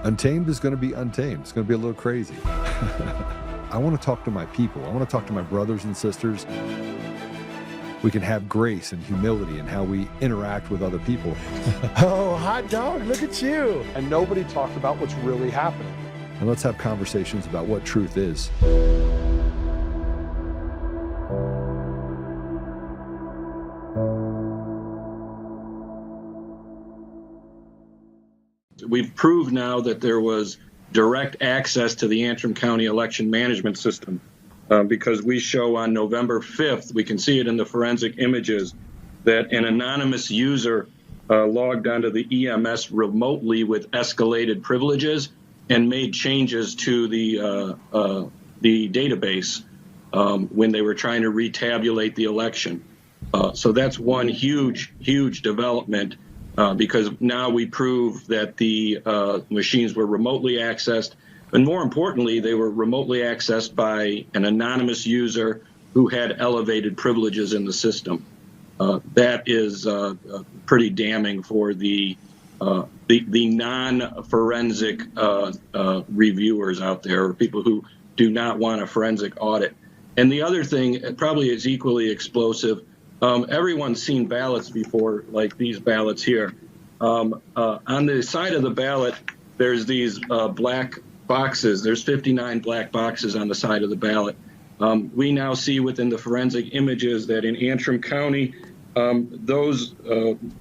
Untamed is going to be untamed. It's going to be a little crazy. I want to talk to my people. I want to talk to my brothers and sisters. We can have grace and humility in how we interact with other people. Oh, hot dog, look at you. And nobody talked about what's really happening. And let's have conversations about what truth is. We've proved now that there was direct access to the Antrim County election management system because we show on November 5th, we can see it in the forensic images, that an anonymous user logged onto the EMS remotely with escalated privileges and made changes to the database when they were trying to retabulate the election. So that's one huge development. Because now we prove that the machines were remotely accessed, and more importantly, they were remotely accessed by an anonymous user who had elevated privileges in the system. That is pretty damning for the non-forensic reviewers out there, or people who do not want a forensic audit. And the other thing probably is equally explosive. Everyone's seen ballots before, like these ballots here. On the side of the ballot, there's these black boxes. There's 59 black boxes on the side of the ballot. We now see within the forensic images that in Antrim County, those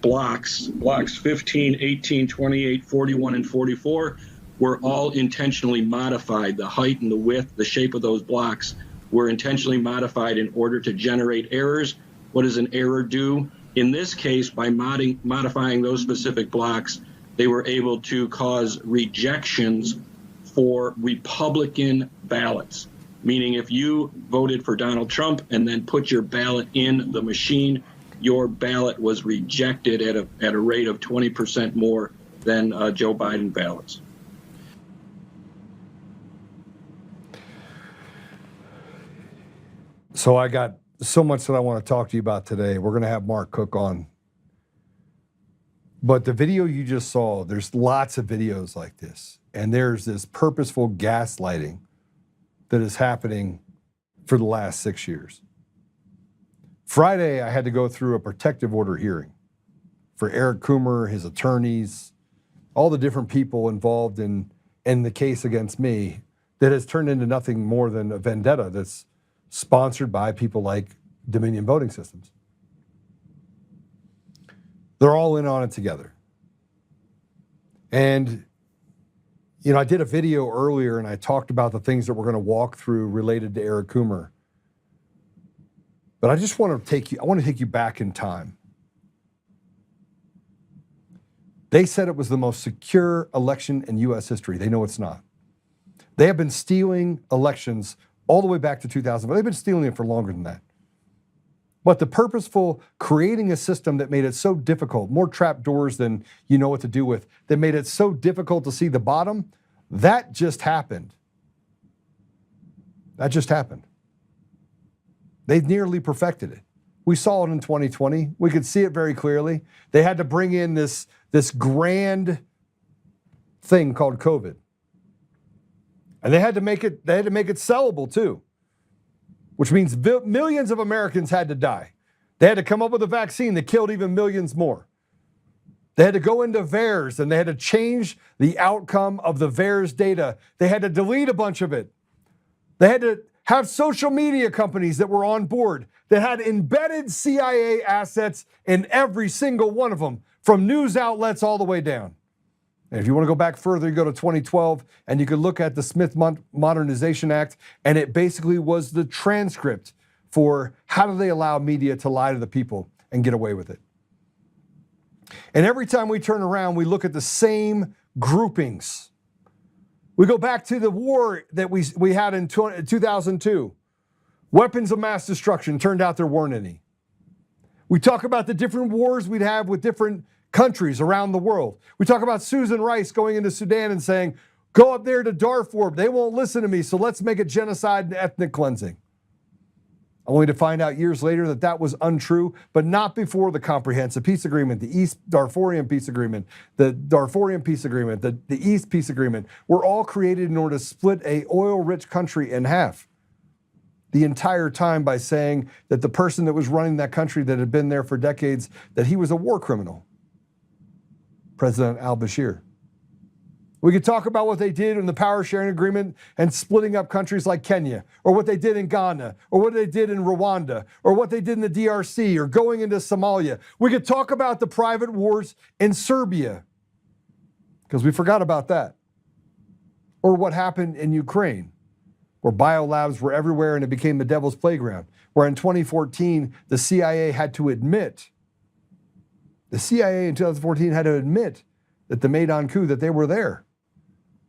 blocks 15, 18, 28, 41, and 44 were all intentionally modified. The height and the width, the shape of those blocks were intentionally modified in order to generate errors. What does an error do? In this case, by modifying those specific blocks, they were able to cause rejections for Republican ballots. Meaning if you voted for Donald Trump and then put your ballot in the machine, your ballot was rejected at a rate of 20% more than Joe Biden ballots. So I got so much that I want to talk to you about today. We're going to have Mark Cook on. But the video you just saw, there's lots of videos like this. And there's this purposeful gaslighting that is happening for the last 6 years. Friday, I had to go through a protective order hearing for Eric Coomer, his attorneys, all the different people involved in the case against me that has turned into nothing more than a vendetta that's sponsored by people like Dominion Voting Systems. They're all in on it together. And, you know, I did a video earlier and I talked about the things that we're going to walk through related to Eric Coomer. But I just want to take you back in time. They said it was the most secure election in U.S. history. They know it's not. They have been stealing elections all the way back to 2000. They've been stealing it for longer than that. But the purposeful creating a system that made it so difficult, more trap doors than you know what to do with, that made it so difficult to see the bottom, that just happened. That just happened. They've nearly perfected it. We saw it in 2020. We could see it very clearly. They had to bring in this grand thing called COVID. And they had to make it sellable too, which means millions of Americans had to die. They had to come up with a vaccine that killed even millions more. They had to go into VAERS and they had to change the outcome of the VAERS data. They had to delete a bunch of it. They had to have social media companies that were on board that had embedded CIA assets in every single one of them, from news outlets all the way down. And if you want to go back further, you go to 2012 and you could look at the Smith Modernization Act, and it basically was the transcript for how do they allow media to lie to the people and get away with it. And every time we turn around, we look at the same groupings. We go back to the war that we had in 2002. Weapons of mass destruction, turned out there weren't any. We talk about the different wars we'd have with different countries around the world. We talk about Susan Rice going into Sudan and saying, go up there to Darfur, they won't listen to me, so let's make it genocide and ethnic cleansing. only to find out years later that that was untrue, but not before the Comprehensive Peace Agreement, the East Darfurian Peace Agreement, the Darfurian Peace Agreement, the East Peace Agreement were all created in order to split a oil-rich country in half. The entire time by saying that the person that was running that country that had been there for decades, that he was a war criminal, President al-Bashir. We could talk about what they did in the power sharing agreement and splitting up countries like Kenya, or what they did in Ghana, or what they did in Rwanda, or what they did in the DRC, or going into Somalia. We could talk about the private wars in Serbia, because we forgot about that. Or what happened in Ukraine, where biolabs were everywhere and it became the devil's playground, where in 2014, the CIA had to admit, the CIA in 2014 had to admit that the Maidan coup, that they were there,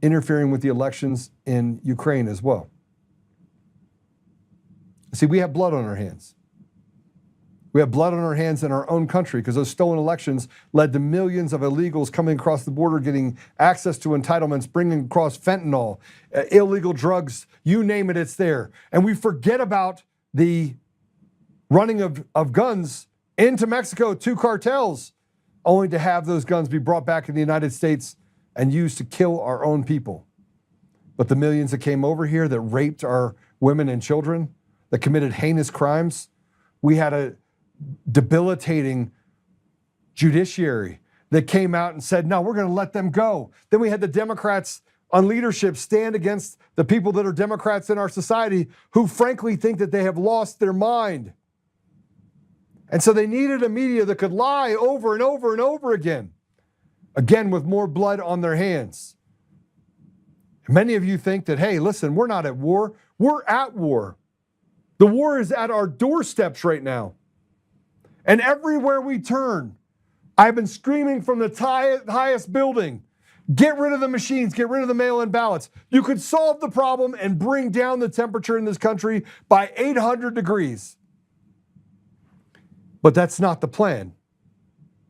interfering with the elections in Ukraine as well. See, we have blood on our hands. We have blood on our hands in our own country because those stolen elections led to millions of illegals coming across the border, getting access to entitlements, bringing across fentanyl, illegal drugs, you name it, it's there. And we forget about the running of guns into Mexico to cartels, only to have those guns be brought back in the United States and used to kill our own people. But the millions that came over here that raped our women and children, that committed heinous crimes, we had a debilitating judiciary that came out and said, no, we're going to let them go. Then we had the Democrats on leadership stand against the people that are Democrats in our society who frankly think that they have lost their mind. And so they needed a media that could lie over and over and over again with more blood on their hands. Many of you think that, hey, listen, we're not at war. We're at war. The war is at our doorsteps right now. And everywhere we turn, I've been screaming from the highest building, get rid of the machines, get rid of the mail-in ballots. You could solve the problem and bring down the temperature in this country by 800 degrees. But that's not the plan.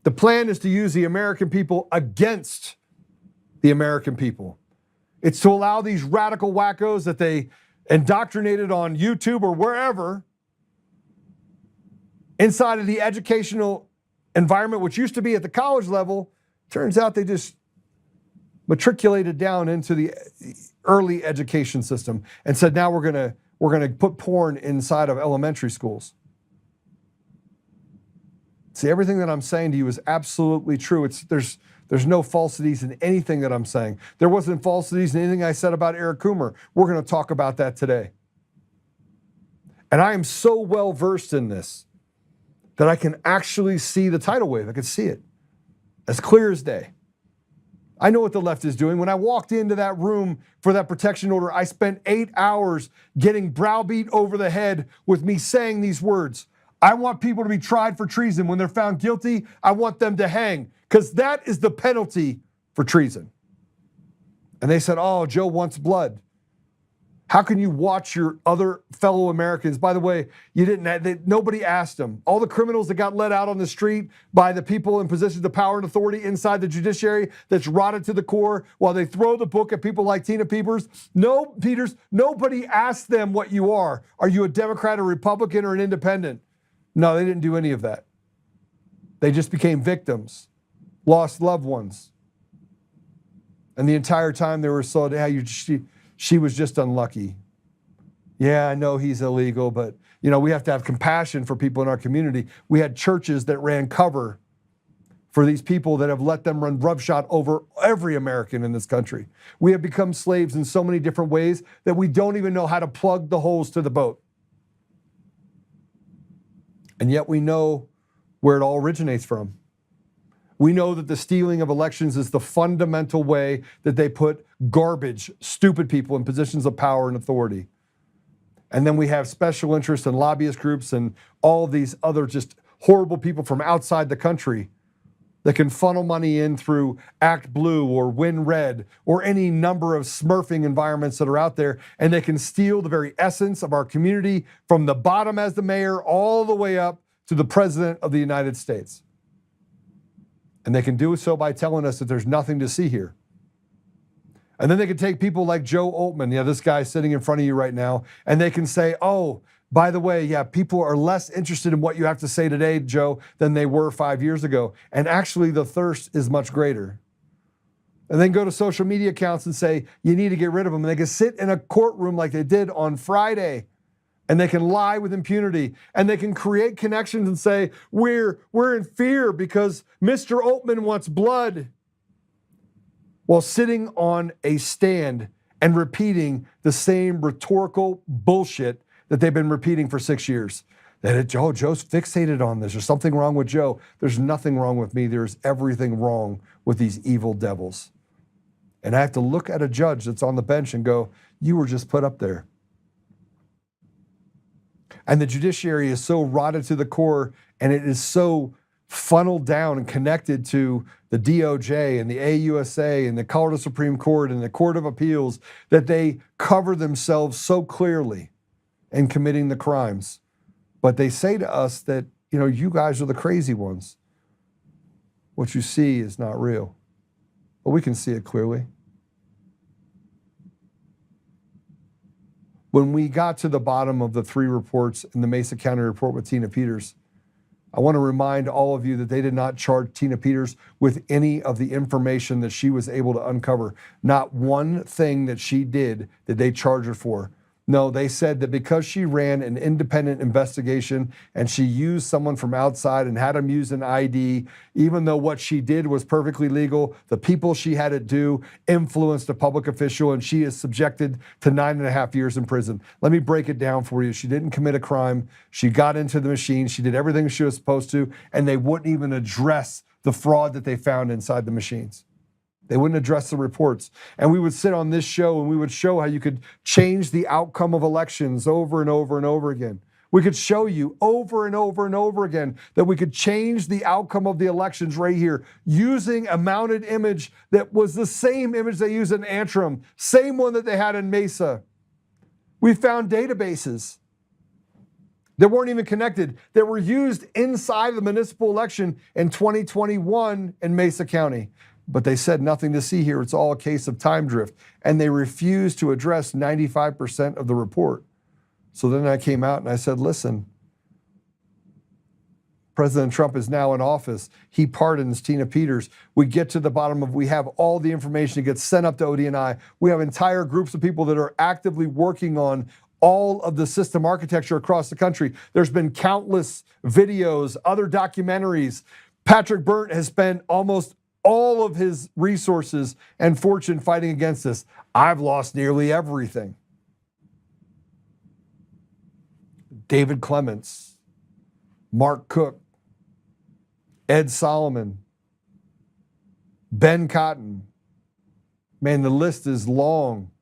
The plan is to use the American people against the American people. It's to allow these radical wackos that they indoctrinated on YouTube or wherever inside of the educational environment, which used to be at the college level, turns out they just matriculated down into the early education system and said, now we're gonna put porn inside of elementary schools. See, everything that I'm saying to you is absolutely true. There's no falsities in anything that I'm saying. There wasn't falsities in anything I said about Eric Coomer. We're going to talk about that today. And I am so well versed in this that I can actually see the tidal wave. I can see it as clear as day. I know what the left is doing. When I walked into that room for that protection order, I spent 8 hours getting browbeat over the head with me saying these words. I want people to be tried for treason. When they're found guilty, I want them to hang, because that is the penalty for treason. And they said, oh, Joe wants blood. How can you watch your other fellow Americans? By the way, nobody asked them. All the criminals that got let out on the street by the people in positions of power and authority inside the judiciary that's rotted to the core while they throw the book at people like Tina Peters. Nobody asked them what you are. Are you a Democrat, a Republican, or an independent? No, they didn't do any of that. They just became victims, lost loved ones. And the entire time they were so, she was just unlucky. Yeah, I know he's illegal, but we have to have compassion for people in our community. We had churches that ran cover for these people that have let them run roughshod over every American in this country. We have become slaves in so many different ways that we don't even know how to plug the holes to the boat. And yet we know where it all originates from. We know that the stealing of elections is the fundamental way that they put garbage, stupid people in positions of power and authority. And then we have special interests and lobbyist groups and all these other just horrible people from outside the country that can funnel money in through Act Blue or Win Red or any number of smurfing environments that are out there, and they can steal the very essence of our community from the bottom as the mayor all the way up to the president of the United States. And they can do so by telling us that there's nothing to see here. And then they can take people like Joe Oltmann, this guy sitting in front of you right now, and they can say, oh, By the way, yeah, people are less interested in what you have to say today, Joe, than they were 5 years ago. And actually, the thirst is much greater. And then go to social media accounts and say, you need to get rid of them. And they can sit in a courtroom like they did on Friday, and they can lie with impunity, and they can create connections and say, we're in fear because Mr. Oltmann wants blood, while sitting on a stand and repeating the same rhetorical bullshit that they've been repeating for 6 years. Joe's fixated on this. There's something wrong with Joe. There's nothing wrong with me. There's everything wrong with these evil devils. And I have to look at a judge that's on the bench and go, you were just put up there. And the judiciary is so rotted to the core, and it is so funneled down and connected to the DOJ and the AUSA and the Colorado Supreme Court and the Court of Appeals, that they cover themselves so clearly in committing the crimes. But they say to us that, you guys are the crazy ones. What you see is not real. But we can see it clearly. When we got to the bottom of the 3 reports in the Mesa County report with Tina Peters, I want to remind all of you that they did not charge Tina Peters with any of the information that she was able to uncover. Not one thing that she did they charge her for. No, they said that because she ran an independent investigation and she used someone from outside and had them use an ID, even though what she did was perfectly legal, the people she had it do influenced a public official, and she is subjected to 9.5 years in prison. Let me break it down for you. She didn't commit a crime. She got into the machine. She did everything she was supposed to, and they wouldn't even address the fraud that they found inside the machines. They wouldn't address the reports. And we would sit on this show and we would show how you could change the outcome of elections over and over and over again. We could show you over and over and over again that we could change the outcome of the elections right here using a mounted image that was the same image they used in Antrim, same one that they had in Mesa. We found databases that weren't even connected, that were used inside the municipal election in 2021 in Mesa County. But they said nothing to see here. It's all a case of time drift. And they refused to address 95% of the report. So then I came out and I said, listen, President Trump is now in office. He pardons Tina Peters. We get to the bottom we have all the information that gets sent up to ODNI. We have entire groups of people that are actively working on all of the system architecture across the country. There's been countless videos, other documentaries. Patrick Burt has spent almost all of his resources and fortune fighting against this. I've lost nearly everything. David Clements, Mark Cook, Ed Solomon, Ben Cotton. Man, the list is long.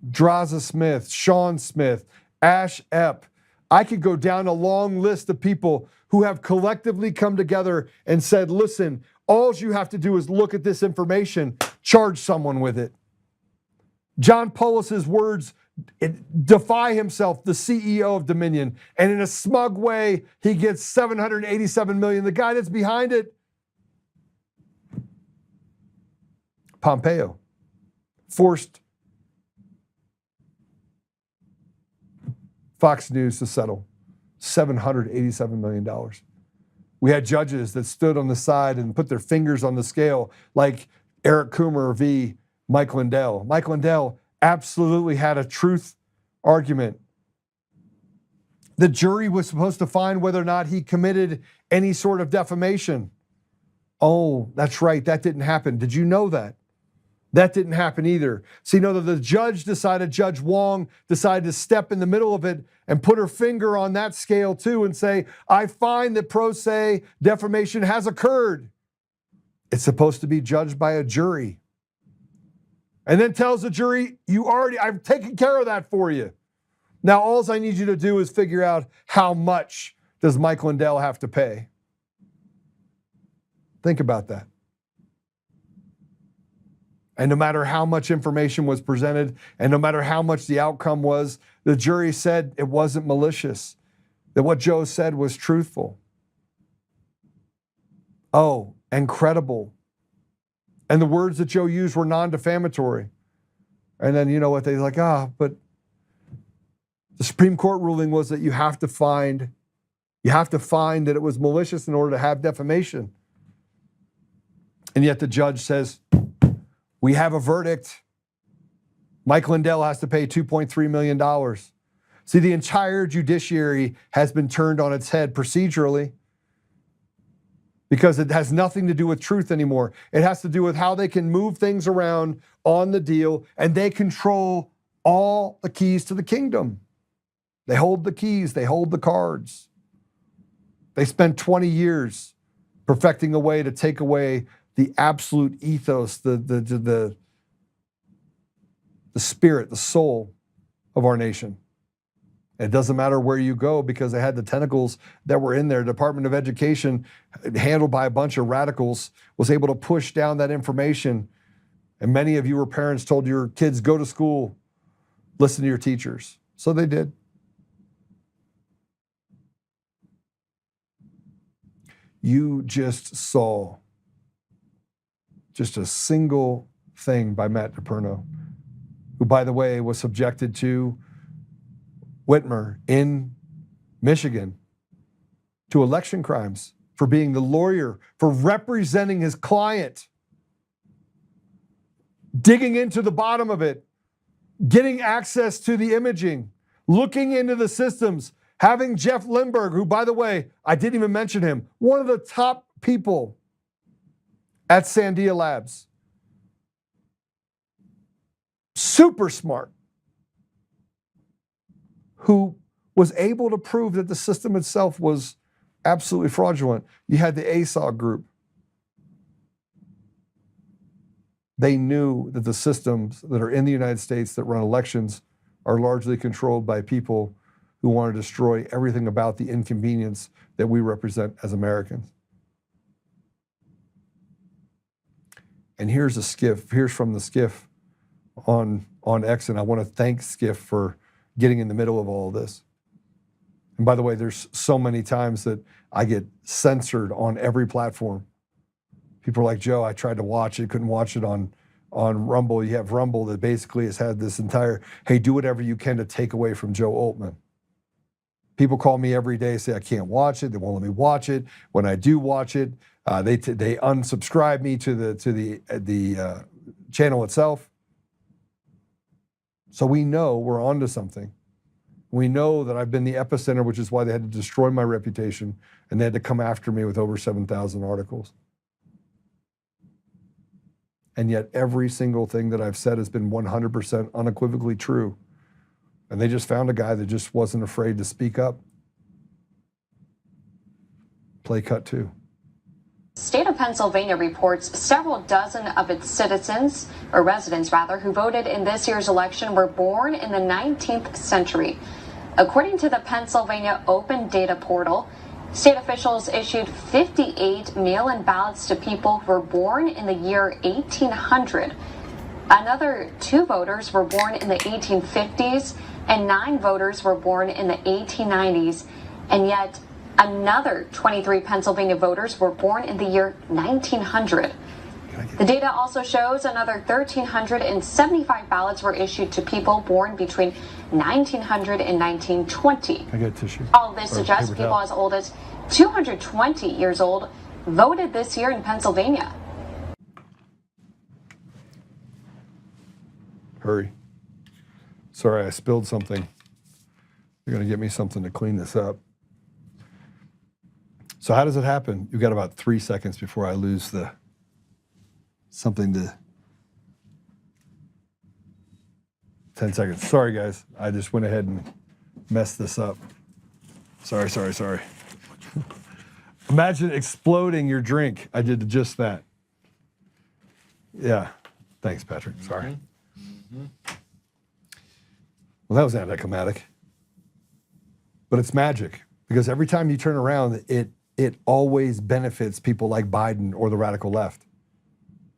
Draza Smith, Sean Smith, Ash Epp. I could go down a long list of people who have collectively come together and said, listen, all you have to do is look at this information, charge someone with it. John Polis's words defy himself, the CEO of Dominion, and in a smug way, he gets $787 million. The guy that's behind it, Pompeo, forced Fox News to settle $787 million. We had judges that stood on the side and put their fingers on the scale, like Eric Coomer v. Mike Lindell. Mike Lindell absolutely had a truth argument. The jury was supposed to find whether or not he committed any sort of defamation. Oh, that's right, that didn't happen. Did you know that? That didn't happen either. So you know that the Judge Wong decided to step in the middle of it and put her finger on that scale too and say, I find that pro se defamation has occurred. It's supposed to be judged by a jury. And then tells the jury, I've taken care of that for you. Now all I need you to do is figure out how much does Mike Lindell have to pay. Think about that. And no matter how much information was presented, and no matter how much the outcome was, the jury said it wasn't malicious, that what Joe said was truthful. Oh, and credible. And the words that Joe used were non-defamatory. And then you know what, they're like, but The Supreme Court ruling was that you have to find that it was malicious in order to have defamation. And yet the judge says, we have a verdict. Mike Lindell has to pay $2.3 million. See, the entire judiciary has been turned on its head procedurally because it has nothing to do with truth anymore. It has to do with how they can move things around on the deal, and they control all the keys to the kingdom. They hold the keys, they hold the cards. They spent 20 years perfecting a way to take away the absolute ethos, the spirit, the soul of our nation. It doesn't matter where you go because they had the tentacles that were in there. Department of Education, handled by a bunch of radicals, was able to push down that information. And many of you were parents told your kids, go to school, listen to your teachers. So they did. You just saw just a single thing by Matt DePerno, who, by the way, was subjected to Whitmer in Michigan to election crimes for being the lawyer, for representing his client, digging into the bottom of it, getting access to the imaging, looking into the systems, having Jeff Lindbergh, who, by the way, I didn't even mention him, one of the top people at Sandia Labs. Super smart. Who was able to prove that the system itself was absolutely fraudulent. You had the ASOG group. They knew that the systems that are in the United States that run elections are largely controlled by people who want to destroy everything about the inconvenience that we represent as Americans. And here's a skiff. Here's from the skiff on X, and I want to thank Skiff for getting in the middle of all of this. And by the way, there's so many times that I get censored on every platform. People are like, Joe, I tried to watch it, couldn't watch it on Rumble. You have Rumble that basically has had this entire, hey, do whatever you can to take away from Joe Oltmann. People call me every day, say I can't watch it. They won't let me watch it. When I do watch it, they unsubscribe me to the channel itself. So we know we're onto something. We know that I've been the epicenter, which is why they had to destroy my reputation, and they had to come after me with over 7,000 articles. And yet every single thing that I've said has been 100% unequivocally true. And they just found a guy that just wasn't afraid to speak up. Play cut 2. State of Pennsylvania reports several dozen of its citizens, or residents rather, who voted in this year's election were born in the 19th century. According to the Pennsylvania Open Data Portal, state officials issued 58 mail-in ballots to people who were born in the year 1800. Another 2 voters were born in the 1850s, and 9 voters were born in the 1890s, and yet another 23 Pennsylvania voters were born in the year 1900. The data also shows another 1,375 ballots were issued to people born between 1900 and 1920. I got tissue. All of this suggests people as old as 220 years old voted this year in Pennsylvania. Hurry. Sorry, I spilled something. You're going to get me something to clean this up. So how does it happen? You've got about 3 seconds before I lose something to 10 seconds. Sorry, guys. I just went ahead and messed this up. Sorry. Imagine exploding your drink. I did just that. Yeah. Thanks, Patrick. Sorry. Well, that was anticlimactic. But it's magic, because every time you turn around, it always benefits people like Biden or the radical left.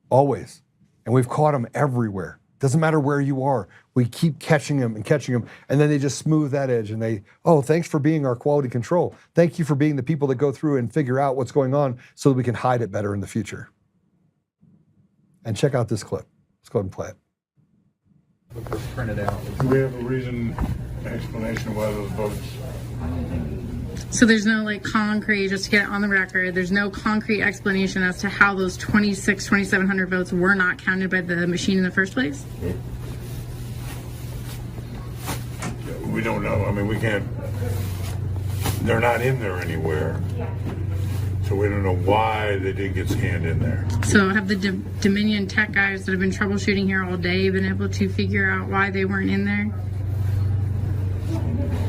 Always. And we've caught them everywhere. Doesn't matter where you are. We keep catching them, and then they just smooth that edge, and thanks for being our quality control. Thank you for being the people that go through and figure out what's going on so that we can hide it better in the future. And check out this clip. Let's go ahead and play it. Print it out. Do we have a reason explanation why those votes? I don't think. So there's no like concrete, just to get it on the record, there's no concrete explanation as to how those 2,700 votes were not counted by the machine in the first place? We don't know. I mean, we can't. They're not in there anywhere. So we don't know why they didn't get scanned in there. So have the Dominion tech guys that have been troubleshooting here all day been able to figure out why they weren't in there?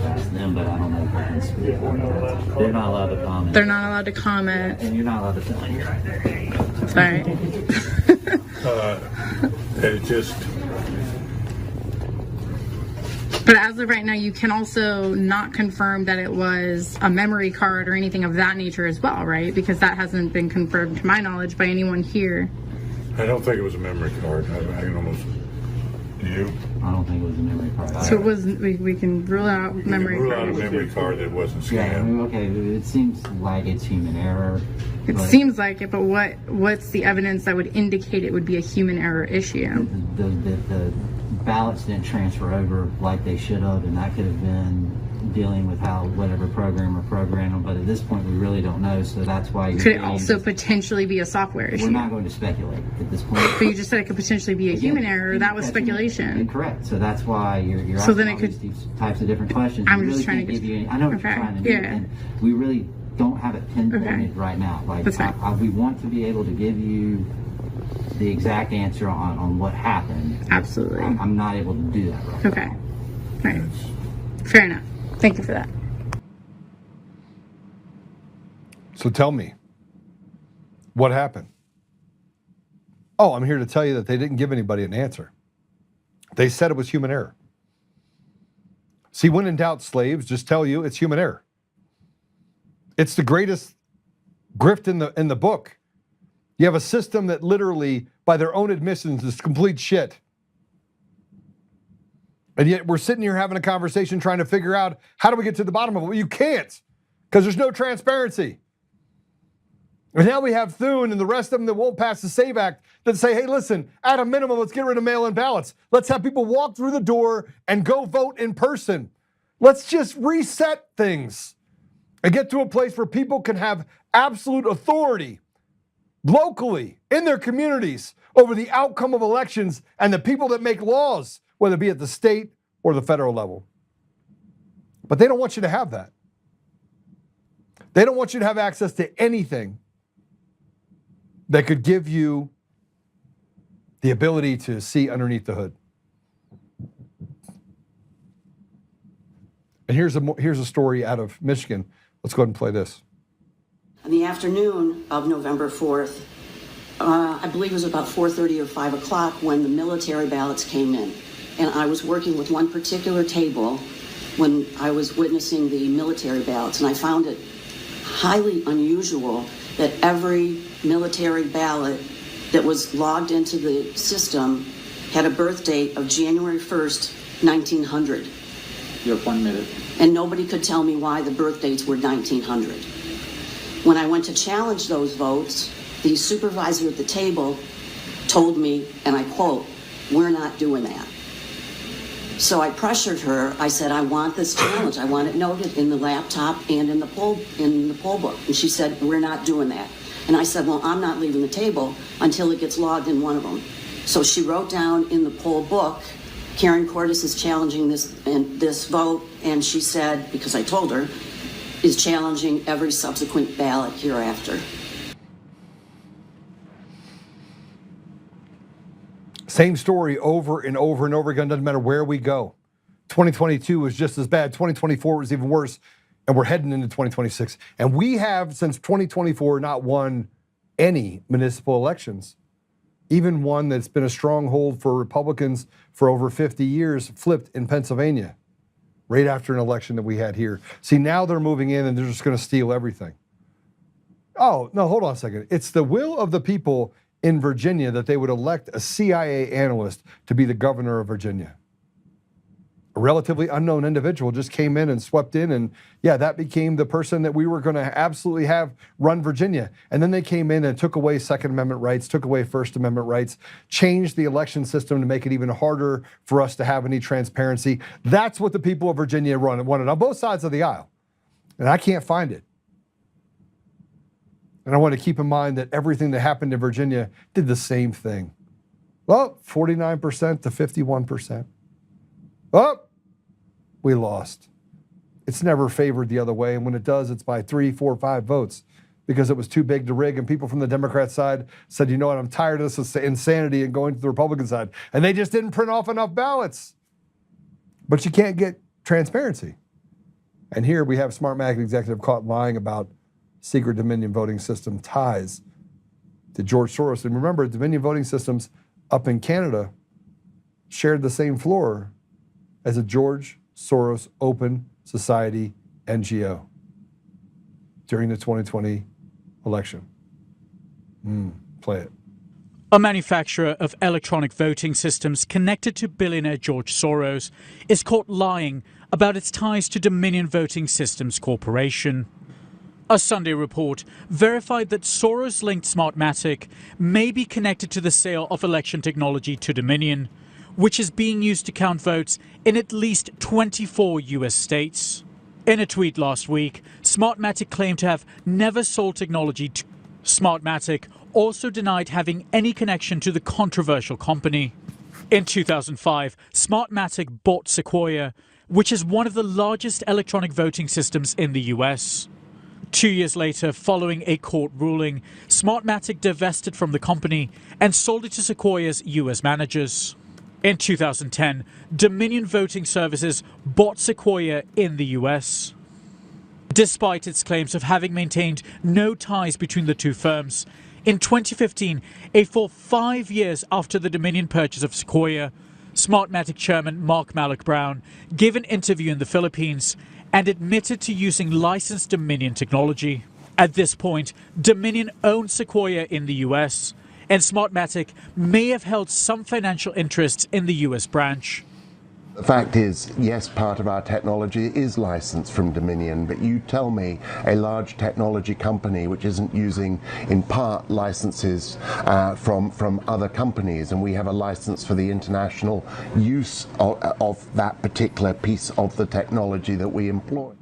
That's them, but I don't know if they can speak for them. They're not allowed to comment. They're not allowed to comment. And you're not allowed to tell me right there. Sorry. It just. But as of right now, you can also not confirm that it was a memory card or anything of that nature as well, right? Because that hasn't been confirmed, to my knowledge, by anyone here. I don't think it was a memory card. I can almost. Do you? I don't think it was a memory card. So it was. We can rule out memory Rule card. out a memory card that wasn't Yeah, I scanned. mean, okay, it seems like it's human error. It but seems like it, but what's the evidence that would indicate it would be a human error issue? the ballots didn't transfer over like they should have, and that could have been dealing with how whatever programmer programmed them. But at this point, we really don't know, so that's why Could it also potentially be a software issue? we're not going to speculate at this point. But you just said it could potentially be a human error. That was speculation. Correct. So that's why you're So asking then it all could- these types of different questions. I'm We just really trying to can't get- give you any, I know what Okay, you're trying to do, yeah. and we really don't have it pinpointed right now. Like That's fine. we want to be able to give you the exact answer on what happened. Absolutely. I'm not able to do that right Okay. now. All right. Fair enough. Thank you for that. So tell me, what happened? Oh, I'm here to tell you that they didn't give anybody an answer. They said it was human error. See, when in doubt, slaves, just tell you it's human error. It's the greatest grift in the book. You have a system that literally, by their own admissions, is complete shit. And yet we're sitting here having a conversation trying to figure out how do we get to the bottom of it? Well, you can't, because there's no transparency. And now we have Thune and the rest of them that won't pass the SAVE Act that say, hey, listen, at a minimum, let's get rid of mail-in ballots. Let's have people walk through the door and go vote in person. Let's just reset things and get to a place where people can have absolute authority locally in their communities over the outcome of elections and the people that make laws, whether it be at the state or the federal level. But they don't want you to have that. They don't want you to have access to anything that could give you the ability to see underneath the hood. And here's a story out of Michigan. Let's go ahead and play this. In the afternoon of November 4th, I believe it was about 4:30 or 5 o'clock when the military ballots came in. And I was working with one particular table when I was witnessing the military ballots, and I found it highly unusual that every military ballot that was logged into the system had a birth date of January 1st, 1900. You have 1 minute. And nobody could tell me why the birth dates were 1900. When I went to challenge those votes, the supervisor at the table told me, and I quote, "We're not doing that." So I pressured her. I said, "I want this challenge. I want it noted in the laptop and in the poll book." And she said, "We're not doing that." And I said, "Well, I'm not leaving the table until it gets logged in one of them." So she wrote down in the poll book, "Karen Cordes is challenging this vote," and she said, because I told her, is challenging every subsequent ballot hereafter. Same story over and over and over again. Doesn't matter where we go. 2022 was just as bad. 2024 was even worse. And we're heading into 2026. And we have, since 2024, not won any municipal elections. Even one that's been a stronghold for Republicans for over 50 years flipped in Pennsylvania right after an election that we had here. See, now they're moving in and they're just going to steal everything. Oh, no, hold on a second. It's the will of the people in Virginia that they would elect a CIA analyst to be the governor of Virginia. A relatively unknown individual just came in and swept in, and yeah, that became the person that we were going to absolutely have run Virginia. And then they came in and took away Second Amendment rights, took away First Amendment rights, changed the election system to make it even harder for us to have any transparency. That's what the people of Virginia wanted on both sides of the aisle. And I can't find it. And I want to keep in mind that everything that happened in Virginia did the same thing. Well, 49% to 51%. Oh, we lost. It's never favored the other way. And when it does, it's by 3, 4, 5 votes because it was too big to rig. And people from the Democrat side said, you know what, I'm tired of this insanity and going to the Republican side. And they just didn't print off enough ballots. But you can't get transparency. And here we have Smartmatic executive caught lying about secret Dominion voting system ties to George Soros. And remember, Dominion voting systems up in Canada shared the same floor as a George Soros Open Society NGO during the 2020 election. Play it. A manufacturer of electronic voting systems connected to billionaire George Soros is caught lying about its ties to Dominion Voting Systems Corporation. A Sunday report verified that Soros-linked Smartmatic may be connected to the sale of election technology to Dominion, which is being used to count votes in at least 24 US states. In a tweet last week, Smartmatic claimed to have never sold technology to Smartmatic, also denied having any connection to the controversial company. In 2005, Smartmatic bought Sequoia, which is one of the largest electronic voting systems in the US. 2 years later, following a court ruling, Smartmatic divested from the company and sold it to Sequoia's US managers. In 2010, Dominion Voting Services bought Sequoia in the US. Despite its claims of having maintained no ties between the two firms, in 2015, a full 5 years after the Dominion purchase of Sequoia, Smartmatic chairman Mark Brown gave an interview in the Philippines and admitted to using licensed Dominion technology. At this point, Dominion owned Sequoia in the US, and Smartmatic may have held some financial interests in the US branch. The fact is, yes, part of our technology is licensed from Dominion, but you tell me a large technology company which isn't using, in part, licenses from other companies, and we have a license for the international use of that particular piece of the technology that we employ.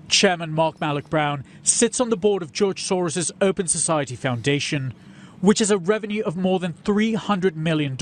Chairman Mark Brown sits on the board of George Soros' Open Society Foundation, which has a revenue of more than $300 million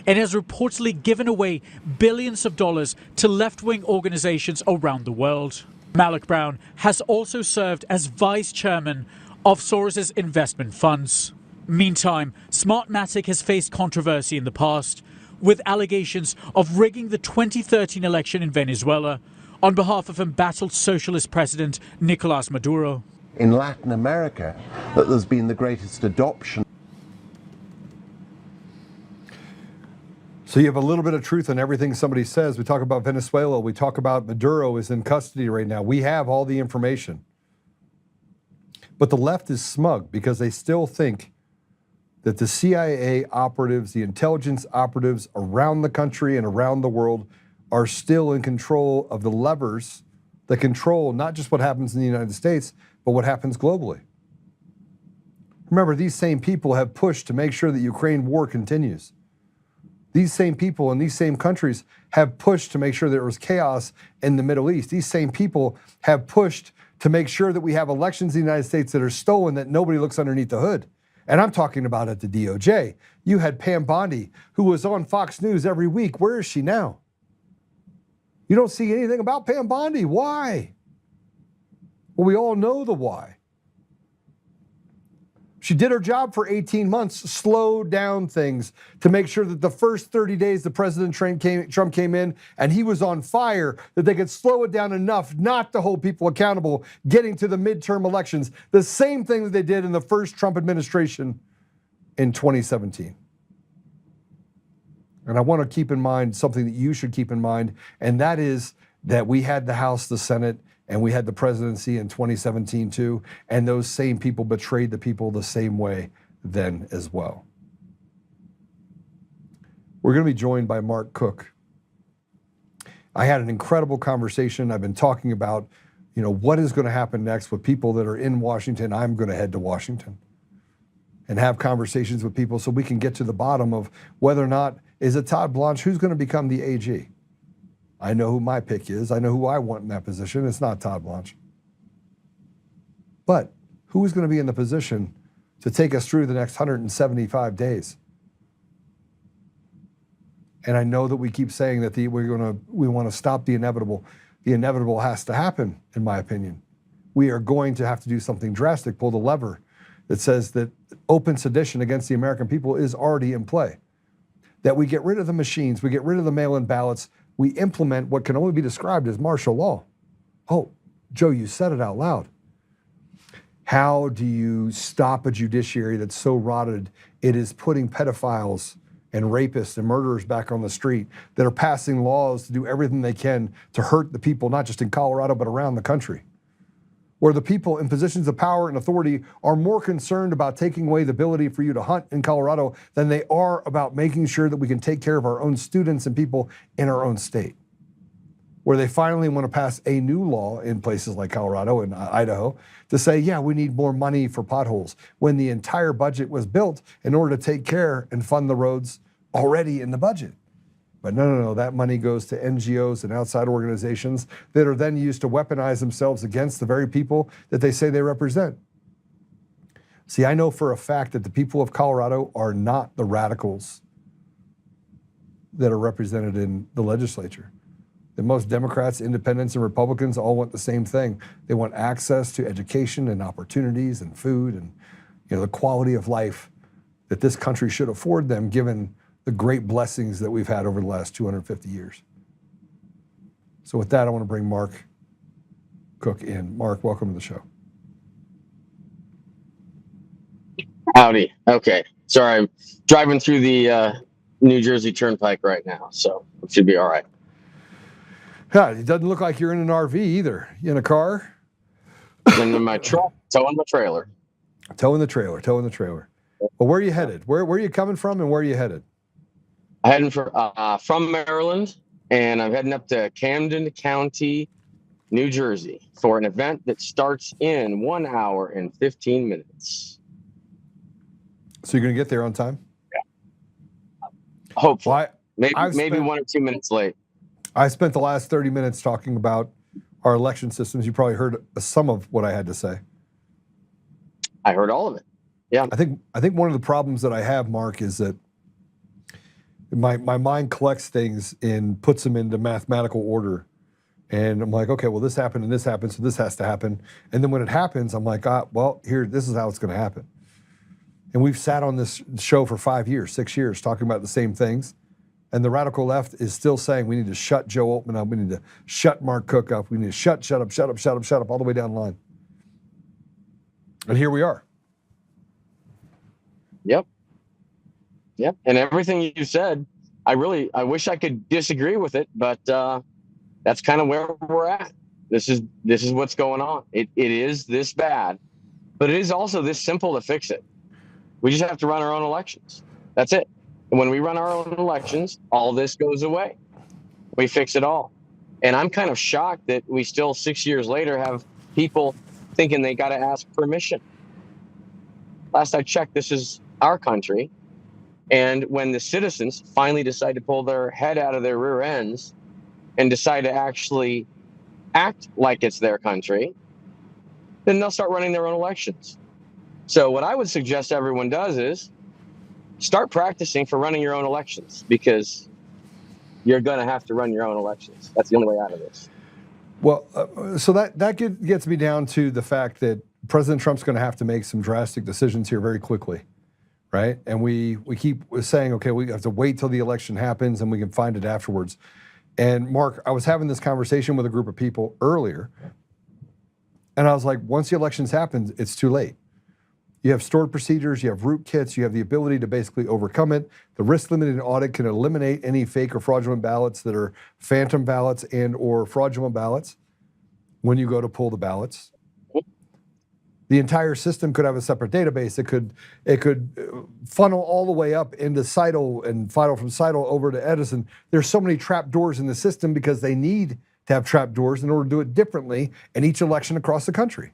and has reportedly given away billions of dollars to left-wing organizations around the world. Brown has also served as vice chairman of Soros' investment funds. Meantime, Smartmatic has faced controversy in the past, with allegations of rigging the 2013 election in Venezuela on behalf of embattled socialist president Nicolás Maduro. In Latin America, that there's been the greatest adoption. So you have a little bit of truth in everything somebody says. We talk about Venezuela. We talk about Maduro is in custody right now. We have all the information. But the left is smug because they still think that the CIA operatives, the intelligence operatives around the country and around the world are still in control of the levers that control not just what happens in the United States, but what happens globally. Remember, these same people have pushed to make sure that Ukraine war continues. These same people in these same countries have pushed to make sure there was chaos in the Middle East. These same people have pushed to make sure that we have elections in the United States that are stolen, that nobody looks underneath the hood. And I'm talking about at the DOJ. You had Pam Bondi, who was on Fox News every week. Where is she now? You don't see anything about Pam Bondi. Why? Well, we all know the why. She did her job for 18 months, slowed down things to make sure that the first 30 days the President Trump came in and he was on fire, that they could slow it down enough not to hold people accountable getting to the midterm elections. The same thing that they did in the first Trump administration in 2017. And I want to keep in mind something that you should keep in mind, and that is that we had the House, the Senate, and we had the presidency in 2017 too, and those same people betrayed the people the same way then as well. We're going to be joined by Mark Cook. I had an incredible conversation. I've been talking about, what is going to happen next with people that are in Washington. I'm going to head to Washington and have conversations with people so we can get to the bottom of whether or not, is it Todd Blanche, who's going to become the AG? I know who my pick is. I know who I want in that position. It's not Todd Blanche. But who is going to be in the position to take us through the next 175 days? And I know that we keep saying that we want to stop the inevitable. The inevitable has to happen, in my opinion. We are going to have to do something drastic, pull the lever that says that open sedition against the American people is already in play. That we get rid of the machines, we get rid of the mail-in ballots, we implement what can only be described as martial law. Oh, Joe, you said it out loud. How do you stop a judiciary that's so rotted it is putting pedophiles and rapists and murderers back on the street, that are passing laws to do everything they can to hurt the people, not just in Colorado, but around the country? Where the people in positions of power and authority are more concerned about taking away the ability for you to hunt in Colorado than they are about making sure that we can take care of our own students and people in our own state. Where they finally want to pass a new law in places like Colorado and Idaho to say, yeah, we need more money for potholes, when the entire budget was built in order to take care and fund the roads already in the budget. But no, that money goes to NGOs and outside organizations that are then used to weaponize themselves against the very people that they say they represent. See, I know for a fact that the people of Colorado are not the radicals that are represented in the legislature. That most Democrats, independents, and Republicans all want the same thing. They want access to education and opportunities and food and the quality of life that this country should afford them, given the great blessings that we've had over the last 250 years. So with that, I want to bring Mark Cook in. Mark, welcome to the show. Howdy. Okay. Sorry, I'm driving through the New Jersey Turnpike right now, so it should be all right. Yeah, it doesn't look like you're in an RV either. You in a car? I'm in my truck, towing the trailer. Towing the trailer. Well, where are you headed? Where are you coming from and where are you headed? I'm heading from Maryland, and I'm heading up to Camden County, New Jersey, for an event that starts in 1 hour and 15 minutes. So you're going to get there on time? Yeah. Hopefully. Well, maybe 1 or 2 minutes late. I spent the last 30 minutes talking about our election systems. You probably heard some of what I had to say. I heard all of it. Yeah. I think one of the problems that I have, Mark, is that my mind collects things and puts them into mathematical order. And I'm like, okay, well, this happened and this happened, so this has to happen. And then when it happens, I'm like, this is how it's going to happen. And we've sat on this show for 5 years, 6 years, talking about the same things. And the radical left is still saying we need to shut Joe Oltmann up. We need to shut Mark Cook up. We need to shut up all the way down the line. And here we are. Yep. And everything you said, I wish I could disagree with it, but that's kind of where we're at. This is what's going on. It is this bad, but it is also this simple to fix it. We just have to run our own elections. That's it. And when we run our own elections, all this goes away. We fix it all. And I'm kind of shocked that we still 6 years later have people thinking they got to ask permission. Last I checked, this is our country. And when the citizens finally decide to pull their head out of their rear ends and decide to actually act like it's their country, then they'll start running their own elections. So what I would suggest everyone does is start practicing for running your own elections, because you're going to have to run your own elections. That's the only way out of this. Well, so that gets me down to the fact that President Trump's going to have to make some drastic decisions here very quickly, right? And we keep saying, okay, we have to wait till the election happens and we can find it afterwards. And Mark, I was having this conversation with a group of people earlier, and I was like, once the elections happen, it's too late. You have stored procedures, you have root kits, you have the ability to basically overcome it. The risk limited audit can eliminate any fake or fraudulent ballots that are phantom ballots and or fraudulent ballots when you go to pull the ballots. The entire system could have a separate database. It could funnel all the way up into Seidel and funnel from Seidel over to Edison. There's so many trap doors in the system because they need to have trap doors in order to do it differently in each election across the country.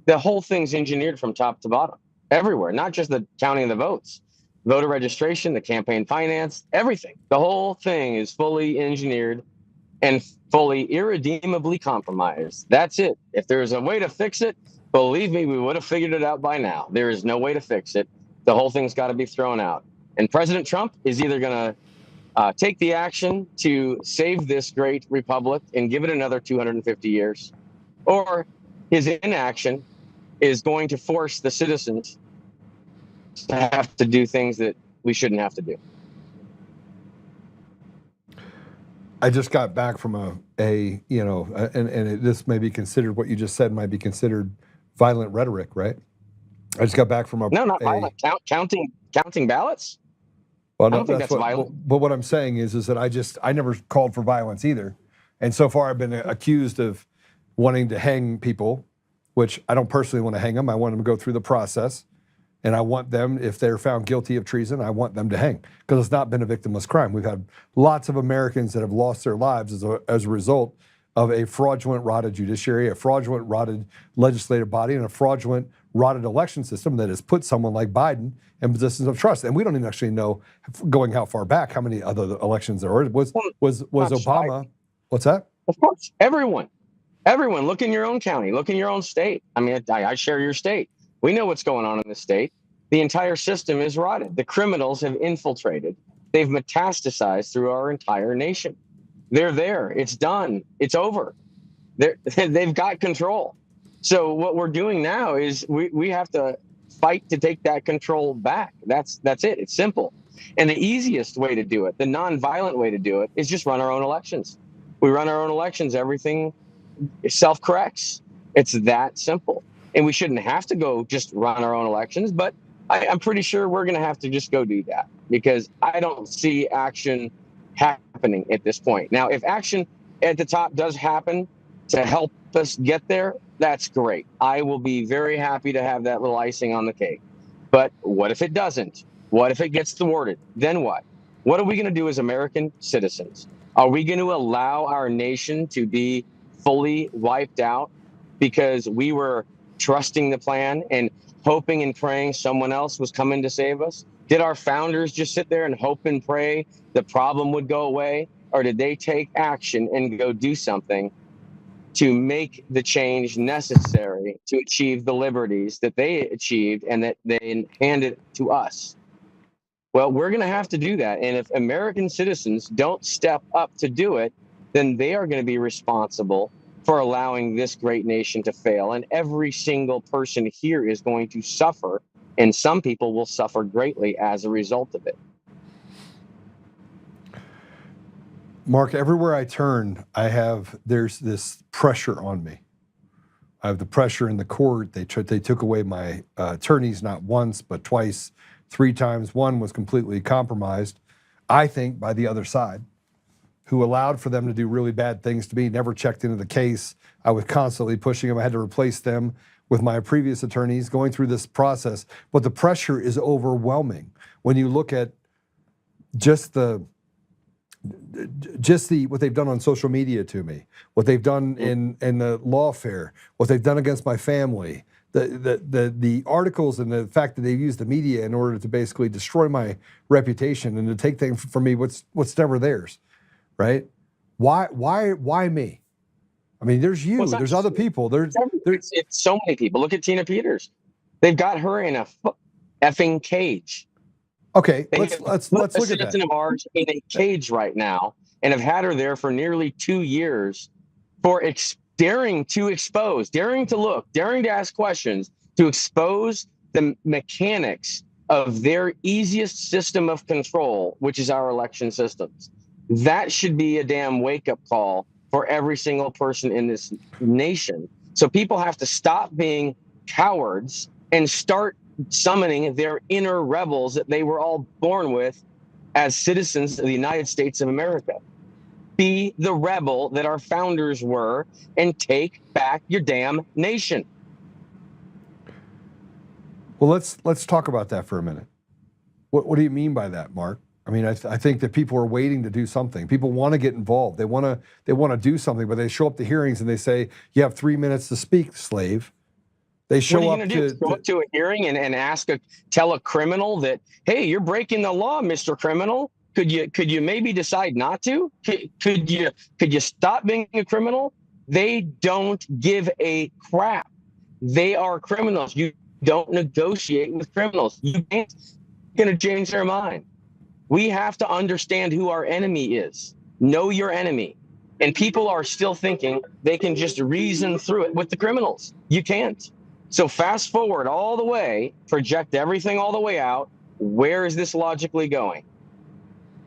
The whole thing's engineered from top to bottom, everywhere, not just the counting of the votes, voter registration, the campaign finance, everything. The whole thing is fully engineered and fully irredeemably compromised. That's it. If there's a way to fix it, believe me, we would have figured it out by now. There is no way to fix it. The whole thing's got to be thrown out. And President Trump is either going to take the action to save this great republic and give it another 250 years, or his inaction is going to force the citizens to have to do things that we shouldn't have to do. I just got back from this may be considered, what you just said might be considered violent rhetoric, right? I just got back from not violent. Counting ballots. Well, I don't think that's violent. But what I'm saying is that I never called for violence either, and so far I've been accused of wanting to hang people, which I don't personally want to hang them. I want them to go through the process, and I want them, if they're found guilty of treason, I want them to hang, because it's not been a victimless crime. We've had lots of Americans that have lost their lives as a result of a fraudulent, rotted judiciary, a fraudulent, rotted legislative body, and a fraudulent, rotted election system that has put someone like Biden in positions of trust. And we don't even actually know, going how far back, how many other elections there were. Was Obama? What's that? Of course, everyone. Look in your own county. Look in your own state. I mean, I share your state. We know what's going on in the state. The entire system is rotted. The criminals have infiltrated. They've metastasized through our entire nation. They're there. It's done. It's over. They've got control. So what we're doing now is we have to fight to take that control back. That's it. It's simple. And the easiest way to do it, the non-violent way to do it, is just run our own elections. We run our own elections. Everything self-corrects. It's that simple. And we shouldn't have to go just run our own elections, but I'm pretty sure we're going to have to just go do that, because I don't see action happening at this point. Now, if action at the top does happen to help us get there, that's great. I will be very happy to have that little icing on the cake. But what if it doesn't? What if it gets thwarted? Then what? What are we going to do as American citizens? Are we going to allow our nation to be fully wiped out because we were trusting the plan and hoping and praying someone else was coming to save us? Did our founders just sit there and hope and pray the problem would go away? Or did they take action and go do something to make the change necessary to achieve the liberties that they achieved and that they handed to us? Well, we're going to have to do that. And if American citizens don't step up to do it, then they are going to be responsible for allowing this great nation to fail. And every single person here is going to suffer, and some people will suffer greatly as a result of it. Mark, everywhere I turn, there's this pressure on me. I have the pressure in the court. They took away my attorneys not once, but twice, 3 times. One was completely compromised, I think, by the other side, who allowed for them to do really bad things to me, never checked into the case. I was constantly pushing them. I had to replace them with my previous attorneys, going through this process. But the pressure is overwhelming when you look at just what they've done on social media to me, what they've done in the lawfare, what they've done against my family, the articles, and the fact that they've used the media in order to basically destroy my reputation and to take things from me what's never theirs, right? Why me? I mean, there's you, there's other people. It's so many people. Look at Tina Peters. They've got her in a effing cage. Okay, let's look at that. A citizen of ours in a cage right now, and have had her there for nearly 2 years for daring to expose, daring to look, daring to ask questions, to expose the mechanics of their easiest system of control, which is our election systems. That should be a damn wake-up call for every single person in this nation. So people have to stop being cowards and start summoning their inner rebels that they were all born with as citizens of the United States of America. Be the rebel that our founders were and take back your damn nation. Well, let's talk about that for a minute. What do you mean by that, Mark? I mean, I think that people are waiting to do something. People want to get involved. They want to do something, but they show up to hearings and they say, "You have 3 minutes to speak, slave." They show what are you up going to do? Go up to a hearing and tell a criminal that, hey, you're breaking the law, Mr. Criminal. Could you maybe decide not to? Could you stop being a criminal? They don't give a crap. They are criminals. You don't negotiate with criminals. You ain't going to change their mind. We have to understand who our enemy is. Know your enemy. And people are still thinking they can just reason through it with the criminals. You can't. So fast forward all the way, project everything all the way out. Where is this logically going?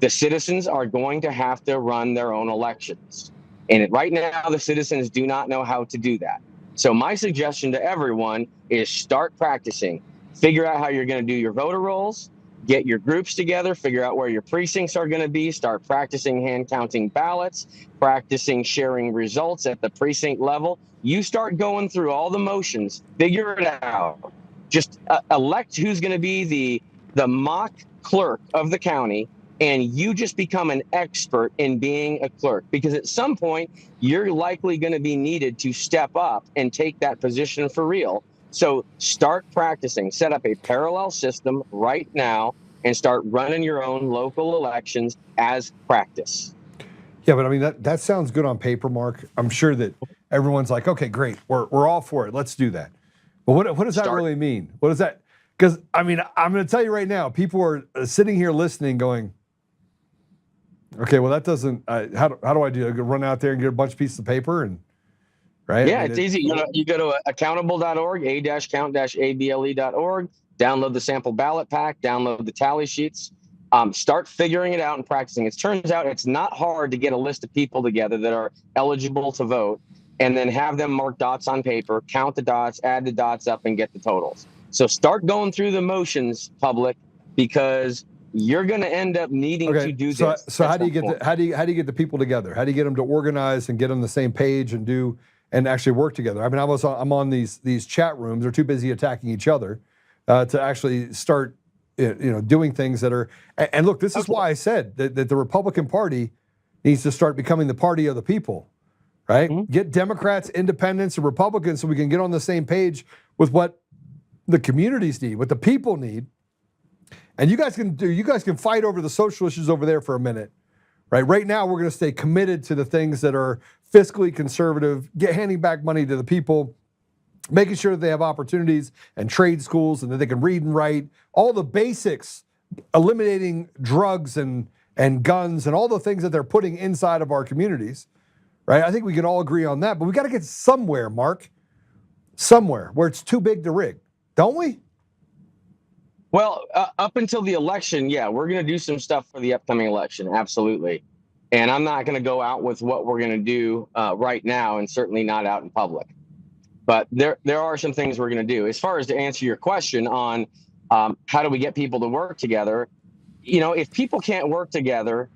The citizens are going to have to run their own elections. And right now, the citizens do not know how to do that. So my suggestion to everyone is start practicing. Figure out how you're going to do your voter rolls. Get your groups together, figure out where your precincts are going to be, start practicing hand counting ballots, practicing sharing results at the precinct level. You start going through all the motions, figure it out. Just elect who's going to be the mock clerk of the county, and you just become an expert in being a clerk, because at some point you're likely going to be needed to step up and take that position for real. So start practicing, set up a parallel system right now and start running your own local elections as practice. Yeah, but I mean, that sounds good on paper, Mark. I'm sure that everyone's like, okay, great, we're all for it. Let's do that. But what does that really mean? What does that, because I mean, I'm going to tell you right now, people are sitting here listening going, okay, well, that doesn't, how do I do it? I run out there and get a bunch of pieces of paper and, right? Yeah, it's easy. You go to accountable.org, a-count-able.org, download the sample ballot pack, download the tally sheets, start figuring it out and practicing. It turns out it's not hard to get a list of people together that are eligible to vote and then have them mark dots on paper, count the dots, add the dots up, and get the totals. So start going through the motions, public, because you're going to end up needing to do this. So how do you get the people together? How do you get them to organize and get on the same page and actually work together? I mean, I'm on these chat rooms. They're too busy attacking each other to actually start, doing things that are. And look, this is why I said that the Republican Party needs to start becoming the party of the people, right? Mm-hmm. Get Democrats, Independents, and Republicans so we can get on the same page with what the communities need, what the people need. And you guys can fight over the social issues over there for a minute, right? Right now, we're going to stay committed to the things that are fiscally conservative, handing back money to the people, making sure that they have opportunities and trade schools and that they can read and write, all the basics, eliminating drugs and guns and all the things that they're putting inside of our communities, right? I think we can all agree on that, but we got to get somewhere, Mark, somewhere where it's too big to rig, don't we? Well, up until the election, yeah, we're going to do some stuff for the upcoming election. Absolutely. And I'm not going to go out with what we're going to do right now, and certainly not out in public. But there are some things we're going to do. As far as to answer your question on how do we get people to work together, if people can't work together,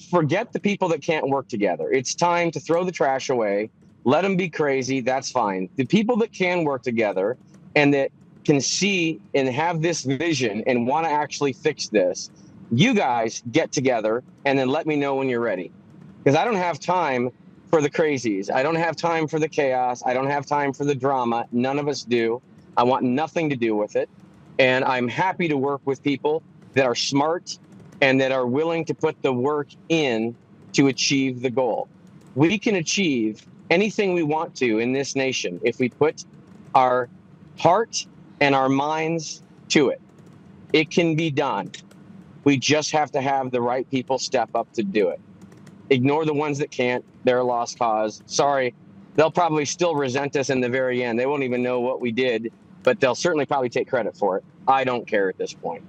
forget the people that can't work together. It's time to throw the trash away. Let them be crazy. That's fine. The people that can work together and that can see and have this vision and want to actually fix this, you guys get together and then let me know when you're ready. Because I don't have time for the crazies. I don't have time for the chaos. I don't have time for the drama. None of us do. I want nothing to do with it. And I'm happy to work with people that are smart and that are willing to put the work in to achieve the goal. We can achieve anything we want to in this nation if we put our heart and our minds to it. It can be done. We just have to have the right people step up to do it. Ignore the ones that can't. They're a lost cause. Sorry, they'll probably still resent us in the very end. They won't even know what we did, but they'll certainly probably take credit for it. I don't care at this point.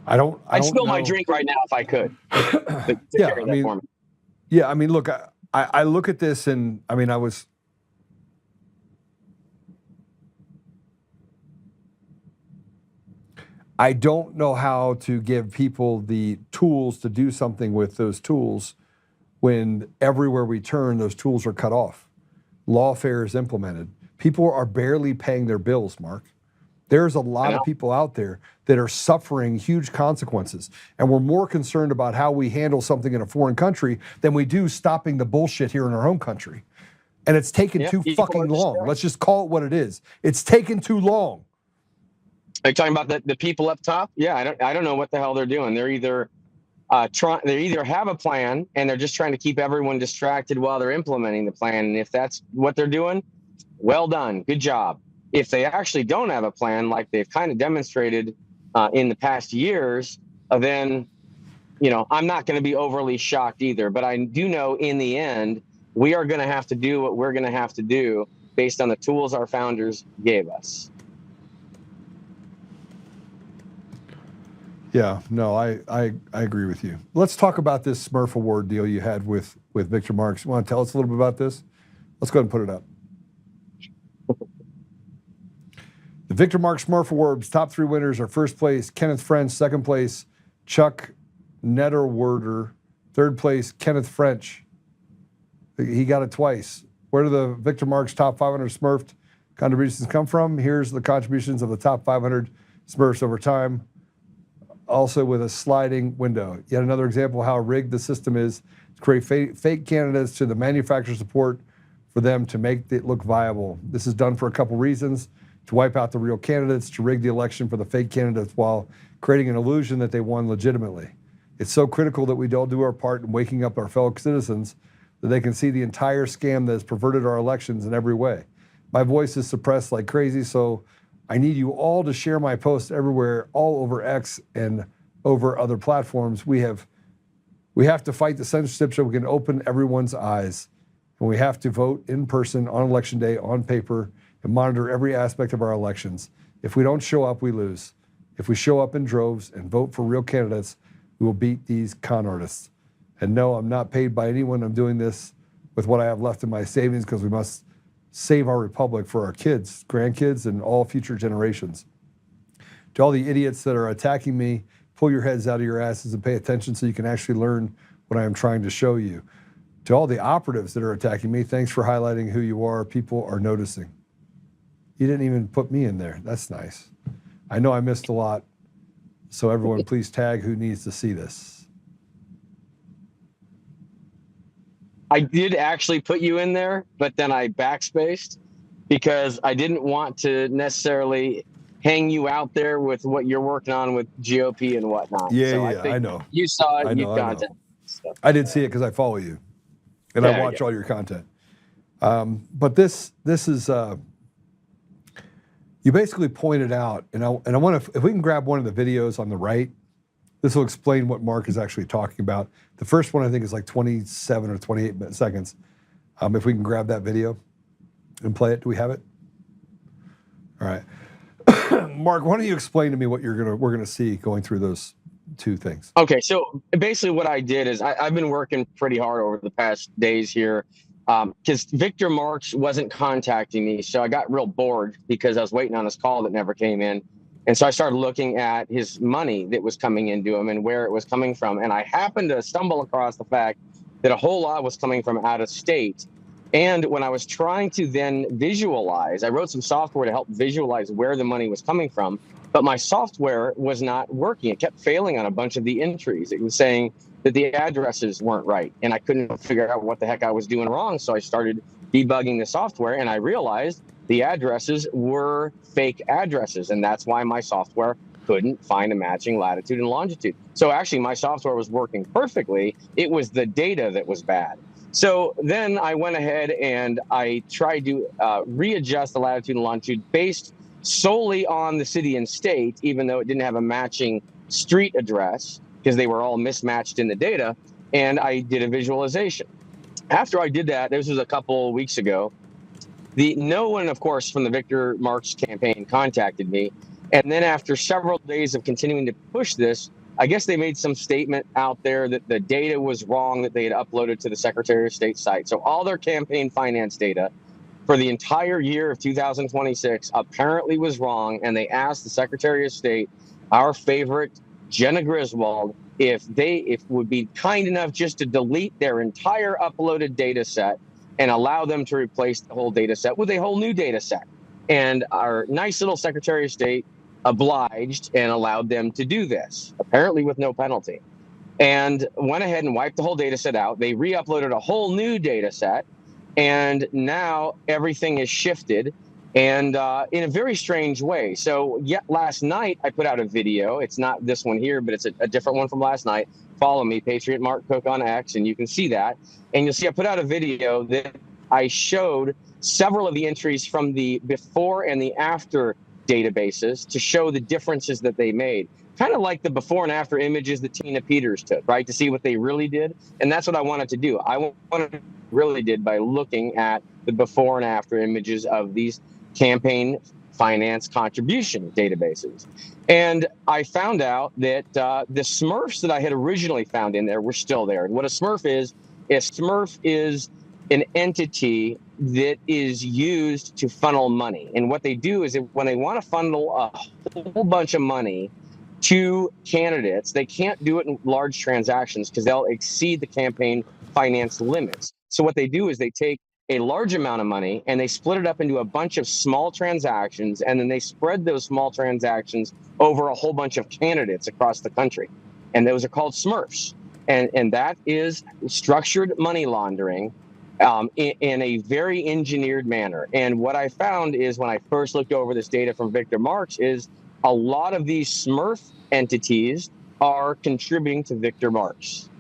I'd spill my drink right now if I could. Yeah, I mean, look, I look at this and I mean, I don't know how to give people the tools to do something with those tools when everywhere we turn, those tools are cut off. lawfare is implemented. People are barely paying their bills, Mark. There's a lot of people out there that are suffering huge consequences. And we're more concerned about how we handle something in a foreign country than we do stopping the bullshit here in our own country. And it's taken too fucking long. Let's just call it what it is. It's taken too long. Are you talking about the people up top? Yeah, I don't know what the hell they're doing. They're either they either have a plan and they're just trying to keep everyone distracted while they're implementing the plan. And if that's what they're doing, well done, good job. If they actually don't have a plan, like they've kind of demonstrated in the past years, then, you know, I'm not going to be overly shocked either. But I do know in the end, we are going to have to do what we're going to have to do based on the tools our founders gave us. Yeah, no, I agree with you. Let's talk about this Smurf Award deal you had with Victor Marx. You want to tell us a little bit about this? Let's go ahead and put it up. The Victor Marx Smurf Awards top 3 winners are first place, Kenneth French; second place, Chuck Netterwerder; third place, Kenneth French. He got it twice. Where do the Victor Marx top 500 Smurf contributions come from? Here's the contributions of the top 500 Smurfs over time, also with a sliding window. Yet another example of how rigged the system is to create fake candidates to the manufacturer support for them to make it look viable. This is done for a couple reasons: to wipe out the real candidates, to rig the election for the fake candidates while creating an illusion that they won legitimately. It's so critical that we all do our part in waking up our fellow citizens that they can see the entire scam that has perverted our elections in every way. My voice is suppressed like crazy, so I need you all to share my posts everywhere, all over X and over other platforms. We have to fight the censorship so we can open everyone's eyes. And we have to vote in person on election day, on paper, and monitor every aspect of our elections. If we don't show up, we lose. If we show up in droves and vote for real candidates, we will beat these con artists. And no, I'm not paid by anyone. I'm doing this with what I have left in my savings because we must save our republic for our kids, grandkids, and all future generations. To all the idiots that are attacking me, pull your heads out of your asses and pay attention so you can actually learn what I am trying to show you. To all the operatives that are attacking me, thanks for highlighting who you are. People are noticing. You didn't even put me in there. That's nice. I know I missed a lot, so everyone please tag who needs to see this. I did actually put you in there, but then I backspaced because I didn't want to necessarily hang you out there with what you're working on with GOP and whatnot. Yeah, so yeah, I know. You saw it, you got it. I did see it because I follow you, and I watch all your content. But this is you basically pointed out, and I want to, if we can grab one of the videos on the right, this will explain what Mark is actually talking about. The first one I think is like 27 or 28 seconds. If we can grab that video and play it, do we have it? All right, Mark, why don't you explain to me what we're gonna see going through those two things? Okay, so basically what I did is I've been working pretty hard over the past days here because Victor Marx wasn't contacting me, so I got real bored because I was waiting on his call that never came in. And so I started looking at his money that was coming into him and where it was coming from. And I happened to stumble across the fact that a whole lot was coming from out of state. And when I was trying to then visualize, I wrote some software to help visualize where the money was coming from, but my software was not working. It kept failing on a bunch of the entries. It was saying that the addresses weren't right. And I couldn't figure out what the heck I was doing wrong. So I started debugging the software and I realized the addresses were fake addresses, and that's why my software couldn't find a matching latitude and longitude. So actually, my software was working perfectly. It was the data that was bad. So then I went ahead and I tried to readjust the latitude and longitude based solely on the city and state, even though it didn't have a matching street address because they were all mismatched in the data, and I did a visualization. After I did that, this was a couple weeks ago, no one, of course, from the Victor Marx campaign contacted me. And then after several days of continuing to push this, I guess they made some statement out there that the data was wrong that they had uploaded to the Secretary of State site. So all their campaign finance data for the entire year of 2026 apparently was wrong. And they asked the Secretary of State, our favorite, Jenna Griswold, if would be kind enough just to delete their entire uploaded data set and allow them to replace the whole data set with a whole new data set. And our nice little Secretary of State obliged and allowed them to do this, apparently with no penalty, and went ahead and wiped the whole data set out. They re-uploaded a whole new data set, and now everything is shifted, and in a very strange way. So last night I put out a video. It's not this one here, but it's a different one from last night. Follow me, Patriot Mark Cook on X, and you can see that. And you'll see I put out a video that I showed several of the entries from the before and the after databases to show the differences that they made. Kind of like the before and after images that Tina Peters took, right, to see what they really did. And that's what I wanted to do. I wanted to really did by looking at the before and after images of these campaign finance contribution databases. And I found out that the Smurfs that I had originally found in there were still there. And what a Smurf is an entity that is used to funnel money. And what they do is when they want to funnel a whole bunch of money to candidates, they can't do it in large transactions because they'll exceed the campaign finance limits. So what they do is they take a large amount of money and they split it up into a bunch of small transactions, and then they spread those small transactions over a whole bunch of candidates across the country. And those are called Smurfs. And that is structured money laundering in a very engineered manner. And what I found is when I first looked over this data from Victor Marx is a lot of these Smurf entities are contributing to Victor Marx.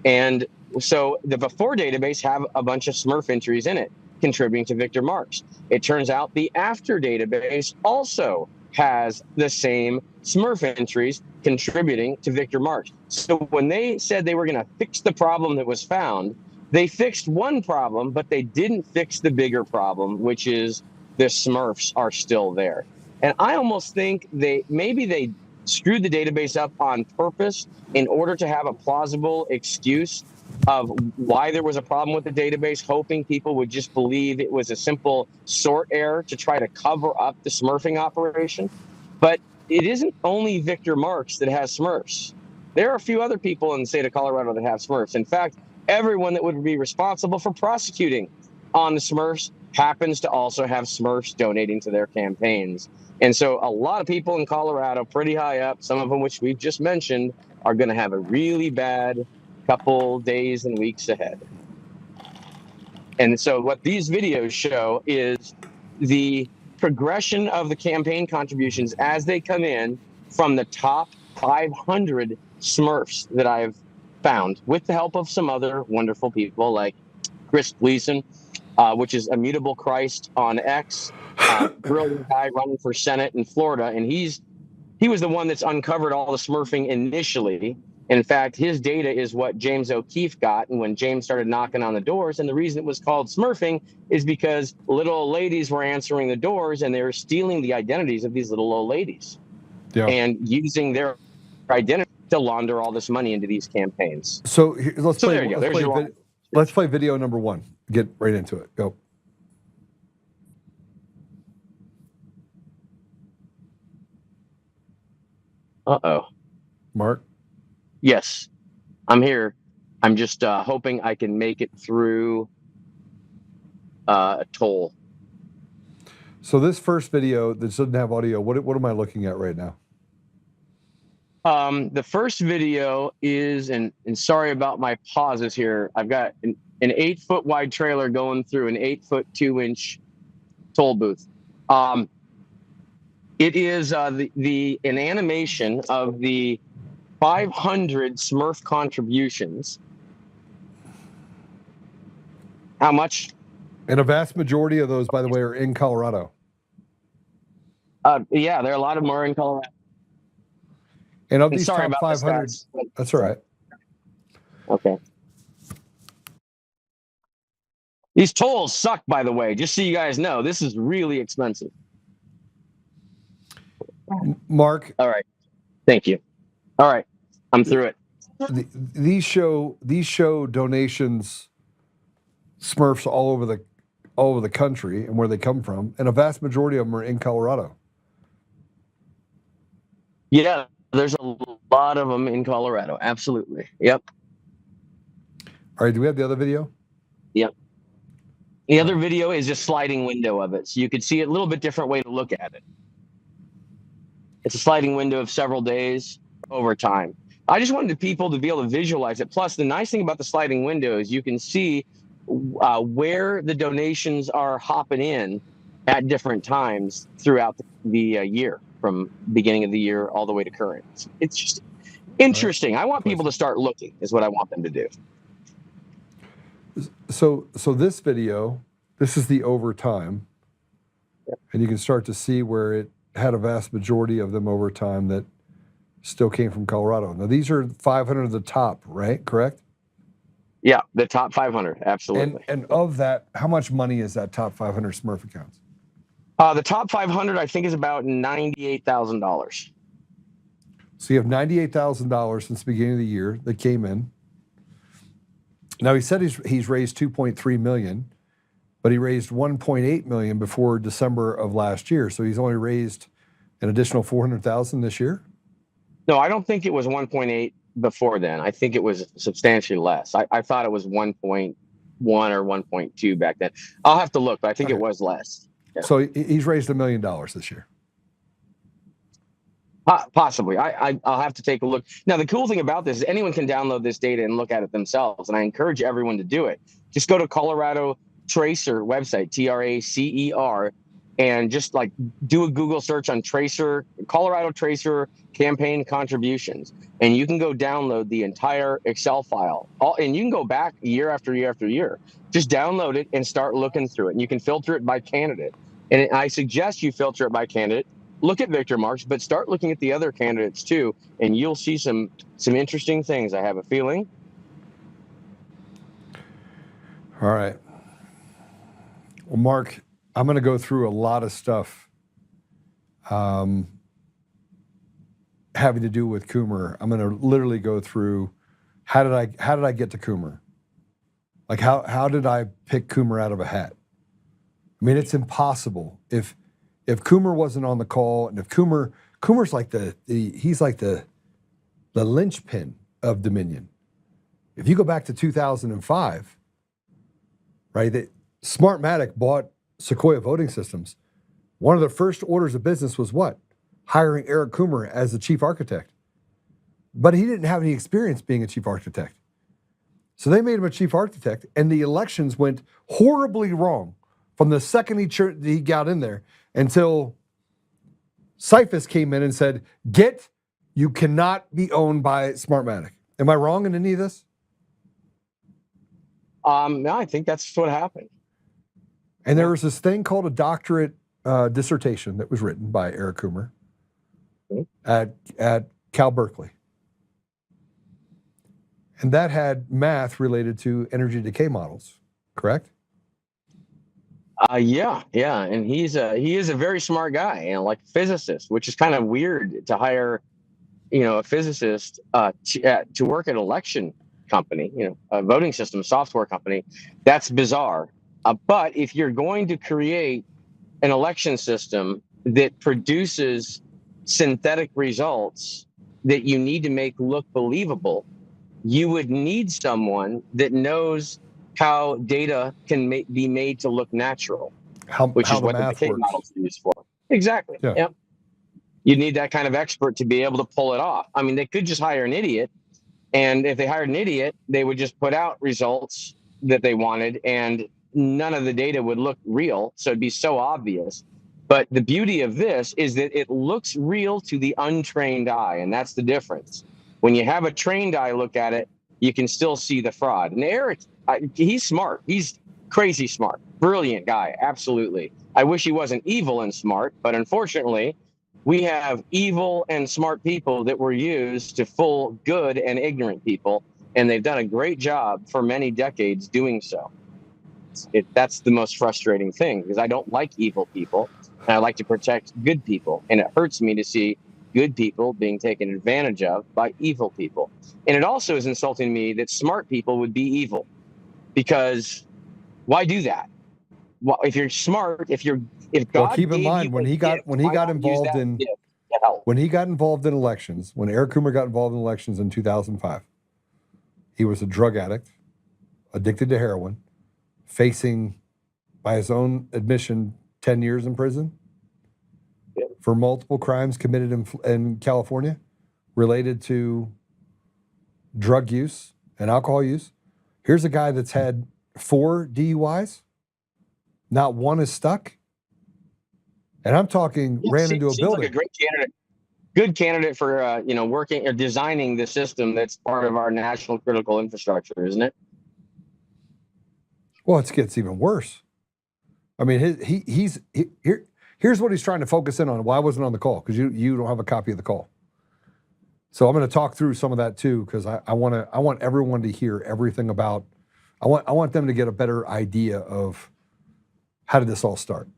And so the before database have a bunch of Smurf entries in it contributing to Victor Marx. It turns out the after database also has the same Smurf entries contributing to Victor Marx. So when they said they were going to fix the problem that was found, they fixed one problem, but they didn't fix the bigger problem, which is the Smurfs are still there. And I almost think maybe they screwed the database up on purpose in order to have a plausible excuse of why there was a problem with the database, hoping people would just believe it was a simple sort error to try to cover up the Smurfing operation. But it isn't only Victor Marx that has Smurfs. There are a few other people in the state of Colorado that have Smurfs. In fact, everyone that would be responsible for prosecuting on the Smurfs happens to also have Smurfs donating to their campaigns. And so a lot of people in Colorado, pretty high up, some of them which we've just mentioned, are going to have a really bad couple days and weeks ahead. And so what these videos show is the progression of the campaign contributions as they come in from the top 500 Smurfs that I've found, with the help of some other wonderful people like Chris Gleason, which is Immutable Christ on X, brilliant guy running for Senate in Florida. And he was the one that's uncovered all the Smurfing initially. In fact, his data is what James O'Keefe got. And when James started knocking on the doors, and the reason it was called Smurfing is because little old ladies were answering the doors and they were stealing the identities of these little old ladies and using their identity to launder all this money into these campaigns. So let's play video number one. Get right into it. Go. Uh-oh. Mark? Yes, I'm here. I'm just hoping I can make it through a toll. So this first video that doesn't have audio, what am I looking at right now? The first video is, and sorry about my pauses here, I've got an 8-foot wide trailer going through an 8-foot 2-inch toll booth. It is an animation of the 500 Smurf contributions. How much? And a vast majority of those, by the way, are in Colorado. Yeah, there are a lot of them are in Colorado. And of these top 500, that's all right. Okay. These tolls suck, by the way, just so you guys know. This is really expensive. Mark. All right. Thank you. All right. I'm through it. These show donations, Smurfs all over the country and where they come from, and a vast majority of them are in Colorado. Yeah, there's a lot of them in Colorado. Absolutely. Yep. All right. Do we have the other video? Yep. The other video is a sliding window of it, so you could see it a little bit different way to look at it. It's a sliding window of several days over time. I just wanted people to be able to visualize it. Plus, the nice thing about the sliding window is you can see where the donations are hopping in at different times throughout the year, from beginning of the year all the way to current. It's just interesting. I want people to start looking, is what I want them to do. So this video, this is the overtime, and you can start to see where it had a vast majority of them over time that still came from Colorado. Now, these are 500 of the top, right? Correct? Yeah, the top 500, absolutely. And of that, how much money is that top 500 Smurf accounts? The top 500, I think, is about $98,000. So you have $98,000 since the beginning of the year that came in. Now, he said he's raised $2.3 million, but he raised $1.8 million before December of last year. So he's only raised an additional $400,000 this year? No, I don't think it was 1.8 before then. I think it was substantially less. I thought it was 1.1 or 1.2 back then. I'll have to look, but I think it was less. Yeah. So he's raised $1 million this year. Possibly. I'll have to take a look. Now, the cool thing about this is anyone can download this data and look at it themselves, and I encourage everyone to do it. Just go to Colorado Tracer website, TRACER, and just like do a Google search on Tracer, Colorado Tracer campaign contributions, and you can go download the entire Excel file. And you can go back year after year after year. Just download it and start looking through it. And you can filter it by candidate. And I suggest you filter it by candidate. Look at Victor Marx, but start looking at the other candidates too, and you'll see some interesting things, I have a feeling. All right. Well, Mark, I'm going to go through a lot of stuff having to do with Coomer. I'm going to literally go through how did I get to Coomer? Like how did I pick Coomer out of a hat? I mean, it's impossible. If Coomer wasn't on the call, and if Coomer's like he's like the linchpin of Dominion. If you go back to 2005, right? That Smartmatic bought Sequoia Voting Systems. One of their first orders of business was what? Hiring Eric Coomer as the chief architect. But he didn't have any experience being a chief architect. So they made him a chief architect, and the elections went horribly wrong from the second he got in there until Cyphus came in and said, you cannot be owned by Smartmatic. Am I wrong in any of this? No, I think that's what happened. And there was this thing called a doctorate dissertation that was written by Eric Coomer at Cal Berkeley. And that had math related to energy decay models, correct? Yeah. And he is a very smart guy, like a physicist, which is kind of weird to hire, a physicist to work at an election company, a voting system software company. That's bizarre. But if you're going to create an election system that produces synthetic results that you need to make look believable, you would need someone that knows how data can be made to look natural, which is what the decay models are used for. Exactly. Yeah. Yep. You need that kind of expert to be able to pull it off. I mean, they could just hire an idiot, and if they hired an idiot, they would just put out results that they wanted, and none of the data would look real, so it'd be so obvious. But the beauty of this is that it looks real to the untrained eye, and that's the difference. When you have a trained eye look at it, you can still see the fraud. And Eric, he's smart. He's crazy smart. Brilliant guy, absolutely. I wish he wasn't evil and smart, but unfortunately, we have evil and smart people that were used to fool good and ignorant people, and they've done a great job for many decades doing so. That's the most frustrating thing, because I don't like evil people, and I like to protect good people, and it hurts me to see good people being taken advantage of by evil people. And it also is insulting me that smart people would be evil, because why do that? Well, if you're smart, if God keep in mind when he got involved in elections, when Eric Coomer got involved in elections in 2005, he was a drug addict, addicted to heroin, facing by his own admission, 10 years in prison for multiple crimes committed in California related to drug use and alcohol use. Here's a guy that's had 4 DUIs. Not one is stuck. And I'm talking ran into a building. Like a great candidate. Good candidate for working or designing the system that's part of our national critical infrastructure, isn't it? Well, it gets even worse. I mean, here's what he's trying to focus in on. Why I wasn't on the call, because you don't have a copy of the call. So I'm going to talk through some of that too, because I want everyone to hear everything about. I want them to get a better idea of how did this all start.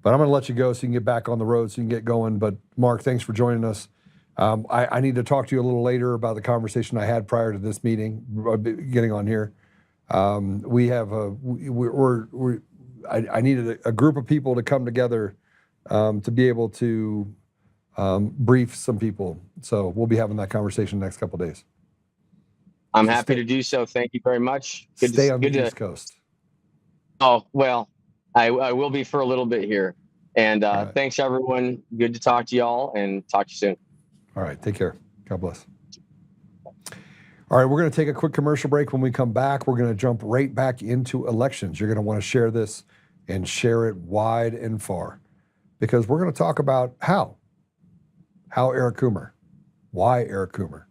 But I'm going to let you go so you can get back on the road, so you can get going. But Mark, thanks for joining us. I need to talk to you a little later about the conversation I had prior to this meeting, getting on here. I needed a group of people to come together to be able to brief some people. So we'll be having that conversation the next couple of days. I'm happy to do so. Thank you very much. Stay on the East Coast. Oh, well, I will be for a little bit here. And right. Thanks, everyone. Good to talk to y'all, and talk to you soon. All right. Take care. God bless. All right. We're going to take a quick commercial break. When we come back, we're going to jump right back into elections. You're going to want to share this and share it wide and far, because we're going to talk about how Eric Coomer, why Eric Coomer.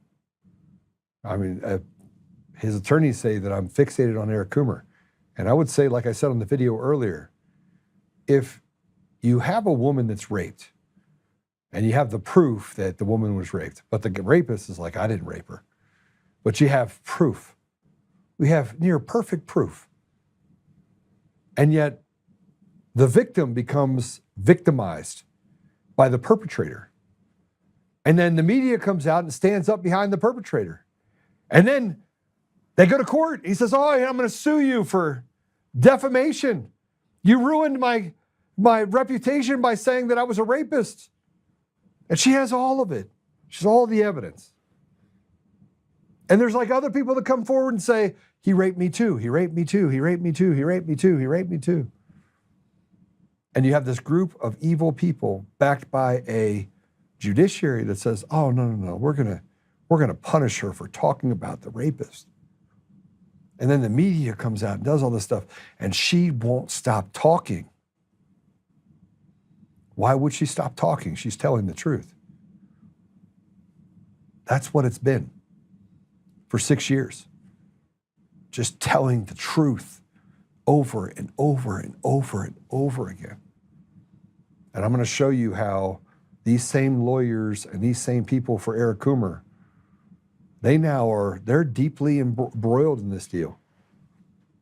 I mean, his attorneys say that I'm fixated on Eric Coomer. And I would say, like I said on the video earlier, if you have a woman that's raped and you have the proof that the woman was raped, but the rapist is like, I didn't rape her, but you have proof. We have near perfect proof. And yet the victim becomes victimized by the perpetrator. And then the media comes out and stands up behind the perpetrator. And then they go to court. He says, oh, I'm going to sue you for defamation. You ruined my reputation by saying that I was a rapist. And she has all of it. She has all the evidence. And there's like other people that come forward and say, he raped me too. He raped me too. He raped me too. He raped me too. He raped me too. And you have this group of evil people backed by a judiciary that says, oh, no. We're going to punish her for talking about the rapist. And then the media comes out and does all this stuff, and she won't stop talking. Why would she stop talking? She's telling the truth. That's what it's been for 6 years. Just telling the truth over and over and over and over again. And I'm going to show you how these same lawyers and these same people for Eric Coomer, they're deeply embroiled in this deal.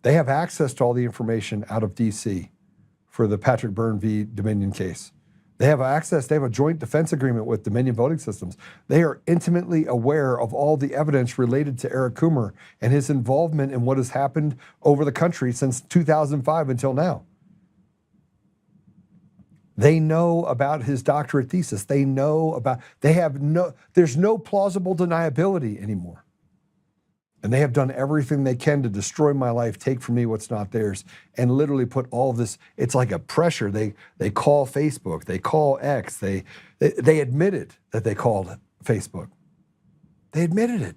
They have access to all the information out of DC for the Patrick Byrne v. Dominion case. They have access, they have a joint defense agreement with Dominion Voting Systems. They are intimately aware of all the evidence related to Eric Coomer and his involvement in what has happened over the country since 2005 until now. They know about his doctorate thesis. there's no plausible deniability anymore. And they have done everything they can to destroy my life, take from me what's not theirs, and literally put all this, it's like a pressure. They call Facebook, they call X, they admitted that they called Facebook. They admitted it.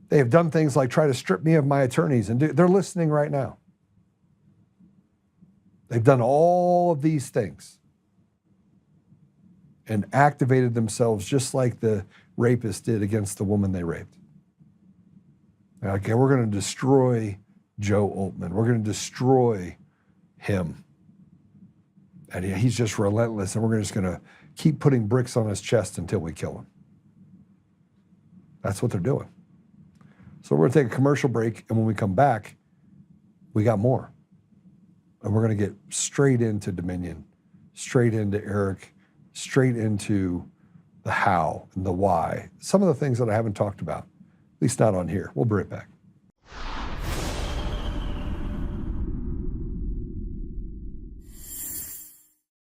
They have done things like try to strip me of my attorneys, and they're listening right now. They've done all of these things and activated themselves just like the rapist did against the woman they raped. Okay, we're going to destroy Joe Oltmann. We're going to destroy him. And he's just relentless, and we're just going to keep putting bricks on his chest until we kill him. That's what they're doing. So we're going to take a commercial break, and when we come back, we got more. And we're going to get straight into Dominion, straight into Eric, straight into the how and the why. Some of the things that I haven't talked about, at least not on here. We'll be right back.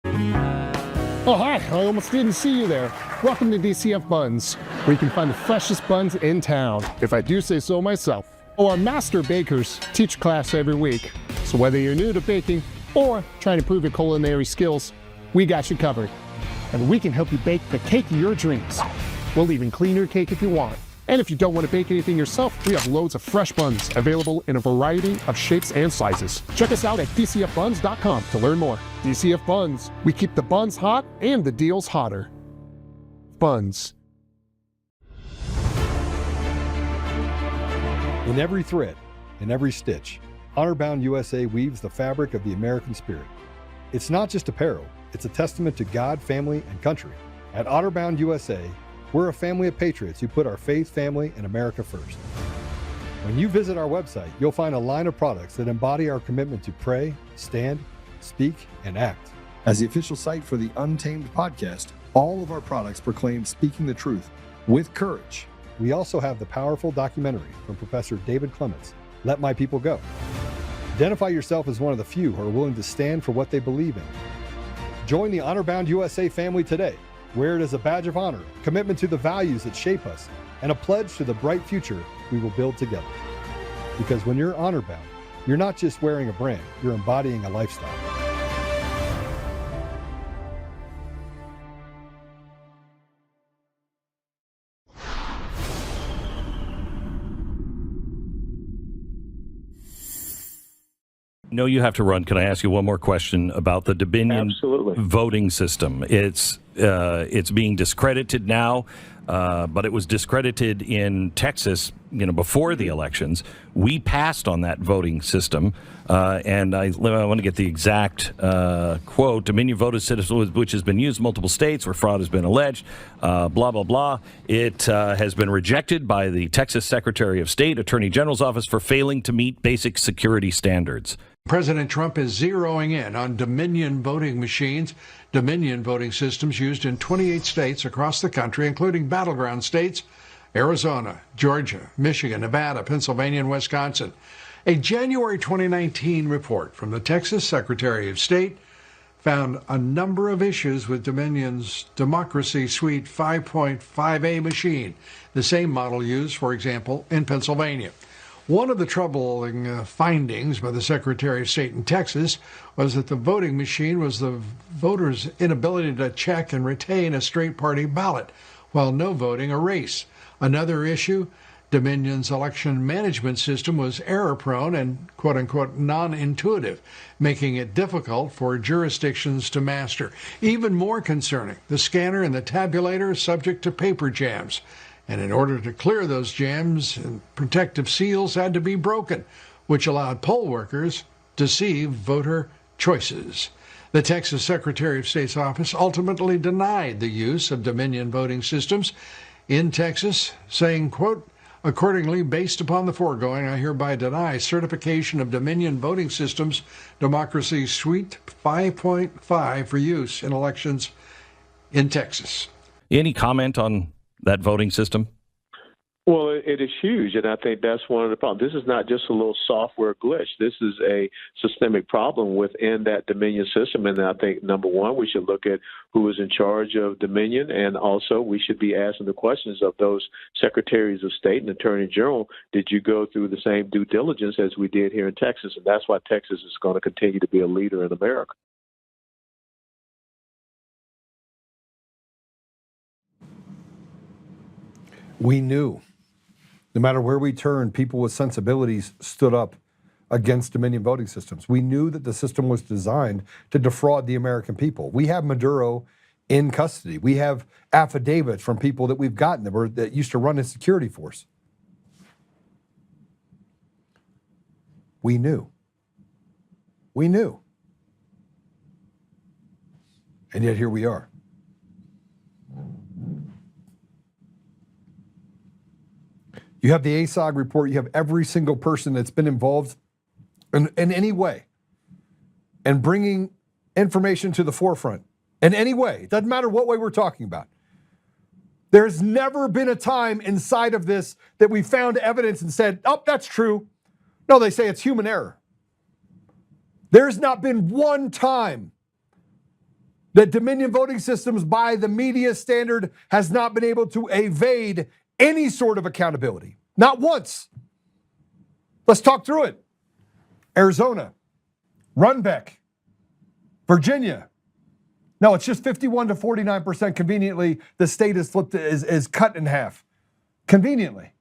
Oh, hi. I almost didn't see you there. Welcome to DCF Buns, where you can find the freshest buns in town, if I do say so myself. Oh, our master bakers teach class every week. So whether you're new to baking or trying to improve your culinary skills, we got you covered. And we can help you bake the cake of your dreams. We'll even clean your cake if you want. And if you don't want to bake anything yourself, we have loads of fresh buns available in a variety of shapes and sizes. Check us out at dcfbuns.com to learn more. DCF Buns, we keep the buns hot and the deals hotter. Buns. In every thread, in every stitch, Honor-Bound USA weaves the fabric of the American spirit. It's not just apparel, it's a testament to God, family, and country. At Honor-Bound USA, we're a family of patriots who put our faith, family, and America first. When you visit our website, you'll find a line of products that embody our commitment to pray, stand, speak, and act. As the official site for the Untamed podcast, all of our products proclaim speaking the truth with courage. We also have the powerful documentary from Professor David Clements, Let My People Go. Identify yourself as one of the few who are willing to stand for what they believe in. Join the Honor-Bound USA family today. Wear it as a badge of honor, commitment to the values that shape us, and a pledge to the bright future we will build together. Because when you're honor-bound, you're not just wearing a brand, you're embodying a lifestyle. No, you have to run. Can I ask you one more question about the Dominion voting system? It's being discredited now, but it was discredited in Texas, before the elections. We passed on that voting system, and I want to get the exact quote. Dominion voting system, which has been used in multiple states where fraud has been alleged, blah, blah, blah. It has been rejected by the Texas Secretary of State, Attorney General's office, for failing to meet basic security standards. President Trump is zeroing in on Dominion voting machines, Dominion voting systems used in 28 states across the country, including battleground states, Arizona, Georgia, Michigan, Nevada, Pennsylvania, and Wisconsin. A January 2019 report from the Texas Secretary of State found a number of issues with Dominion's Democracy Suite 5.5A machine, the same model used, for example, in Pennsylvania. One of the troubling findings by the Secretary of State in Texas was that the voting machine was the voters' inability to check and retain a straight party ballot while no voting a race. Another issue, Dominion's election management system was error-prone and quote-unquote non-intuitive, making it difficult for jurisdictions to master. Even more concerning, the scanner and the tabulator are subject to paper jams. And in order to clear those jams, protective seals had to be broken, which allowed poll workers to see voter choices. The Texas Secretary of State's office ultimately denied the use of Dominion voting systems in Texas, saying, quote, accordingly, based upon the foregoing, I hereby deny certification of Dominion voting systems, Democracy Suite 5.5 for use in elections in Texas. Any comment on that voting system? Well, it is huge, and I think that's one of the problems. This is not just a little software glitch. This is a systemic problem within that Dominion system, and I think, number one, we should look at who is in charge of Dominion, and also we should be asking the questions of those secretaries of state and attorney general. Did you go through the same due diligence as we did here in Texas? And that's why Texas is going to continue to be a leader in America. We knew. No matter where we turned, people with sensibilities stood up against Dominion voting systems. We knew that the system was designed to defraud the American people. We have Maduro in custody. We have affidavits from people that we've gotten that used to run a security force. We knew. We knew. And yet here we are. You have the ASOG report. You have every single person that's been involved in any way and bringing information to the forefront in any way. It doesn't matter what way we're talking about. There's never been a time inside of this that we found evidence and said, oh, that's true. No, they say it's human error. There's not been one time that Dominion voting systems by the media standard has not been able to evade any sort of accountability. Not once. Let's talk through it. Arizona, Runbeck, Virginia. No, it's just 51 to 49%. Conveniently, the state is flipped, is cut in half. Conveniently.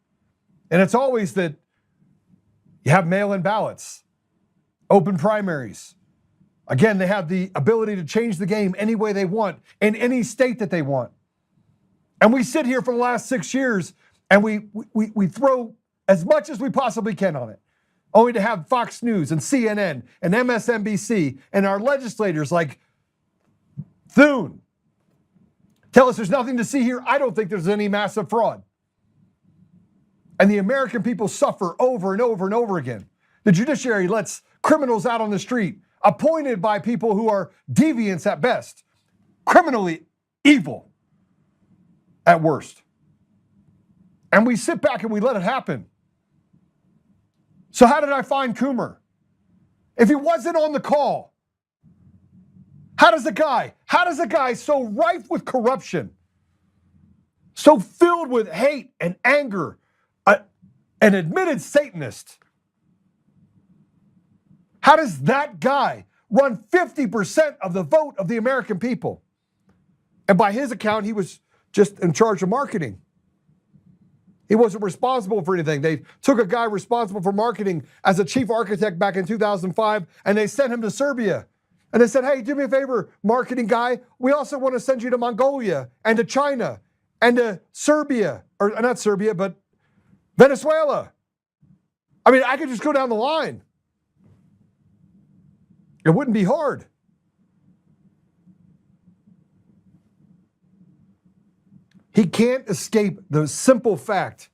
And it's always that you have mail-in ballots, open primaries. Again, they have the ability to change the game any way they want, in any state that they want. And we sit here for the last 6 years and we throw as much as we possibly can on it, only to have Fox News and CNN and MSNBC and our legislators like Thune tell us there's nothing to see here. I don't think there's any massive fraud. And the American people suffer over and over and over again. The judiciary lets criminals out on the street, appointed by people who are deviants at best, criminally evil at worst. And we sit back and we let it happen. So how did I find Coomer? If he wasn't on the call, how does a guy so rife with corruption, so filled with hate and anger, an admitted Satanist, how does that guy run 50% of the vote of the American people? And by his account, he was just in charge of marketing. He wasn't responsible for anything. They took a guy responsible for marketing as a chief architect back in 2005, and they sent him to Serbia. And they said, hey, do me a favor, marketing guy. We also want to send you to Mongolia and to China and to Serbia, or not Serbia, but Venezuela. I mean, I could just go down the line. It wouldn't be hard. He can't escape the simple fact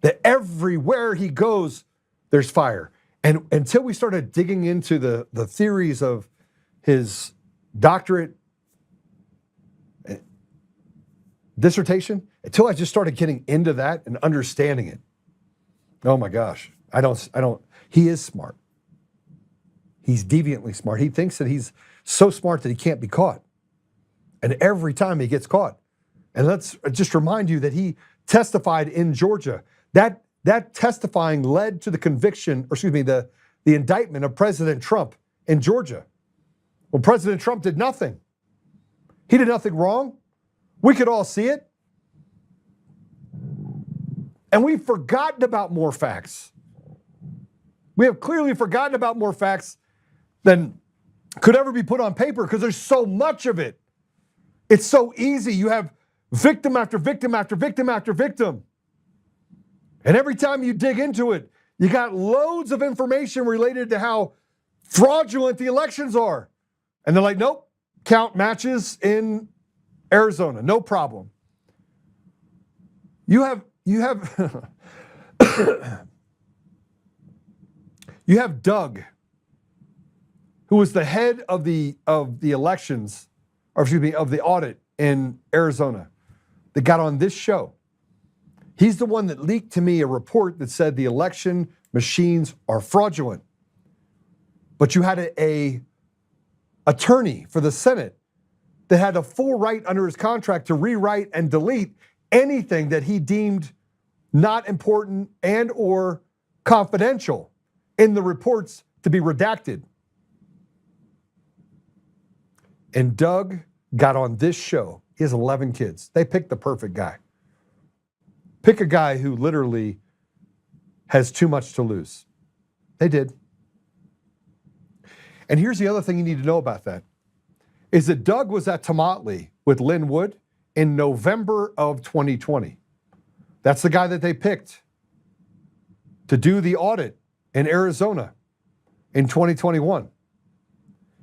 that everywhere he goes, there's fire. And until we started digging into the theories of his doctorate dissertation, until I just started getting into that and understanding it. Oh my gosh. He is smart. He's deviantly smart. He thinks that he's so smart that he can't be caught. And every time he gets caught, and let's just remind you that he testified in Georgia. That testifying led to the conviction, or excuse me, the indictment of President Trump in Georgia. Well, President Trump did nothing. He did nothing wrong. We could all see it. And we've forgotten about more facts. We have clearly forgotten about more facts than could ever be put on paper because there's so much of it. It's so easy. You have victim after victim after victim after victim. And every time you dig into it, you got loads of information related to how fraudulent the elections are. And they're like, nope, count matches in Arizona, no problem. You have you have Doug, who was the head of the elections, or excuse me, of the audit in Arizona, that got on this show. He's the one that leaked to me a report that said the election machines are fraudulent. But you had a attorney for the Senate that had a full right under his contract to rewrite and delete anything that he deemed not important and or confidential in the reports to be redacted. And Doug got on this show. He has 11 kids. They picked the perfect guy. Pick a guy who literally has too much to lose. They did. And here's the other thing you need to know about that, is that Doug was at Tomatley with Lynn Wood in November of 2020. That's the guy that they picked to do the audit in Arizona in 2021.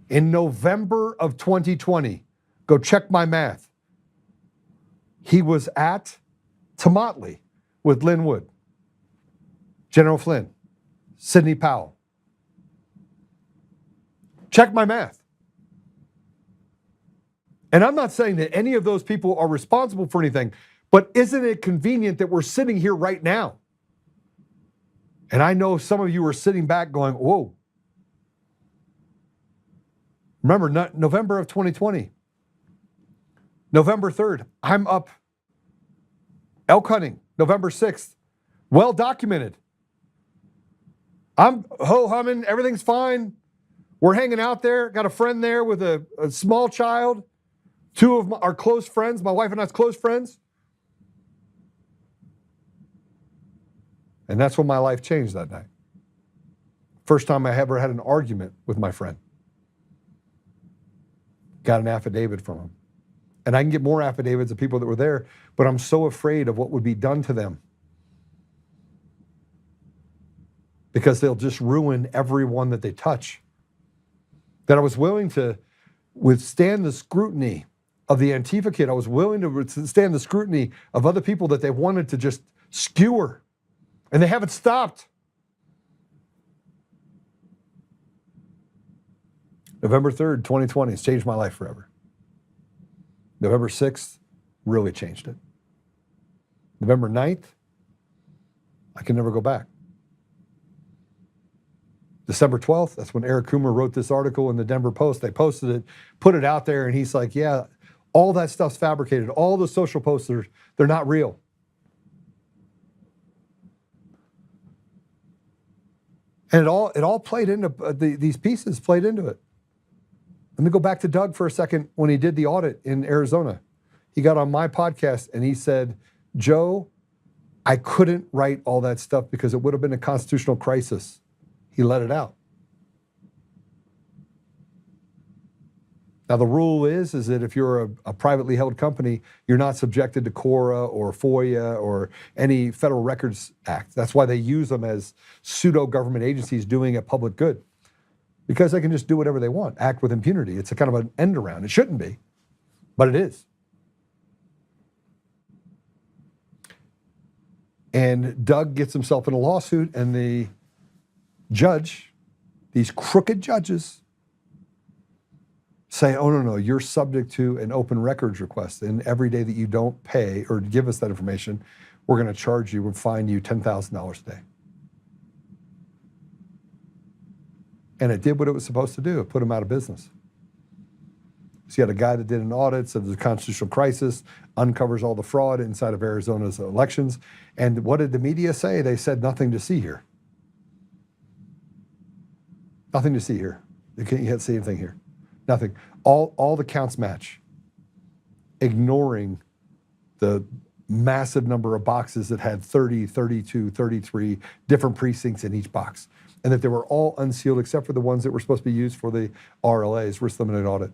In November of 2020, go check my math, he was at Tomatley with Lynn Wood, General Flynn, Sidney Powell. Check my math. And I'm not saying that any of those people are responsible for anything, but isn't it convenient that we're sitting here right now? And I know some of you are sitting back going, whoa. Remember, November of 2020, November 3rd, I'm up elk hunting, November 6th, well documented. I'm ho-humming. Everything's fine. We're hanging out there. Got a friend there with a small child. Two of our close friends, my wife and I's close friends. And that's when my life changed that night. First time I ever had an argument with my friend. Got an affidavit from him. And I can get more affidavits of people that were there, but I'm so afraid of what would be done to them. Because they'll just ruin everyone that they touch. That I was willing to withstand the scrutiny of the Antifa kid. I was willing to withstand the scrutiny of other people that they wanted to just skewer. And they haven't stopped. November 3rd, 2020 has changed my life forever. November 6th really changed it. November 9th, I can never go back. December 12th, that's when Eric Coomer wrote this article in the Denver Post. They posted it, put it out there, and he's like, yeah, all that stuff's fabricated. All the social posts, they're not real. And it all played into, these pieces played into it. Let me go back to Doug for a second when he did the audit in Arizona. He got on my podcast and he said, Joe, I couldn't write all that stuff because it would have been a constitutional crisis. He let it out. Now the rule is that if you're a privately held company, you're not subjected to CORA or FOIA or any Federal Records Act. That's why they use them as pseudo-government agencies doing a public good. Because they can just do whatever they want, act with impunity. It's a kind of an end around. It shouldn't be, but it is. And Doug gets himself in a lawsuit, and the judge, these crooked judges, say, oh, no, you're subject to an open records request. And every day that you don't pay or give us that information, we're going to charge you and fine you $10,000 a day. And it did what it was supposed to do. It put him out of business. So you had a guy that did an audit, said there's a constitutional crisis, uncovers all the fraud inside of Arizona's elections. And what did the media say? They said nothing to see here. Nothing to see here. You can't see anything here. Nothing. All the counts match, ignoring the massive number of boxes that had 30, 32, 33 different precincts in each box. And that they were all unsealed except for the ones that were supposed to be used for the RLAs, risk limited audit.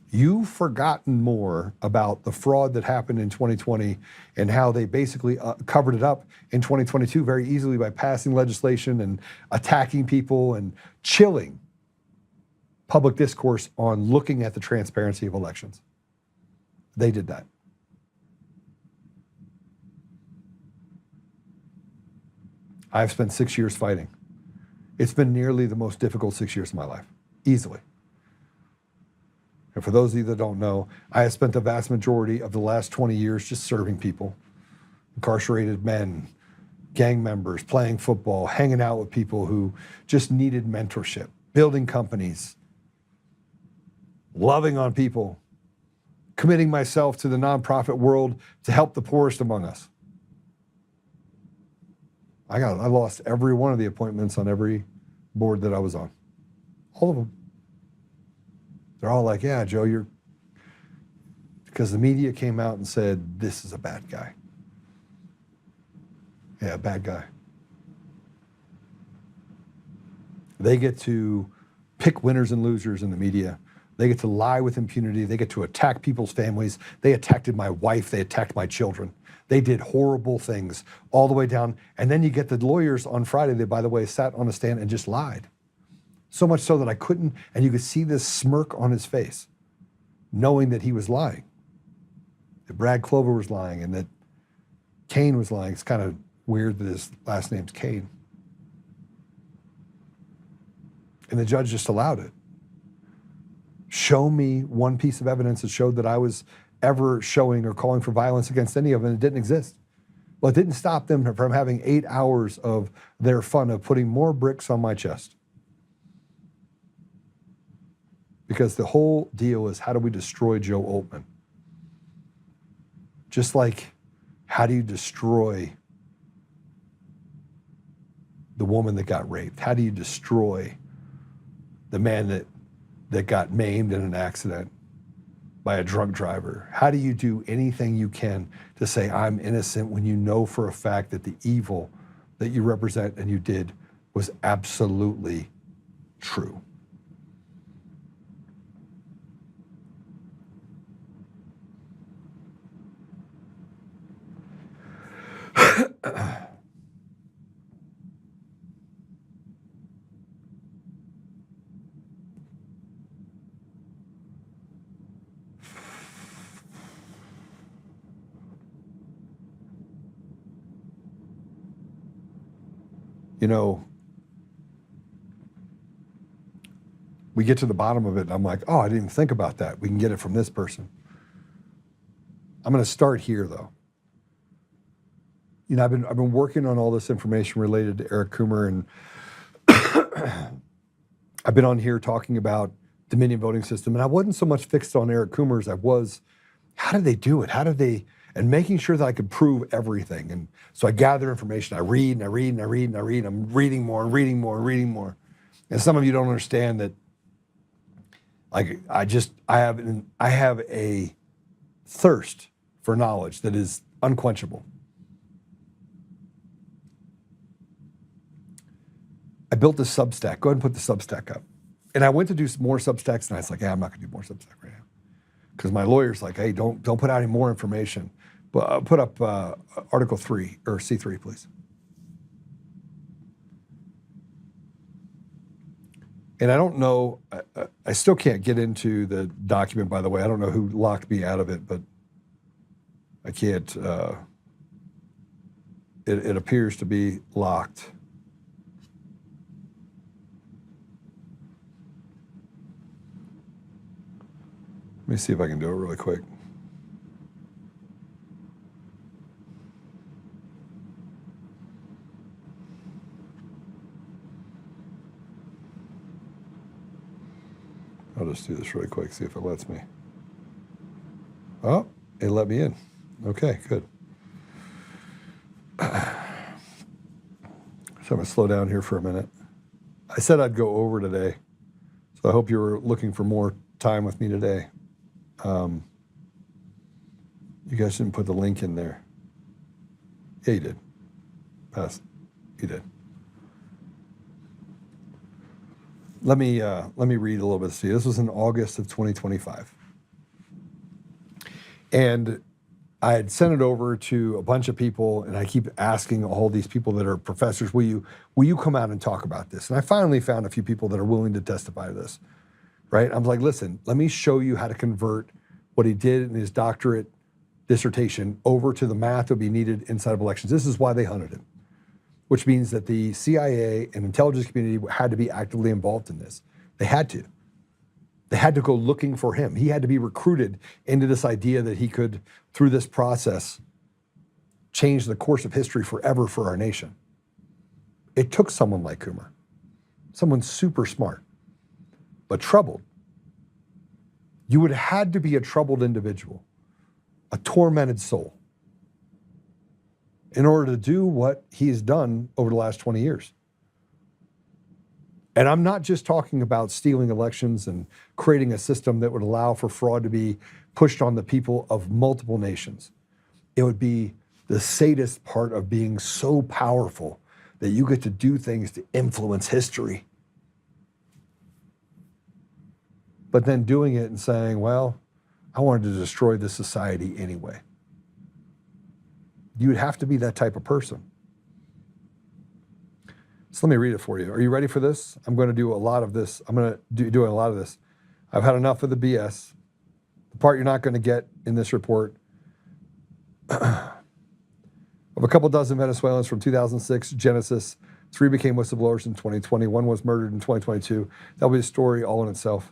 You've forgotten more about the fraud that happened in 2020 and how they basically covered it up in 2022 very easily by passing legislation and attacking people and chilling public discourse on looking at the transparency of elections. They did that. I've spent 6 years fighting. It's been nearly the most difficult 6 years of my life, easily. And for those of you that don't know, I have spent the vast majority of the last 20 years just serving people, incarcerated men, gang members, playing football, hanging out with people who just needed mentorship, building companies, loving on people, committing myself to the nonprofit world to help the poorest among us. I lost every one of the appointments on every board that I was on. All of them. They're all like, yeah, Joe, you're... Because the media came out and said, this is a bad guy. Yeah, bad guy. They get to pick winners and losers in the media. They get to lie with impunity. They get to attack people's families. They attacked my wife. They attacked my children. They did horrible things all the way down. And then you get the lawyers on Friday that, by the way, sat on the stand and just lied. So much so that I couldn't, and you could see this smirk on his face, knowing that he was lying. That Brad Clover was lying and that Kane was lying. It's kind of weird that his last name's Kane. And the judge just allowed it. Show me one piece of evidence that showed that I was ever showing or calling for violence against any of them. It didn't exist. Well, it didn't stop them from having 8 hours of their fun of putting more bricks on my chest. Because the whole deal is, how do we destroy Joe Oltmann? Just like, how do you destroy the woman that got raped? How do you destroy the man that got maimed in an accident by a drunk driver? How do you do anything you can to say I'm innocent when you know for a fact that the evil that you represent and you did was absolutely true? You know, we get to the bottom of it and I'm like, oh, I didn't even think about that. We can get it from this person. I'm going to start here though. You know, I've been working on all this information related to Eric Coomer, and I've been on here talking about Dominion voting system, and I wasn't so much fixed on Eric Coomer as I was, how did they do it? How did they, and making sure that I could prove everything. And so I gather information, I read and I read and I read and I read, I'm reading more and reading more and reading more. And some of you don't understand that, like, I have a thirst for knowledge that is unquenchable. I built this Substack. Go ahead and put the Substack up. And I went to do some more Substacks, and I was like, yeah, I'm not going to do more Substack right now. Because my lawyer's like, hey, don't put out any more information. But put up Article 3, or C3, please. And I don't know, I still can't get into the document, by the way. I don't know who locked me out of it, but I can't, it appears to be locked. Let me see if I can do it really quick. I'll just do this really quick, see if it lets me. Oh, it let me in. Okay, good. So I'm gonna slow down here for a minute. I said I'd go over today, so I hope you were looking for more time with me today. You guys didn't put the link in there. Yeah, you did. Pass. You did. Let me read a little bit to you. This was in August of 2025. And I had sent it over to a bunch of people, and I keep asking all these people that are professors, will you come out and talk about this? And I finally found a few people that are willing to testify to this, right? I'm like, listen, let me show you how to convert what he did in his doctorate dissertation over to the math that would be needed inside of elections. This is why they hunted him, which means that the CIA and intelligence community had to be actively involved in this. They had to. They had to go looking for him. He had to be recruited into this idea that he could, through this process, change the course of history forever for our nation. It took someone like Coomer, someone super smart, but troubled. You would have had to be a troubled individual, a tormented soul, in order to do what he's done over the last 20 years. And I'm not just talking about stealing elections and creating a system that would allow for fraud to be pushed on the people of multiple nations. It would be the sadist part of being so powerful that you get to do things to influence history. But then doing it and saying, well, I wanted to destroy this society anyway. You would have to be that type of person. So let me read it for you. Are you ready for this? I'm going to do a lot of this. I'm going to do a lot of this. I've had enough of the BS. The part you're not going to get in this report, of a couple dozen Venezuelans from 2006 Genesis, 3 became whistleblowers in 2020. 1 was murdered in 2022. That'll be a story all in itself.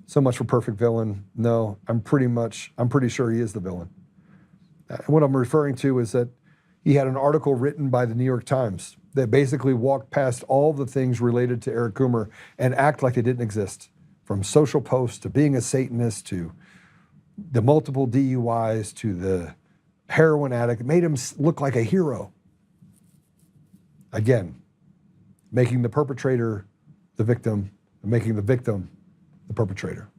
So much for perfect villain. No, I'm pretty sure he is the villain. And what I'm referring to is that he had an article written by the New York Times that basically walked past all the things related to Eric Coomer and act like they didn't exist. From social posts to being a Satanist to the multiple DUIs to the heroin addict, made him look like a hero. Again, making the perpetrator the victim, and making the victim the perpetrator.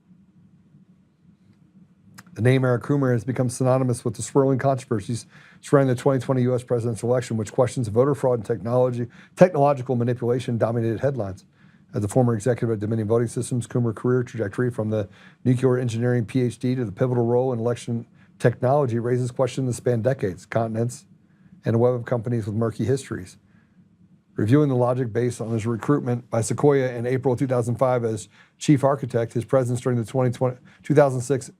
The name Eric Coomer has become synonymous with the swirling controversies surrounding the 2020 U.S. presidential election, which questions of voter fraud and technological manipulation dominated headlines. As a former executive at Dominion Voting Systems, Coomer's career trajectory from the nuclear engineering PhD to the pivotal role in election technology raises questions that span decades, continents, and a web of companies with murky histories. Reviewing the logic based on his recruitment by Sequoia in April 2005 as chief architect, his presence during the 2006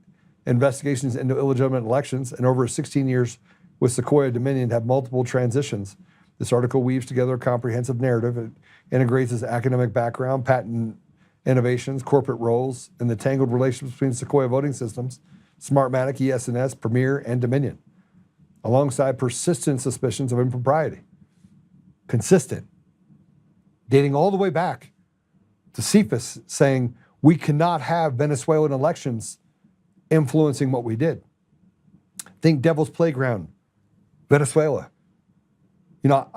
investigations into illegitimate elections, and over 16 years with Sequoia Dominion have multiple transitions. This article weaves together a comprehensive narrative. It integrates his academic background, patent innovations, corporate roles, and the tangled relationships between Sequoia Voting Systems, Smartmatic, ES&S, Premier, and Dominion, alongside persistent suspicions of impropriety. Consistent, dating all the way back to Cephas saying we cannot have Venezuelan elections influencing what we did. Think Devil's Playground, Venezuela. You know,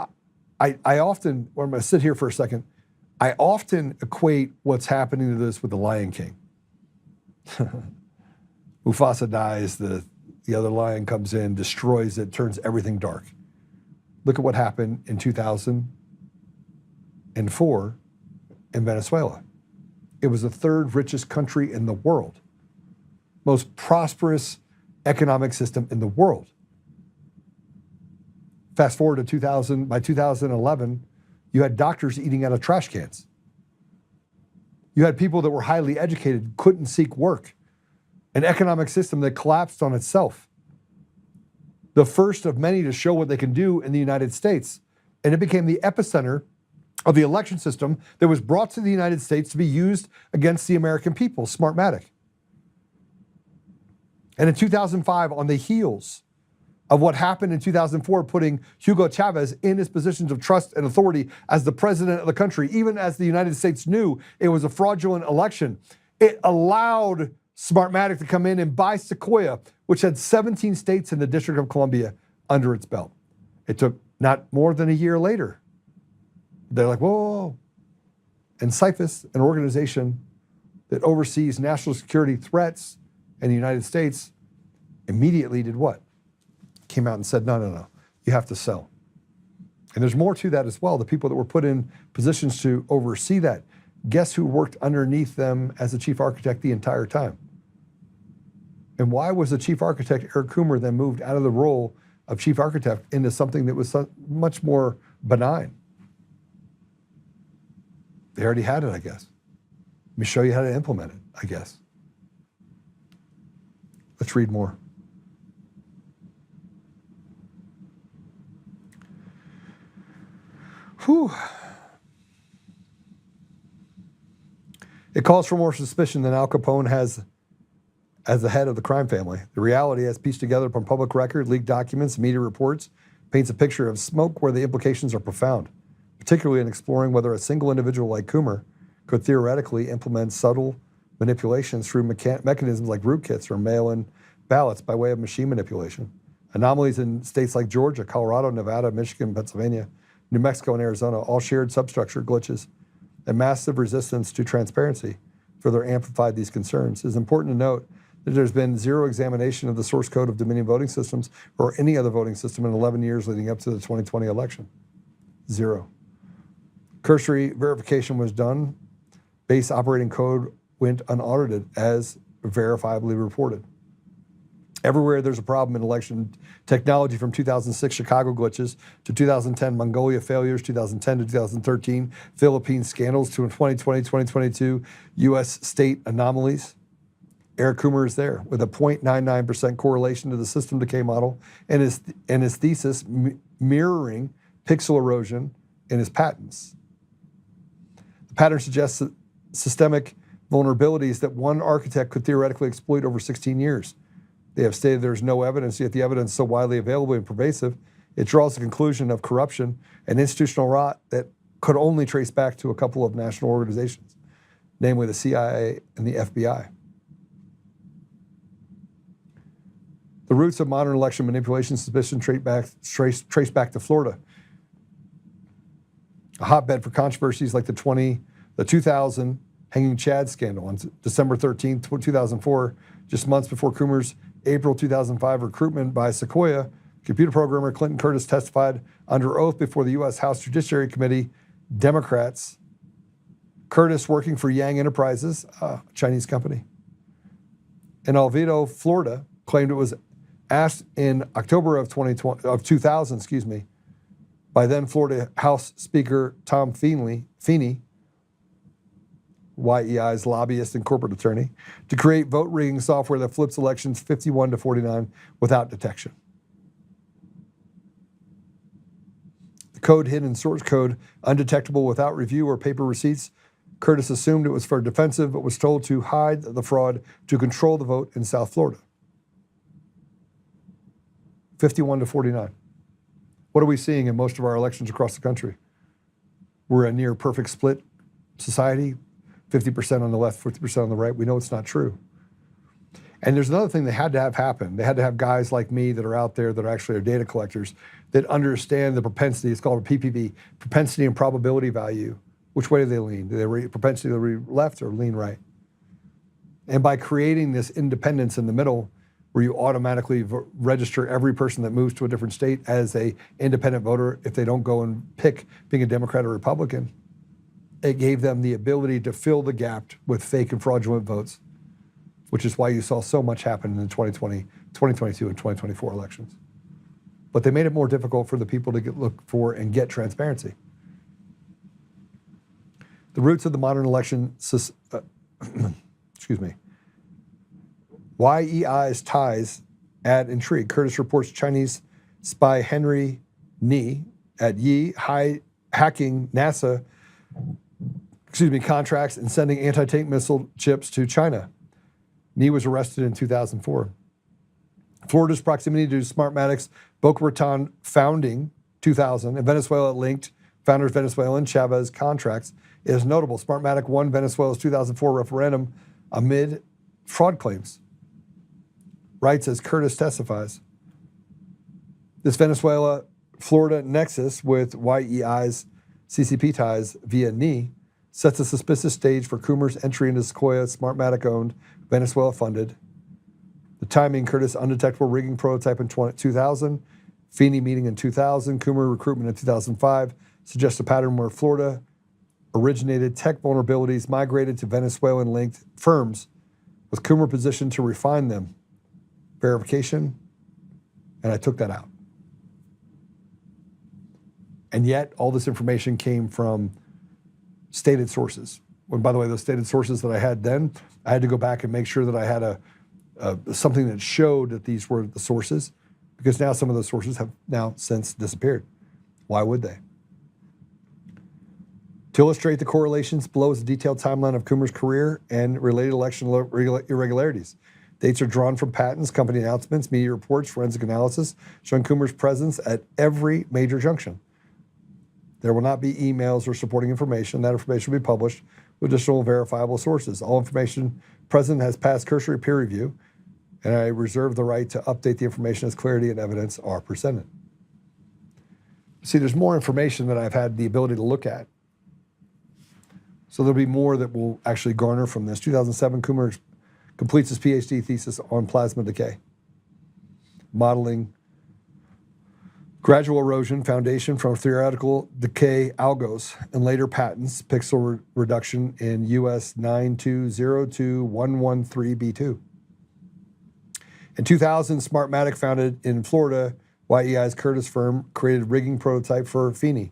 I often, or I'm going to sit here for a second, I often equate what's happening to this with the Lion King. Mufasa dies, the other lion comes in, destroys it, turns everything dark. Look at what happened in 2004 in Venezuela. It was the third richest country in the world, most prosperous economic system in the world. Fast forward to 2000, by 2011, you had doctors eating out of trash cans. You had people that were highly educated, couldn't seek work. An economic system that collapsed on itself. The first of many to show what they can do in the United States. And it became the epicenter of the election system that was brought to the United States to be used against the American people, Smartmatic. And in 2005, on the heels of what happened in 2004, putting Hugo Chavez in his positions of trust and authority as the president of the country, even as the United States knew it was a fraudulent election, it allowed Smartmatic to come in and buy Sequoia, which had 17 states in the District of Columbia under its belt. It took not more than a year later. They're like, whoa. And CIFIS, an organization that oversees national security threats in the United States, immediately did what? Came out and said, no, you have to sell. And there's more to that as well. The people that were put in positions to oversee that, guess who worked underneath them as the chief architect the entire time? And why was the chief architect, Eric Coomer, then moved out of the role of chief architect into something that was much more benign? They already had it, I guess. Let me show you how to implement it, I guess. Let's read more. Whew. It calls for more suspicion than Al Capone has as the head of the crime family. The reality, as pieced together from public record, leaked documents, media reports, paints a picture of smoke where the implications are profound, particularly in exploring whether a single individual like Coomer could theoretically implement subtle manipulations through mechanisms like rootkits or mail-in ballots by way of machine manipulation. Anomalies in states like Georgia, Colorado, Nevada, Michigan, Pennsylvania, New Mexico, and Arizona all shared substructure glitches, and massive resistance to transparency further amplified these concerns. It is important to note that there's been zero examination of the source code of Dominion voting systems or any other voting system in 11 years leading up to the 2020 election. Zero. Cursory verification was done. Base operating code went unaudited as verifiably reported. Everywhere there's a problem in election technology, from 2006 Chicago glitches to 2010 Mongolia failures, 2010 to 2013 Philippine scandals, to 2020, 2022 U.S. state anomalies. Eric Coomer is there with a 0.99% correlation to the system decay model and his thesis mirroring pixel erosion in his patents. The pattern suggests that systemic vulnerabilities that one architect could theoretically exploit over 16 years. They have stated there's no evidence, yet the evidence is so widely available and pervasive, it draws the conclusion of corruption and institutional rot that could only trace back to a couple of national organizations, namely the CIA and the FBI. The roots of modern election manipulation suspicion trace back to Florida. a hotbed for controversies like the 2000 hanging Chad scandal on December 13th, 2004, just months before Coomer's April 2005 recruitment by Sequoia. Computer programmer Clinton Curtis testified under oath before the U.S. House Judiciary Committee. Democrats. Curtis working for Yang Enterprises, a Chinese company. In Oviedo, Florida, claimed it was asked in October of 2000, by then Florida House Speaker Tom Feeney, YEI's lobbyist and corporate attorney, to create vote rigging software that flips elections 51-49 without detection. The code hidden in source code, undetectable without review or paper receipts. Curtis assumed it was for defensive, but was told to hide the fraud to control the vote in South Florida. 51-49. What are we seeing in most of our elections across the country? We're a near perfect split society, 50% on the left, 50% on the right. We know it's not true. And there's another thing that had to have happen. They had to have guys like me that are out there that are actually are data collectors that understand the propensity. It's called a PPV, propensity and probability value. Which way do they lean? Do they propensity to lean left or lean right? And by creating this independence in the middle, where you automatically register every person that moves to a different state as a independent voter if they don't go and pick being a Democrat or Republican, it gave them the ability to fill the gap with fake and fraudulent votes, which is why you saw so much happen in the 2020, 2022, and 2024 elections. But they made it more difficult for the people to look for and get transparency. The roots of the modern election, YEI's ties add intrigue. Curtis reports Chinese spy Henry Ni at Yi hacking NASA contracts and sending anti-tank missile chips to China. Ni was arrested in 2004. Florida's proximity to Smartmatic's Boca Raton founding 2000 and Venezuela-linked founders Venezuelan Chavez contracts is notable. Smartmatic won Venezuela's 2004 referendum amid fraud claims. Writes as Curtis testifies. This Venezuela-Florida nexus with YEI's CCP ties via Ni sets a suspicious stage for Coomer's entry into Sequoia, Smartmatic-owned, Venezuela-funded. The timing, Curtis undetectable rigging prototype in 2000, Feeney meeting in 2000, Coomer recruitment in 2005, suggests a pattern where Florida originated tech vulnerabilities migrated to Venezuelan-linked firms with Coomer positioned to refine them. Verification, and I took that out. And yet, all this information came from stated sources. When, by the way, those stated sources that I had then, I had to go back and make sure that I had something that showed that these were the sources, because now some of those sources have now since disappeared. Why would they? To illustrate the correlations, below is a detailed timeline of Coomer's career and related election irregularities. Dates are drawn from patents, company announcements, media reports, forensic analysis, showing Coomer's presence at every major junction. There will not be emails or supporting information. That information will be published with additional verifiable sources. All information present has passed cursory peer review, and I reserve the right to update the information as clarity and evidence are presented. See, there's more information that I've had the ability to look at. So there'll be more that will actually garner from this. 2007, Coomer completes his PhD thesis on plasma decay, modeling gradual erosion foundation from theoretical decay algos and later patents pixel reduction in US 9202113B2. In 2000, Smartmatic, founded in Florida, YEI's Curtis firm, created rigging prototype for Feeney.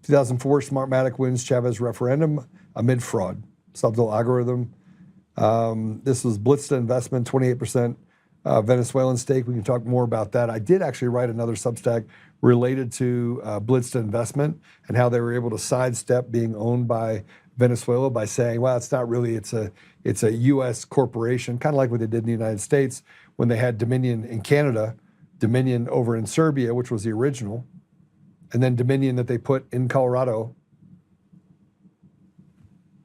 2004, Smartmatic wins Chavez referendum amid fraud. Subtle algorithm. This was Blitzda investment, 28% Venezuelan stake. We can talk more about that. I did actually write another Substack related to Blitzda investment and how they were able to sidestep being owned by Venezuela by saying, well, it's not really, it's a U.S. corporation, kind of like what they did in the United States when they had Dominion in Canada, Dominion over in Serbia, which was the original, and then Dominion that they put in Colorado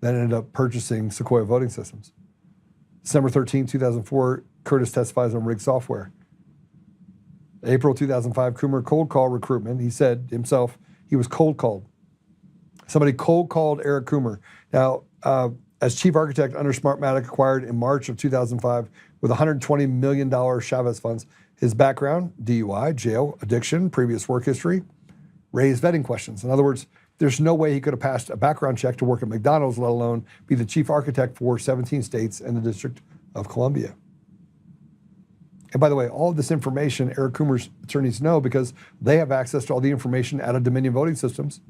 that ended up purchasing Sequoia Voting Systems. December 13, 2004, Curtis testifies on rigged software. April 2005, Coomer cold call recruitment. He said himself He was cold called. Somebody cold called Eric Coomer. Now, as chief architect under Smartmatic, acquired in March of 2005 with $120 million Chavez funds. His background, DUI, jail, addiction, previous work history, raised vetting questions. In other words, there's no way he could have passed a background check to work at McDonald's, let alone be the chief architect for 17 states and the District of Columbia. And by the way, all of this information Eric Coomer's attorneys know because they have access to all the information out of Dominion Voting Systems,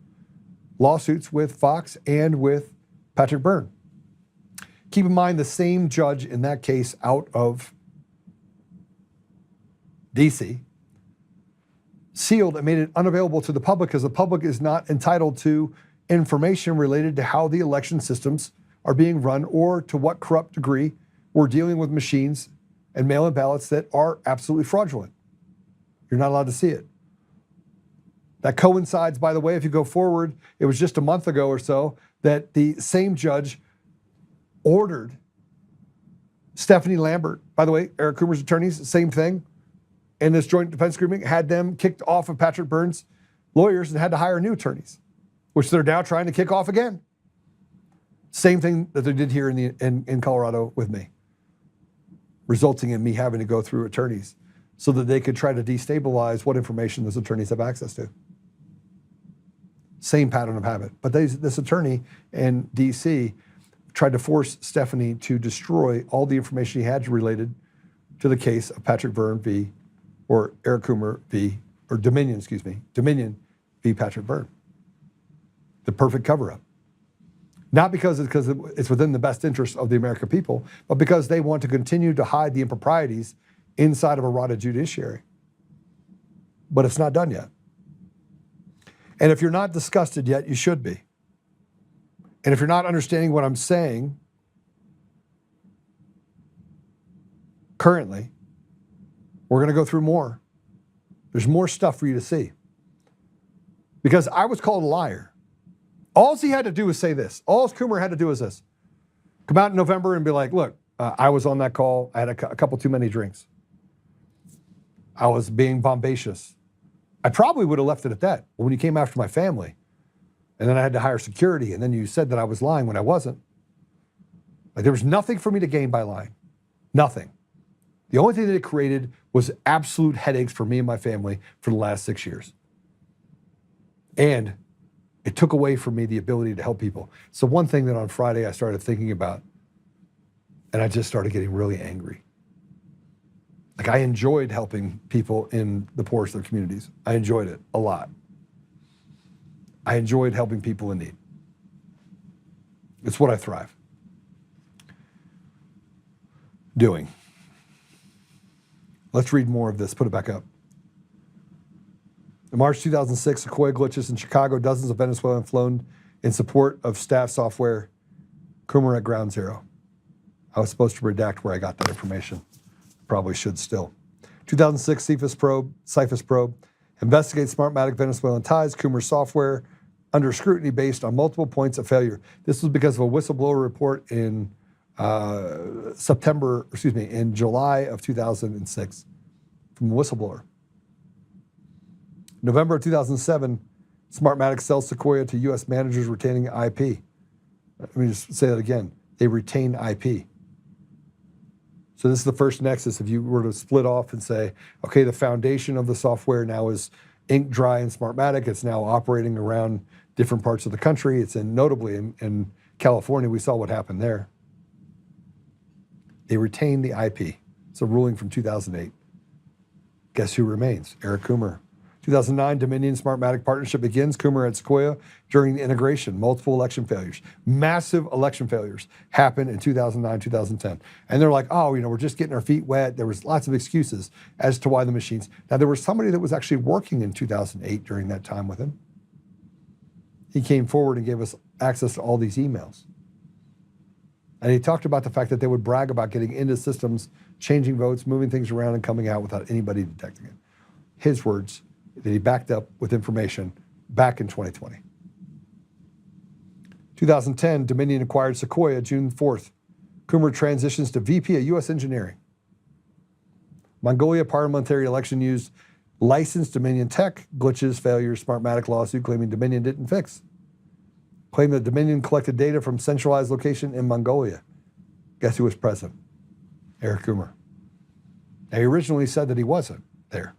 lawsuits with Fox and with Patrick Byrne. Keep in mind the same judge in that case out of DC sealed and made it unavailable to the public because the public is not entitled to information related to how the election systems are being run or to what corrupt degree we're dealing with machines and mail-in ballots that are absolutely fraudulent. You're not allowed to see it. That coincides, by the way, if you go forward, it was just a month ago or so that the same judge ordered Stephanie Lambert, by the way, Eric Coomer's attorneys, same thing, in this joint defense agreement, had them kicked off of Patrick Byrne's lawyers and had to hire new attorneys, which they're now trying to kick off again. Same thing that they did here in Colorado with me, resulting in me having to go through attorneys so that they could try to destabilize what information those attorneys have access to. Same pattern of habit. But this attorney in DC tried to force Stephanie to destroy all the information he had related to the case of Patrick Byrne v. or Eric Coomer v. or Dominion v. Patrick Byrne. The perfect cover-up. Not because it's within the best interest of the American people, but because they want to continue to hide the improprieties inside of a rotted judiciary. But it's not done yet. And if you're not disgusted yet, you should be. And if you're not understanding what I'm saying currently, we're going to go through more. There's more stuff for you to see. Because I was called a liar. All he had to do was say this. All Coomer had to do was this. Come out in November and be like, look, I was on that call. I had a couple too many drinks. I was being bombacious. I probably would have left it at that. But when you came after my family, and then I had to hire security, and then you said that I was lying when I wasn't. Like there was nothing for me to gain by lying. Nothing. The only thing that it created was absolute headaches for me and my family for the last 6 years. And it took away from me the ability to help people. So one thing that on Friday I started thinking about, and I just started getting really angry. Like I enjoyed helping people in the poorest of communities. I enjoyed it a lot. I enjoyed helping people in need. It's what I thrive doing. Let's read more of this. Put it back up. In March 2006, Sequoia glitches in Chicago. Dozens of Venezuelans flown in support of staff software. Coomer at ground zero. I was supposed to redact where I got that information. Probably should still. 2006 CIFAS probe investigates Smartmatic Venezuelan ties. Coomer's software under scrutiny based on multiple points of failure. This was because of a whistleblower report in in July of 2006 from a whistleblower. November of 2007, Smartmatic sells Sequoia to U.S. managers retaining IP. Let me just say that again. They retain IP. So this is the first nexus. If you were to split off and say, okay, the foundation of the software now is ink dry and Smartmatic. It's now operating around different parts of the country. It's notably in California. We saw what happened there. They retain the IP. It's a ruling from 2008. Guess who remains? Eric Coomer. 2009, Dominion Smartmatic partnership begins. Coomer at Sequoia during the integration. Multiple election failures. Massive election failures happened in 2009, 2010. And they're like, oh, we're just getting our feet wet. There was lots of excuses as to why the machines. Now, there was somebody that was actually working in 2008 during that time with him. He came forward and gave us access to all these emails. And he talked about the fact that they would brag about getting into systems, changing votes, moving things around, and coming out without anybody detecting it. His words that he backed up with information back in 2020. 2010, Dominion acquired Sequoia June 4th. Coomer transitions to VP of U.S. Engineering. Mongolia parliamentary election used licensed Dominion tech, glitches, failures, Smartmatic lawsuit claiming Dominion didn't fix. Claimed that Dominion collected data from centralized location in Mongolia. Guess who was present? Eric Coomer. Now, he originally said that he wasn't there.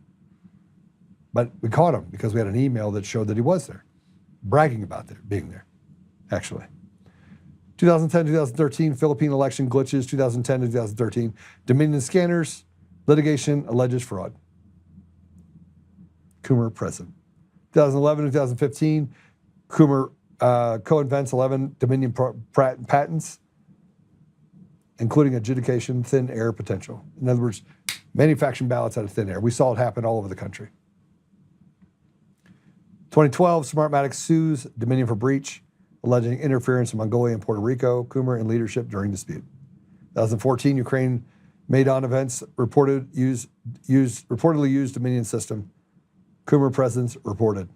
But we caught him because we had an email that showed that he was there, bragging about being there, actually. 2010, 2013, Philippine election glitches, 2010 to 2013. Dominion scanners, litigation, alleges fraud. Coomer present. 2011 to 2015, Coomer co-invents 11 Dominion patents, including adjudication, thin air potential. In other words, manufacturing ballots out of thin air. We saw it happen all over the country. 2012, Smartmatic sues Dominion for breach, alleging interference in Mongolia and Puerto Rico, Coomer in leadership during dispute. 2014, Ukraine Maidan events reportedly used Dominion system. Coomer presence reported.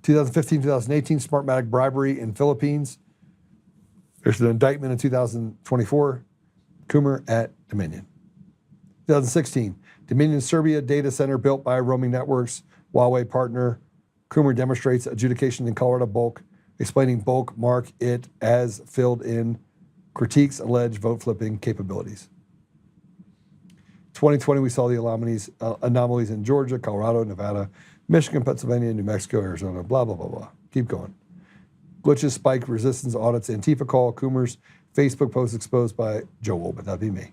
2015, 2018, Smartmatic bribery in Philippines. There's an indictment in 2024. Coomer at Dominion. 2016, Dominion Serbia data center built by Roaming Networks, Huawei partner. Coomer demonstrates adjudication in Colorado bulk, explaining bulk mark it as filled in, critiques alleged vote flipping capabilities. 2020, we saw the anomalies in Georgia, Colorado, Nevada, Michigan, Pennsylvania, New Mexico, Arizona, blah, blah, blah, blah. Keep going. Glitches, spike, resistance, audits, Antifa call, Coomer's Facebook post exposed by Joe Oltmann. That'd be me.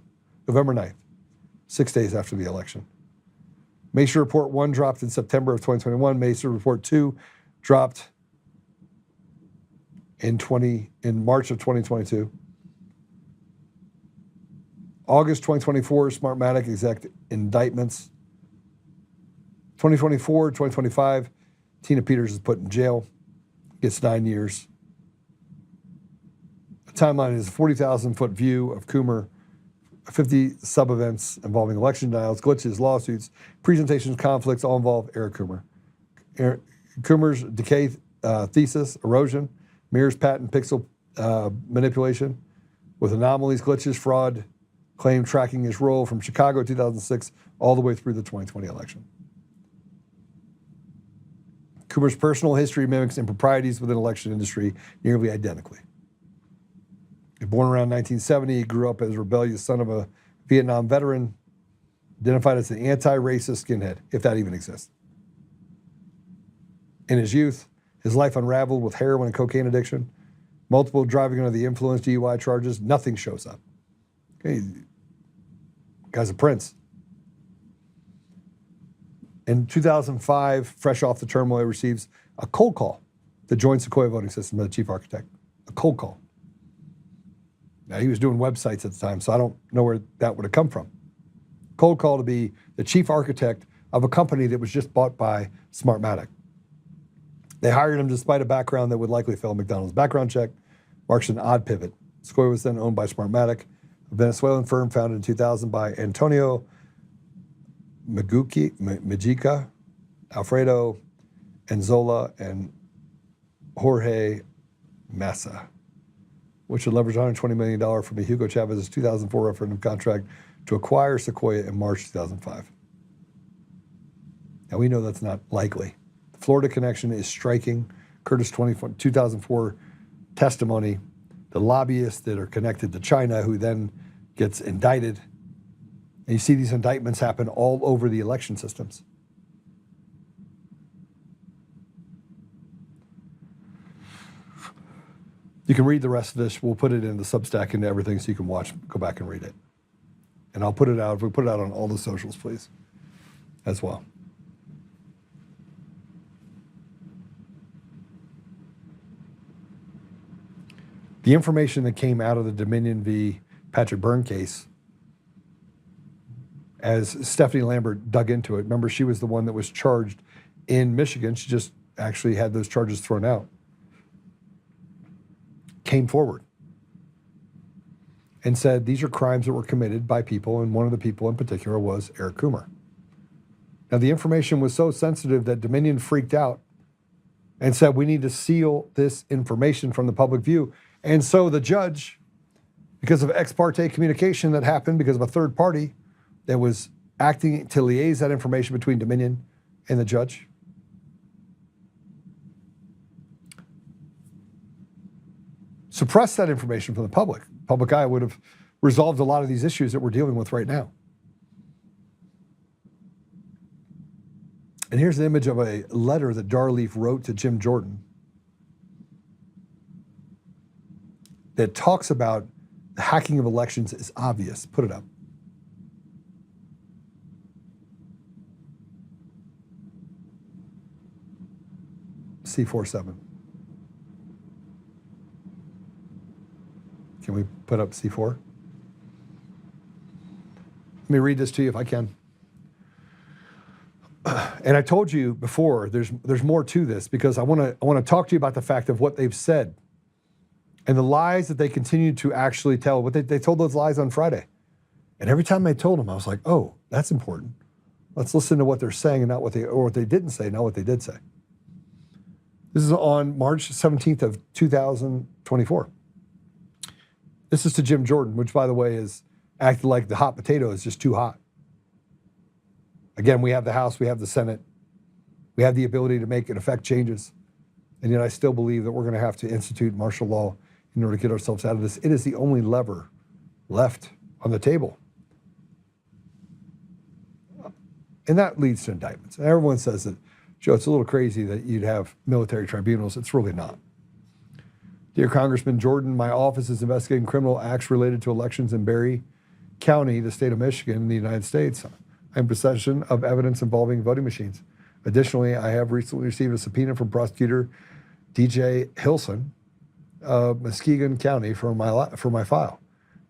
November 9th, 6 days after the election. Mesa Report 1 dropped in September of 2021. Mesa Report 2 dropped in March of 2022. August 2024, Smartmatic exec indictments. 2024, 2025, Tina Peters is put in jail, gets 9 years. The timeline is a 40,000-foot view of Coomer, 50 sub-events involving election denials, glitches, lawsuits, presentations, conflicts, all involve Eric Coomer. Coomer's decay thesis, erosion, mirrors patent pixel manipulation with anomalies, glitches, fraud, claim tracking his role from Chicago 2006 all the way through the 2020 election. Coomer's personal history mimics improprieties within the election industry nearly identically. Born around 1970, he grew up as a rebellious son of a Vietnam veteran, identified as an anti-racist skinhead, if that even exists. In his youth, his life unraveled with heroin and cocaine addiction, multiple driving under the influence DUI charges, nothing shows up. Okay, guy's a prince. In 2005, fresh off the turmoil, he receives a cold call to join Sequoia Voting System as the chief architect. A cold call. Now, he was doing websites at the time, so I don't know where that would have come from. Cold call to be the chief architect of a company that was just bought by Smartmatic. They hired him despite a background that would likely fail a McDonald's background check. Marks an odd pivot. Sequoia was then owned by Smartmatic, a Venezuelan firm founded in 2000 by Antonio Mujica, Alfredo Anzola, and Jorge Massa, which would leverage $120 million from a Hugo Chavez's 2004 referendum contract to acquire Sequoia in March 2005. Now, we know that's not likely. The Florida connection is striking. Curtis 2004 testimony, the lobbyists that are connected to China, who then gets indicted. And you see these indictments happen all over the election systems. You can read the rest of this. We'll put it in the Substack and everything so you can go back and read it. And I'll put it out, if we put it out on all the socials, please, as well. The information that came out of the Dominion v. Patrick Byrne case, as Stephanie Lambert dug into it, remember she was the one that was charged in Michigan. She just actually had those charges thrown out. Came forward and said these are crimes that were committed by people, and one of the people in particular was Eric Coomer. Now, the information was so sensitive that Dominion freaked out and said we need to seal this information from the public view. And so the judge, because of ex parte communication that happened because of a third party that was acting to liaise that information between Dominion and the judge. Suppress that information from the public. Public eye would have resolved a lot of these issues that we're dealing with right now. And here's an image of a letter that Darleaf wrote to Jim Jordan that talks about the hacking of elections is obvious. Put it up. C47. Can we put up C4? Let me read this to you if I can. And I told you before, there's more to this because I want to talk to you about the fact of what they've said and the lies that they continue to actually tell. But they told those lies on Friday, and every time they told them, I was like, oh, that's important. Let's listen to what they're saying and not what they didn't say, not what they did say. This is on March 17th of 2024. This is to Jim Jordan, which, by the way, is acted like the hot potato is just too hot. Again, we have the House, we have the Senate, we have the ability to make and effect changes, and yet I still believe that we're going to have to institute martial law in order to get ourselves out of this. It is the only lever left on the table. And that leads to indictments. And everyone says that, Joe, it's a little crazy that you'd have military tribunals. It's really not. Dear Congressman Jordan, my office is investigating criminal acts related to elections in Berry County, the state of Michigan, in the United States. I'm in possession of evidence involving voting machines. Additionally, I have recently received a subpoena from prosecutor DJ Hilson of Muskegon County for my file.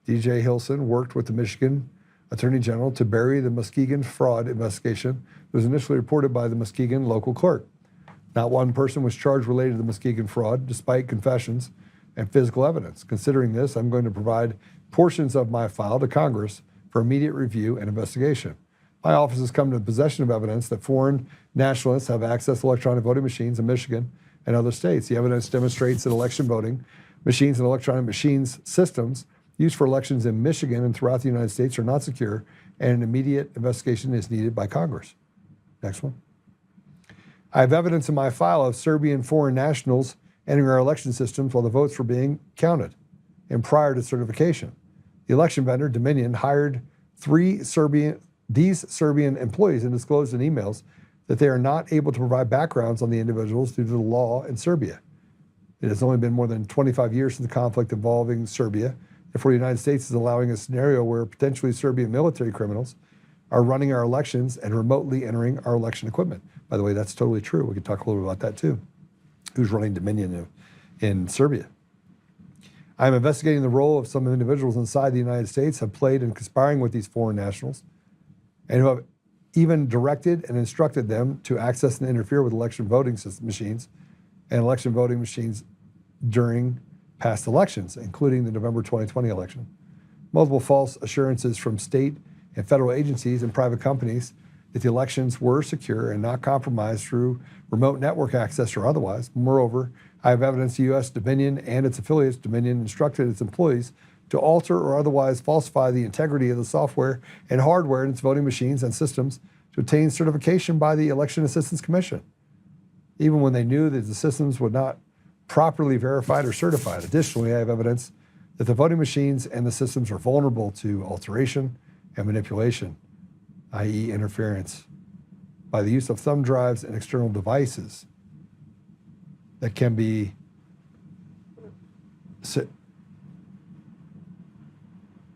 DJ Hilson worked with the Michigan Attorney General to bury the Muskegon fraud investigation that was initially reported by the Muskegon local clerk. Not one person was charged related to the Muskegon fraud, despite confessions and physical evidence. Considering this, I'm going to provide portions of my file to Congress for immediate review and investigation. My office has come to possession of evidence that foreign nationalists have accessed electronic voting machines in Michigan and other states. The evidence demonstrates that election voting machines and electronic machines systems used for elections in Michigan and throughout the United States are not secure, and an immediate investigation is needed by Congress. Next one. I have evidence in my file of Serbian foreign nationals entering our election systems while the votes were being counted and prior to certification. The election vendor, Dominion, hired these Serbian employees and disclosed in emails that they are not able to provide backgrounds on the individuals due to the law in Serbia. It has only been more than 25 years since the conflict involving Serbia. Therefore, the United States is allowing a scenario where potentially Serbian military criminals are running our elections and remotely entering our election equipment. By the way, that's totally true. We could talk a little bit about that too. Who's running Dominion in Serbia? I'm investigating the role of some individuals inside the United States have played in conspiring with these foreign nationals and who have even directed and instructed them to access and interfere with election voting machines and election voting machines during past elections, including the November 2020 election. Multiple false assurances from state and federal agencies and private companies that the elections were secure and not compromised through remote network access or otherwise. Moreover, I have evidence the U.S. Dominion and its affiliates, Dominion, instructed its employees to alter or otherwise falsify the integrity of the software and hardware in its voting machines and systems to obtain certification by the Election Assistance Commission, even when they knew that the systems were not properly verified or certified. Additionally, I have evidence that the voting machines and the systems are vulnerable to alteration and manipulation, i.e. interference, by the use of thumb drives and external devices that can be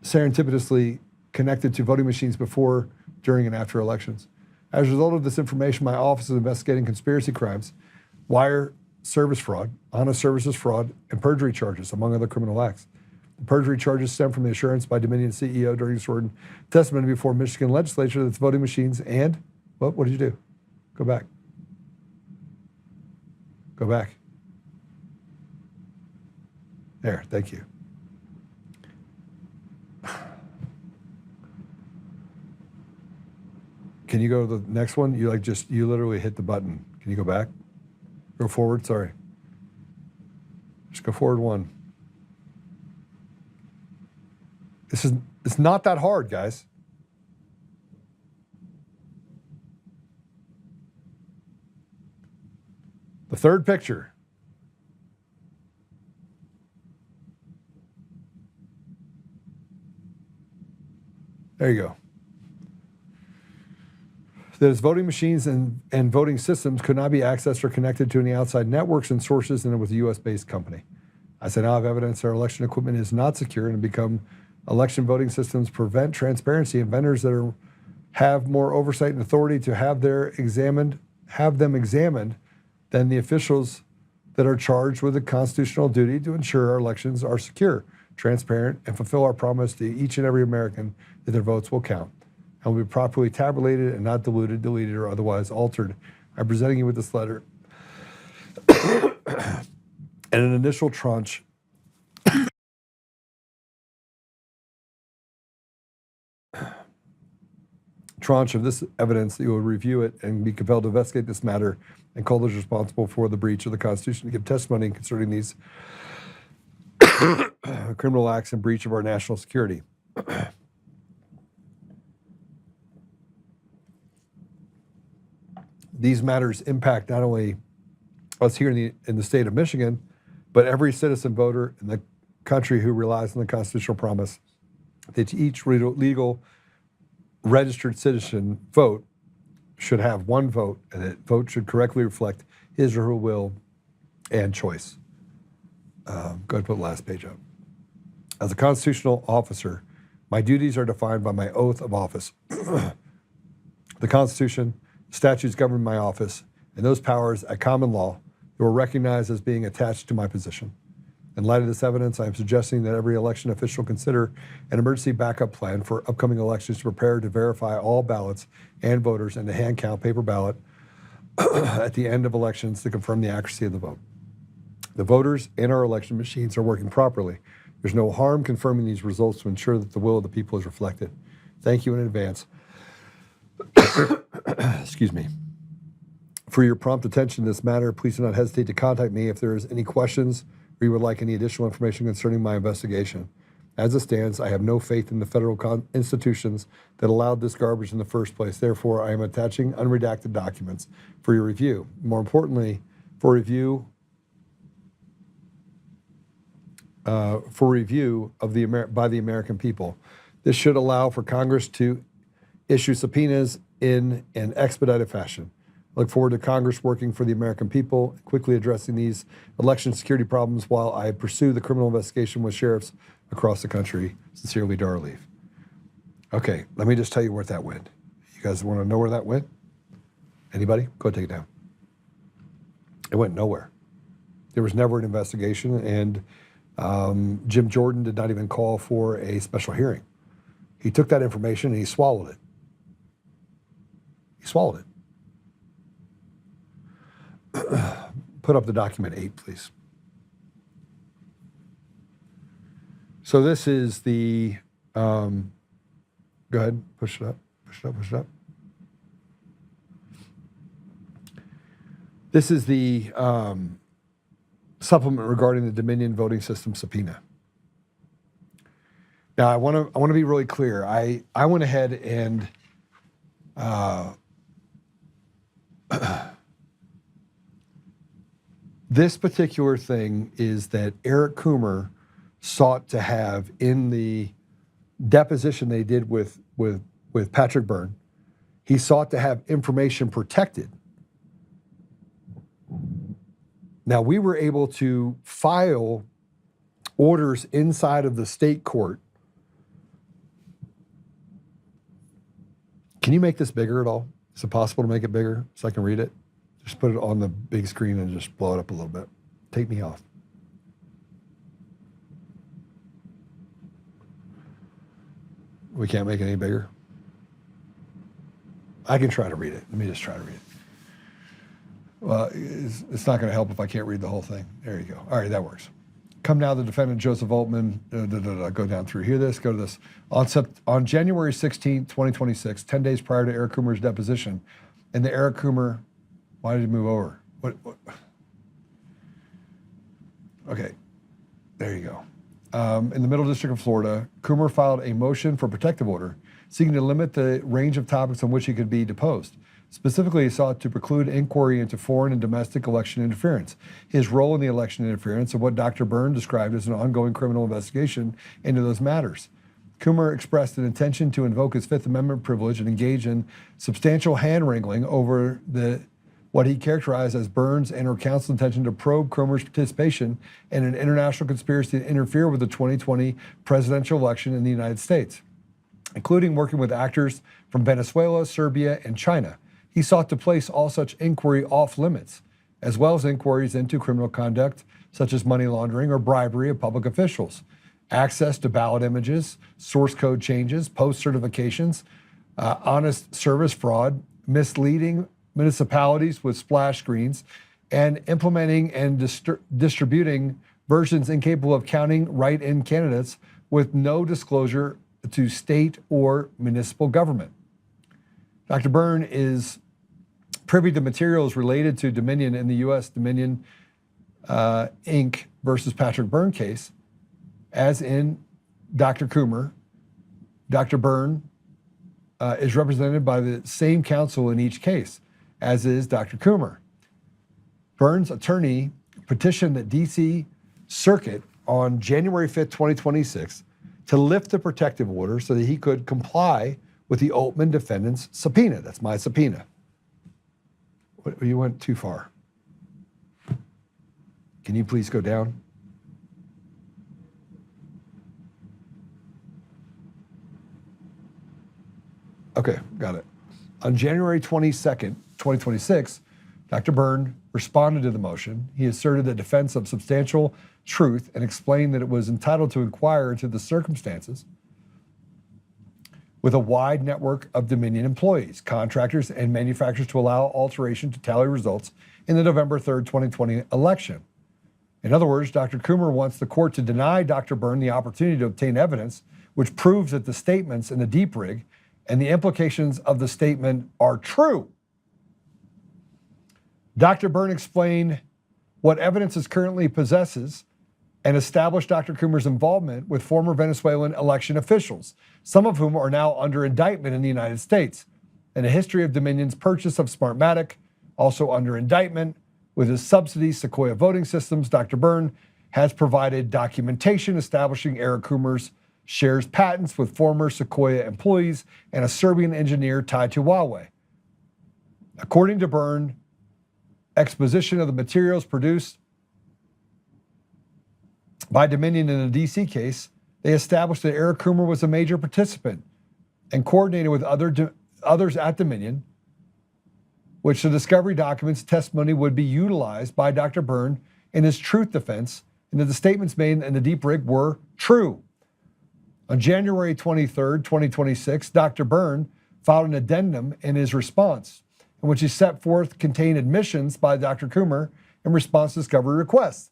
serendipitously connected to voting machines before, during, and after elections. As a result of this information, my office is investigating conspiracy crimes, wire service fraud, honest services fraud, and perjury charges, among other criminal acts. The perjury charges stem from the assurance by Dominion CEO during his written testimony before Michigan legislature that its voting machines and, what did you do? Go back. Go back. There, thank you. Can you go to the next one? You literally hit the button. Can you go back? Go forward, sorry. Just go forward one. It's not that hard, guys. third picture. There you go. That is, voting machines and voting systems could not be accessed or connected to any outside networks and sources, and it was a U.S.-based company. I said, now I have evidence that our election equipment is not secure and become election voting systems prevent transparency, and vendors that have more oversight and authority to have them examined than the officials that are charged with the constitutional duty to ensure our elections are secure, transparent, and fulfill our promise to each and every American that their votes will count and will be properly tabulated and not diluted, deleted, or otherwise altered. I'm presenting you with this letter and an initial tranche of this evidence that you will review it and be compelled to investigate this matter and call those responsible for the breach of the Constitution to give testimony concerning these criminal acts and breach of our national security. These matters impact not only us here in the state of Michigan, but every citizen voter in the country who relies on the constitutional promise that each legal registered citizen vote should have one vote, and that vote should correctly reflect his or her will and choice. Go ahead and put the last page up. As a constitutional officer, my duties are defined by my oath of office. The Constitution, statutes govern my office, and those powers at common law were recognized as being attached to my position. In light of this evidence, I am suggesting that every election official consider an emergency backup plan for upcoming elections to prepare to verify all ballots and voters and to hand count paper ballot at the end of elections to confirm the accuracy of the vote. The voters and our election machines are working properly. There's no harm confirming these results to ensure that the will of the people is reflected. Thank you in advance. Excuse me. For your prompt attention to this matter, please do not hesitate to contact me if there is any questions or you would like any additional information concerning my investigation. As it stands, I have no faith in the federal institutions that allowed this garbage in the first place. Therefore, I am attaching unredacted documents for your review. More importantly, for review of by the American people. This should allow for Congress to issue subpoenas in an expedited fashion. I look forward to Congress working for the American people, quickly addressing these election security problems while I pursue the criminal investigation with sheriffs across the country. Sincerely, Dara Leaf. Okay, let me just tell you where that went. You guys want to know where that went? Anybody? Go ahead, take it down. It went nowhere. There was never an investigation, and Jim Jordan did not even call for a special hearing. He took that information and he swallowed it. He swallowed it. Put up the document 8, please. So this is the, go ahead, push it up, push it up, push it up. This is the supplement regarding the Dominion voting system subpoena. Now, I want to be really clear. I went ahead and this particular thing is that Eric Coomer sought to have in the deposition they did with Patrick Byrne. He sought to have information protected. Now, we were able to file orders inside of the state court. Can you make this bigger at all? Is it possible to make it bigger so I can read it? Just put it on the big screen and just blow it up a little bit. Take me off. We can't make it any bigger? I can try to read it. Let me just try to read it. Well, it's not going to help if I can't read the whole thing. There you go. All right, that works. Come now, the defendant, Joseph Oltmann, go down through. Hear this, go to this. On January 16, 2026, 10 days prior to Eric Coomer's deposition, and the Eric Coomer, why did he move over? What? Okay, there you go. In the Middle District of Florida, Coomer filed a motion for protective order, seeking to limit the range of topics on which he could be deposed. Specifically, he sought to preclude inquiry into foreign and domestic election interference, his role in the election interference, and what Dr. Byrne described as an ongoing criminal investigation into those matters. Coomer expressed an intention to invoke his Fifth Amendment privilege and engage in substantial hand-wrangling over what he characterized as Byrne's and her counsel's intention to probe Coomer's participation in an international conspiracy to interfere with the 2020 presidential election in the United States, including working with actors from Venezuela, Serbia, and China. He sought to place all such inquiry off limits, as well as inquiries into criminal conduct such as money laundering or bribery of public officials, access to ballot images, source code changes, post certifications, honest service fraud, misleading municipalities with splash screens, and implementing and distributing versions incapable of counting write-in candidates with no disclosure to state or municipal government. Dr. Byrne is privy to materials related to Dominion in the U.S. Dominion Inc. versus Patrick Byrne case, as in Dr. Coomer. Dr. Byrne is represented by the same counsel in each case, as is Dr. Coomer. Byrne's attorney petitioned the D.C. Circuit on January 5th, 2026, to lift the protective order so that he could comply with the Oltmann defendant's subpoena. That's my subpoena. You went too far. Can you please go down? Okay, got it. On January 22nd, 2026, Dr. Byrne responded to the motion. He asserted the defense of substantial truth and explained that it was entitled to inquire into the circumstances with a wide network of Dominion employees, contractors, and manufacturers to allow alteration to tally results in the November 3rd, 2020 election. In other words, Dr. Coomer wants the court to deny Dr. Byrne the opportunity to obtain evidence which proves that the statements in the deep rig and the implications of the statement are true. Dr. Byrne explained what evidence it currently possesses and established Dr. Coomer's involvement with former Venezuelan election officials, some of whom are now under indictment in the United States, and a history of Dominion's purchase of Smartmatic, also under indictment. With his subsidies, Sequoia Voting Systems, Dr. Byrne has provided documentation establishing Eric Coomer's shares patents with former Sequoia employees and a Serbian engineer tied to Huawei. According to Byrne, exposition of the materials produced by Dominion in the DC case, they established that Eric Coomer was a major participant and coordinated with others at Dominion, which the discovery documents testimony would be utilized by Dr. Byrne in his truth defense, and that the statements made in the deep rig were true. On January 23rd, 2026, Dr. Byrne filed an addendum in his response, in which he set forth contained admissions by Dr. Coomer in response to discovery requests.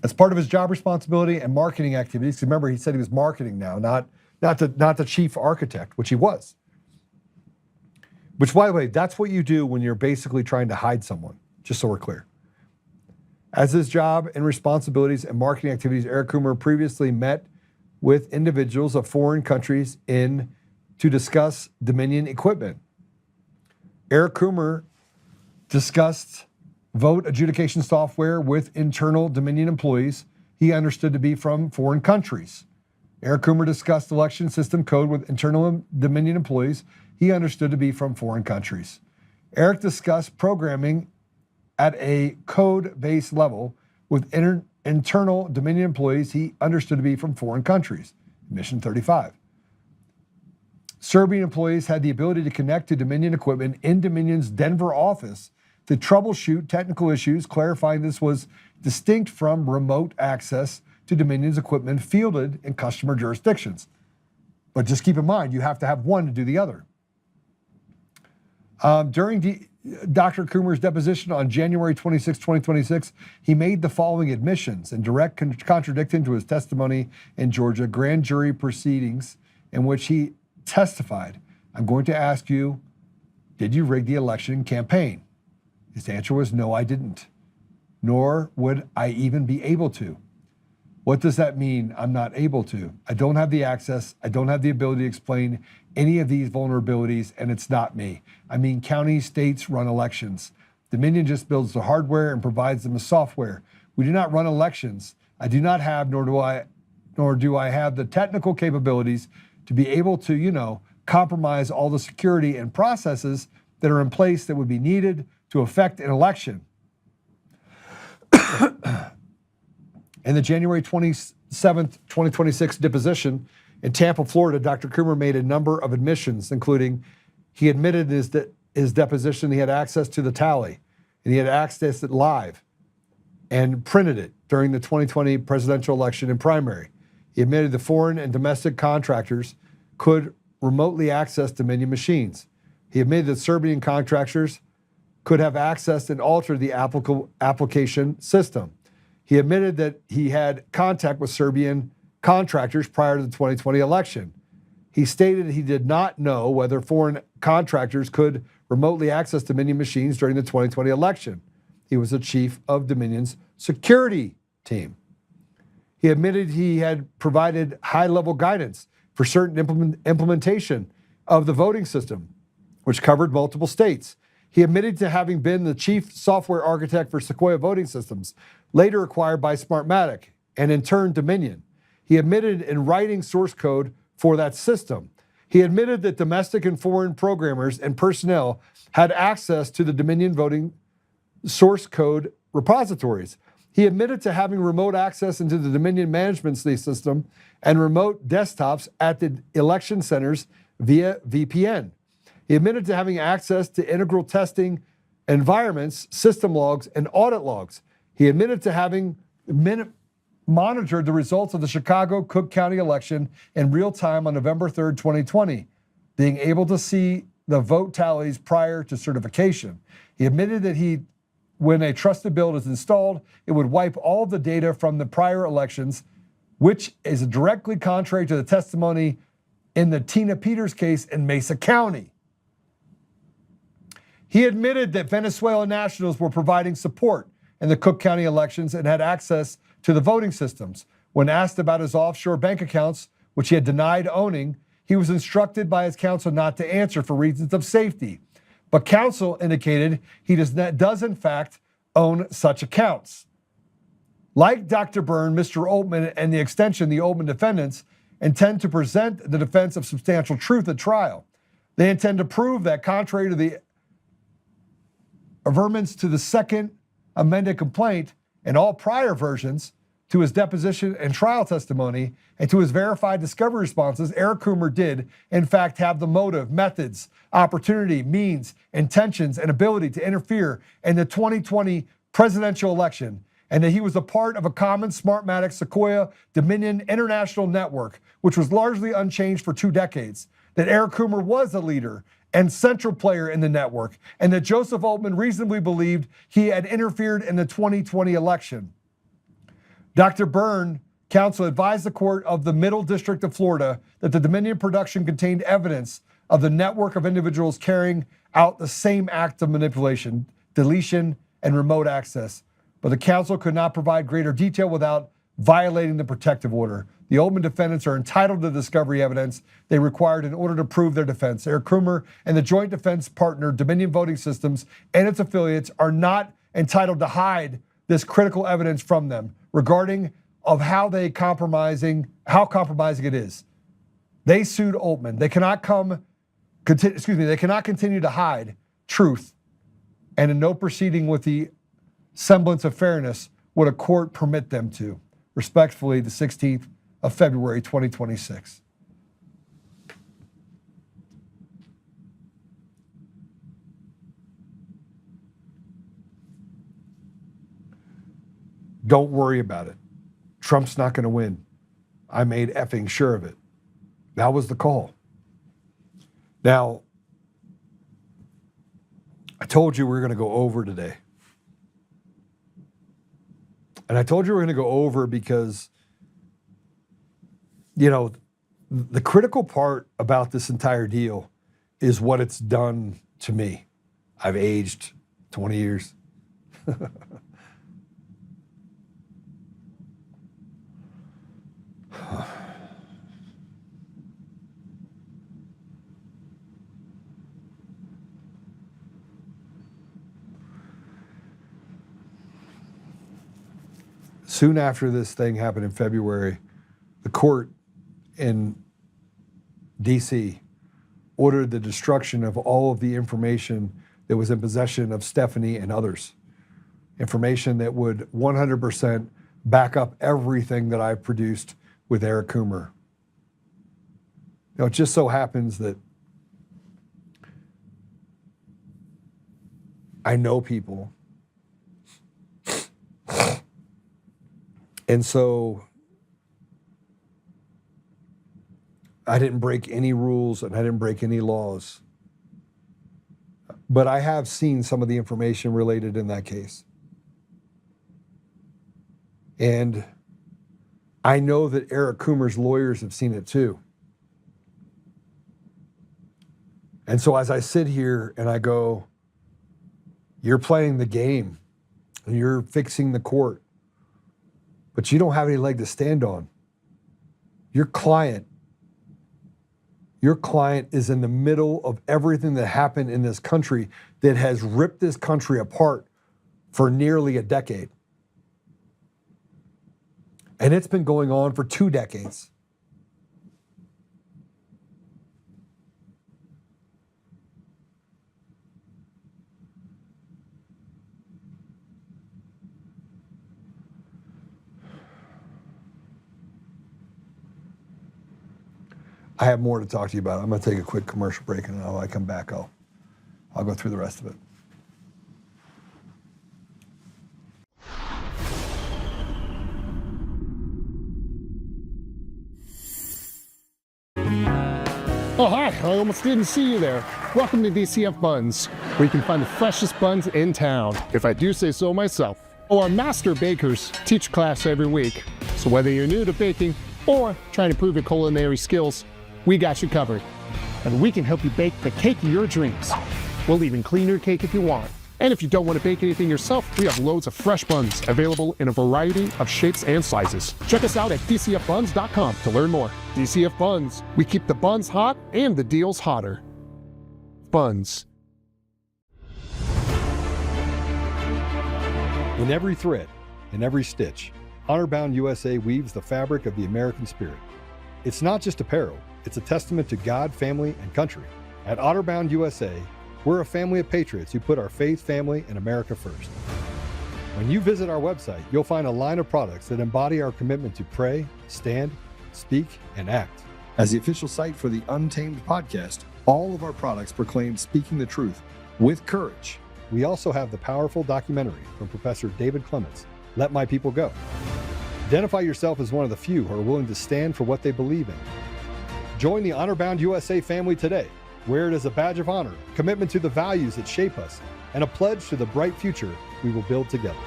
As part of his job responsibility and marketing activities, remember he said he was marketing now, not the chief architect, which he was. Which, by the way, that's what you do when you're basically trying to hide someone, just so we're clear. As his job and responsibilities and marketing activities, Eric Coomer previously met with individuals of foreign countries to discuss Dominion equipment. Eric Coomer discussed vote adjudication software with internal Dominion employees he understood to be from foreign countries. Eric Coomer discussed election system code with internal Dominion employees he understood to be from foreign countries. Eric discussed programming at a code-based level with internal Dominion employees he understood to be from foreign countries. Mission 35. Serbian employees had the ability to connect to Dominion equipment in Dominion's Denver office to troubleshoot technical issues, clarifying this was distinct from remote access to Dominion's equipment fielded in customer jurisdictions. But just keep in mind, you have to have one to do the other. During Dr. Coomer's deposition on January 26, 2026, he made the following admissions in direct contradiction to his testimony in Georgia grand jury proceedings, in which he testified, "I'm going to ask you, did you rig the election campaign?" His answer was, "No, I didn't, nor would I even be able to." What does that mean? I'm not able to. I don't have the access. I don't have the ability to explain any of these vulnerabilities, and it's not me. I mean, counties, states run elections. Dominion just builds the hardware and provides them the software. We do not run elections. I do not have, nor do I have the technical capabilities to be able to, compromise all the security and processes that are in place that would be needed to affect an election. In the January 27th, 2026 deposition in Tampa, Florida, Dr. Coomer made a number of admissions, including he admitted in his deposition he had access to the tally, and he had accessed it live and printed it during the 2020 presidential election and primary. He admitted the foreign and domestic contractors could remotely access Dominion machines. He admitted that Serbian contractors could have accessed and altered the application system. He admitted that he had contact with Serbian contractors prior to the 2020 election. He stated he did not know whether foreign contractors could remotely access Dominion machines during the 2020 election. He was the chief of Dominion's security team. He admitted he had provided high-level guidance for certain implementation of the voting system, which covered multiple states. He admitted to having been the chief software architect for Sequoia voting systems, later acquired by Smartmatic, and in turn Dominion. He admitted in writing source code for that system. He admitted that domestic and foreign programmers and personnel had access to the Dominion voting source code repositories. He admitted to having remote access into the Dominion management system and remote desktops at the election centers via VPN. He admitted to having access to integral testing environments, system logs, and audit logs. He admitted to having monitored the results of the Chicago-Cook County election in real time on November 3rd, 2020, being able to see the vote tallies prior to certification. He admitted that when a trusted build is installed, it would wipe all of the data from the prior elections, which is directly contrary to the testimony in the Tina Peters case in Mesa County. He admitted that Venezuelan nationals were providing support in the Cook County elections and had access to the voting systems. When asked about his offshore bank accounts, which he had denied owning, he was instructed by his counsel not to answer for reasons of safety. But counsel indicated he does in fact own such accounts. Like Dr. Byrne, Mr. Oltmann, and the extension, the Oltmann defendants, intend to present the defense of substantial truth at trial. They intend to prove that contrary to the averments to the second amended complaint and all prior versions, to his deposition and trial testimony, and to his verified discovery responses, Eric Coomer did, in fact, have the motive, methods, opportunity, means, intentions, and ability to interfere in the 2020 presidential election, and that he was a part of a common Smartmatic Sequoia Dominion international network, which was largely unchanged for 2 decades, that Eric Coomer was a leader and central player in the network, and that Joseph Oltmann reasonably believed he had interfered in the 2020 election. Dr. Byrne, counsel, advised the court of the Middle District of Florida that the Dominion production contained evidence of the network of individuals carrying out the same act of manipulation, deletion, and remote access. But the counsel could not provide greater detail without violating the protective order. The Oltmann defendants are entitled to the discovery evidence they required in order to prove their defense. Eric Coomer and the joint defense partner, Dominion Voting Systems, and its affiliates are not entitled to hide this critical evidence from them regarding of how compromising it is. They sued Oltmann. They cannot they cannot continue to hide truth, and in no proceeding with the semblance of fairness would a court permit them to. Respectfully, the 16th of February, 2026. Don't worry about it. Trump's not going to win. I made effing sure of it. That was the call. Now, I told you we were going to go over today. And I told you we were going to go over because, the critical part about this entire deal is what it's done to me. I've aged 20 years. soon after this thing happened in February, the court in D.C. ordered the destruction of all of the information that was in possession of Stephanie and others. Information that would 100% back up everything that I've produced with Eric Coomer. It just so happens that I know people. And so I didn't break any rules and I didn't break any laws. But I have seen some of the information related in that case. And I know that Eric Coomer's lawyers have seen it too. And so as I sit here and I go, you're playing the game and you're fixing the court, but you don't have any leg to stand on. Your client is in the middle of everything that happened in this country that has ripped this country apart for nearly a decade. And it's been going on for 2 decades. I have more to talk to you about. I'm going to take a quick commercial break, and when I come back, I'll go through the rest of it. Oh, hi. I almost didn't see you there. Welcome to DCF Buns, where you can find the freshest buns in town, if I do say so myself. Oh, our master bakers teach class every week. So whether you're new to baking or trying to improve your culinary skills, we got you covered. And we can help you bake the cake of your dreams. We'll even clean your cake if you want. And if you don't want to bake anything yourself, we have loads of fresh buns available in a variety of shapes and sizes. Check us out at dcfbuns.com to learn more. DCF Buns, we keep the buns hot and the deals hotter. Buns. In every thread, in every stitch, Honor-Bound USA weaves the fabric of the American spirit. It's not just apparel, it's a testament to God, family, and country. At Honor-Bound USA, we're a family of patriots who put our faith, family, and America first. When you visit our website, you'll find a line of products that embody our commitment to pray, stand, speak, and act. As the official site for the Untamed podcast, all of our products proclaim speaking the truth with courage. We also have the powerful documentary from Professor David Clements, Let My People Go. Identify yourself as one of the few who are willing to stand for what they believe in. Join the Honor-Bound USA family today. Wear it as a badge of honor, commitment to the values that shape us, and a pledge to the bright future we will build together.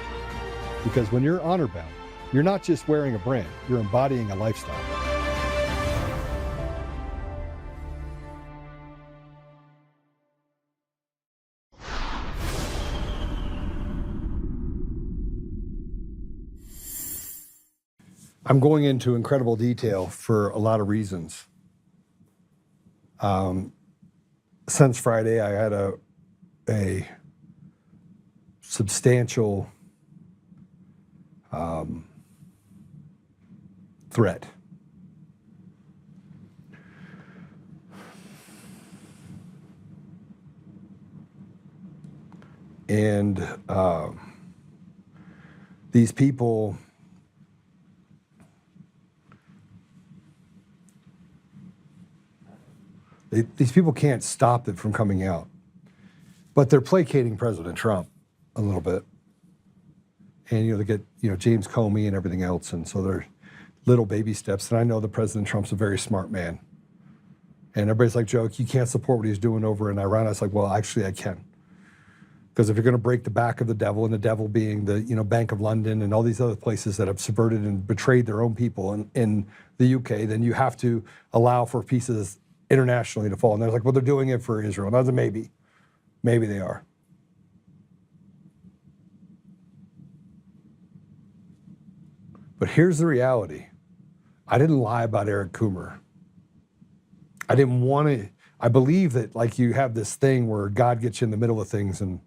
Because when you're honor-bound, you're not just wearing a brand, you're embodying a lifestyle. I'm going into incredible detail for a lot of reasons. Since Friday, I had a substantial threat. And these people these people can't stop it from coming out, but they're placating President Trump a little bit. And, they get, James Comey and everything else. And so they're little baby steps. And I know that President Trump's a very smart man. And everybody's like, Joe, you can't support what he's doing over in Iran. I was like, well, actually I can. Because if you're going to break the back of the devil, and the devil being the, Bank of London and all these other places that have subverted and betrayed their own people in the UK, then you have to allow for pieces internationally to fall. And they're like, well, they're doing it for Israel. And I was like, maybe. Maybe they are. But here's the reality. I didn't lie about Eric Coomer. I didn't want to. I believe that, like, you have this thing where God gets you in the middle of things, and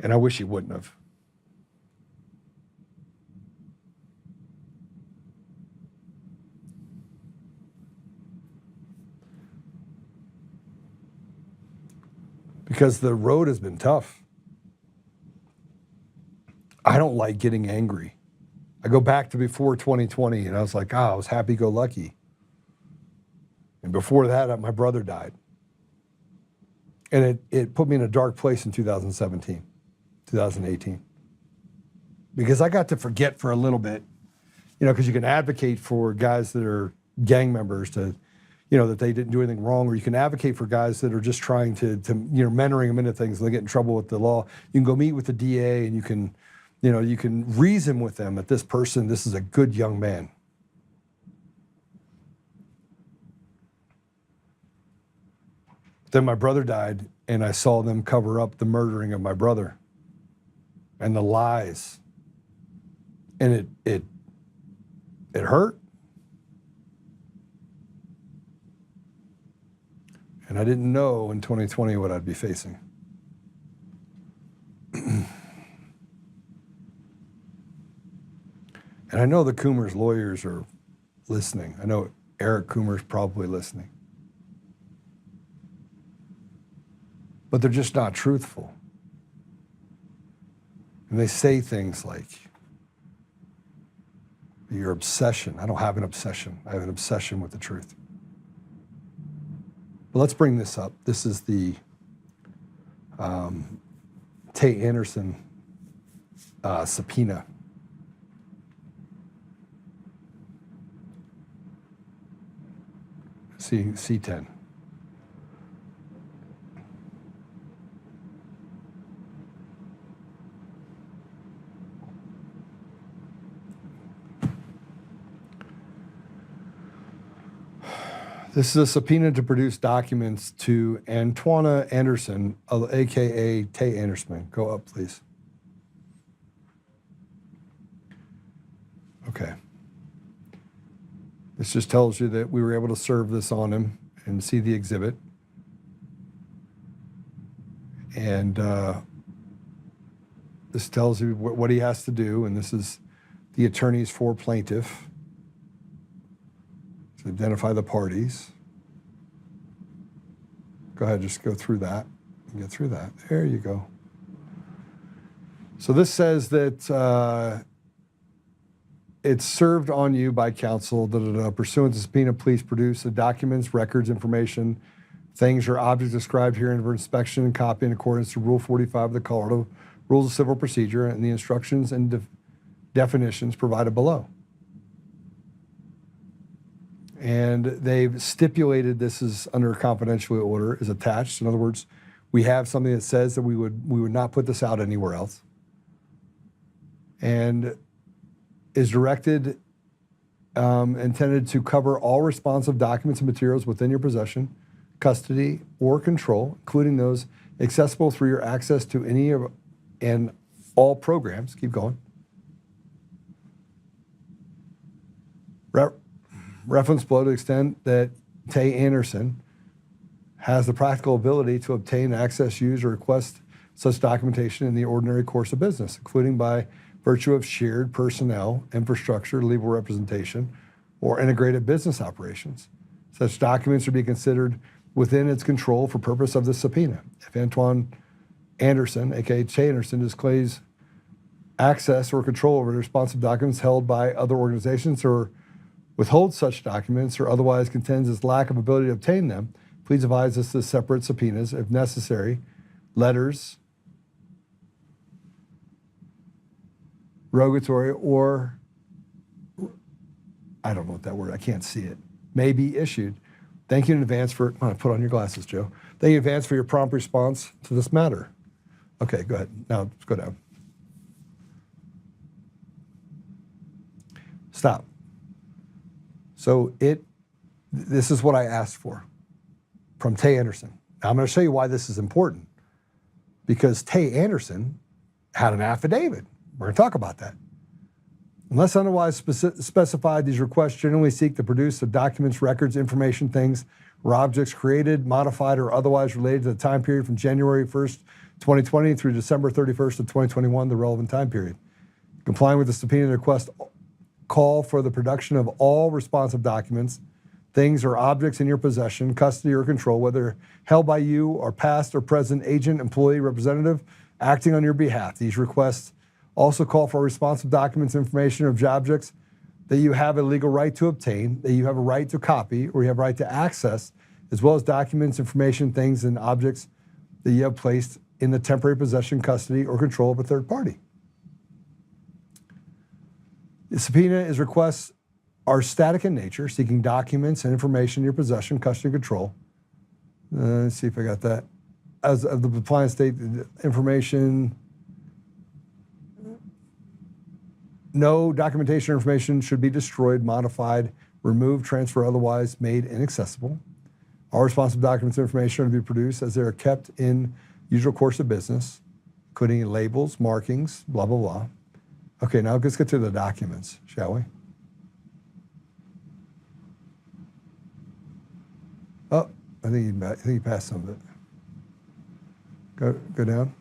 I wish he wouldn't have. because the road has been tough. I don't like getting angry. I go back to before 2020 and I was like, I was happy-go-lucky. And before that, my brother died. And it put me in a dark place in 2017, 2018. Because I got to forget for a little bit, because you can advocate for guys that are gang members to, that they didn't do anything wrong, or you can advocate for guys that are just trying to mentoring them into things and they get in trouble with the law. You can go meet with the DA and you can reason with them that this is a good young man. Then my brother died, and I saw them cover up the murdering of my brother and the lies. And it hurt. And I didn't know in 2020 what I'd be facing. And I know the Coomer's lawyers are listening. I know Eric Coomer's probably listening. But they're just not truthful. And they say things like, your obsession. I don't have an obsession. I have an obsession with the truth. But let's bring this up. This is the Tay Anderson subpoena. C10. This is a subpoena to produce documents to Antwana Anderson, a.k.a. Tay Anderson. Go up, please. Okay. This just tells you that we were able to serve this on him and see the exhibit. And this tells you what he has to do, and this is the attorneys for plaintiff. To identify the parties. Go ahead, just go through that. Get through that. There you go. So this says that it's served on you by counsel. Pursuant to subpoena, please produce the documents, records, information, things or objects described herein for inspection and copy in accordance to Rule 45 of the Colorado Rules of Civil Procedure and the instructions and definitions provided below. And they've stipulated this is under a confidentiality order, is attached. In other words, we have something that says that we would not put this out anywhere else. And is directed, intended to cover all responsive documents and materials within your possession, custody, or control, including those accessible through your access to any of and all programs. Keep going. Reference below to the extent that Tay Anderson has the practical ability to obtain, access, use, or request such documentation in the ordinary course of business, including by virtue of shared personnel, infrastructure, legal representation, or integrated business operations. Such documents are to be considered within its control for purpose of the subpoena. If Antoine Anderson, aka Tay Anderson, displays access or control over the responsive documents held by other organizations or withholds such documents or otherwise contends its lack of ability to obtain them, please advise us of separate subpoenas, if necessary, letters, rogatory, or, I don't know what that word, I can't see it, may be issued. Thank you in advance for, I'm going to put on your glasses, Joe. Thank you in advance for your prompt response to this matter. Okay, go ahead. Now, let's go down. Stop. So this is what I asked for from Tay Anderson. Now I'm going to show you why this is important. Because Tay Anderson had an affidavit. We're going to talk about that. Unless otherwise specified, these requests generally seek to produce the documents, records, information, things, or objects created, modified, or otherwise related to the time period from January 1st, 2020 through December 31st of 2021, the relevant time period. Complying with the subpoena request, call for the production of all responsive documents, things, or objects in your possession, custody, or control, whether held by you or past or present agent, employee, representative, acting on your behalf. These requests also call for responsive documents, information, or objects that you have a legal right to obtain, that you have a right to copy, or you have a right to access, as well as documents, information, things, and objects that you have placed in the temporary possession, custody, or control of a third party. The subpoena is requests are static in nature, seeking documents and information in your possession, custody, and control. Let's see if I got that. As of the compliance state, information, no documentation or information should be destroyed, modified, removed, transferred, otherwise made inaccessible. All responsive documents and information are to be produced as they are kept in usual course of business, including labels, markings, blah, blah, blah. Okay, now let's get to the documents, shall we? Oh, I think you passed some of it. Go down.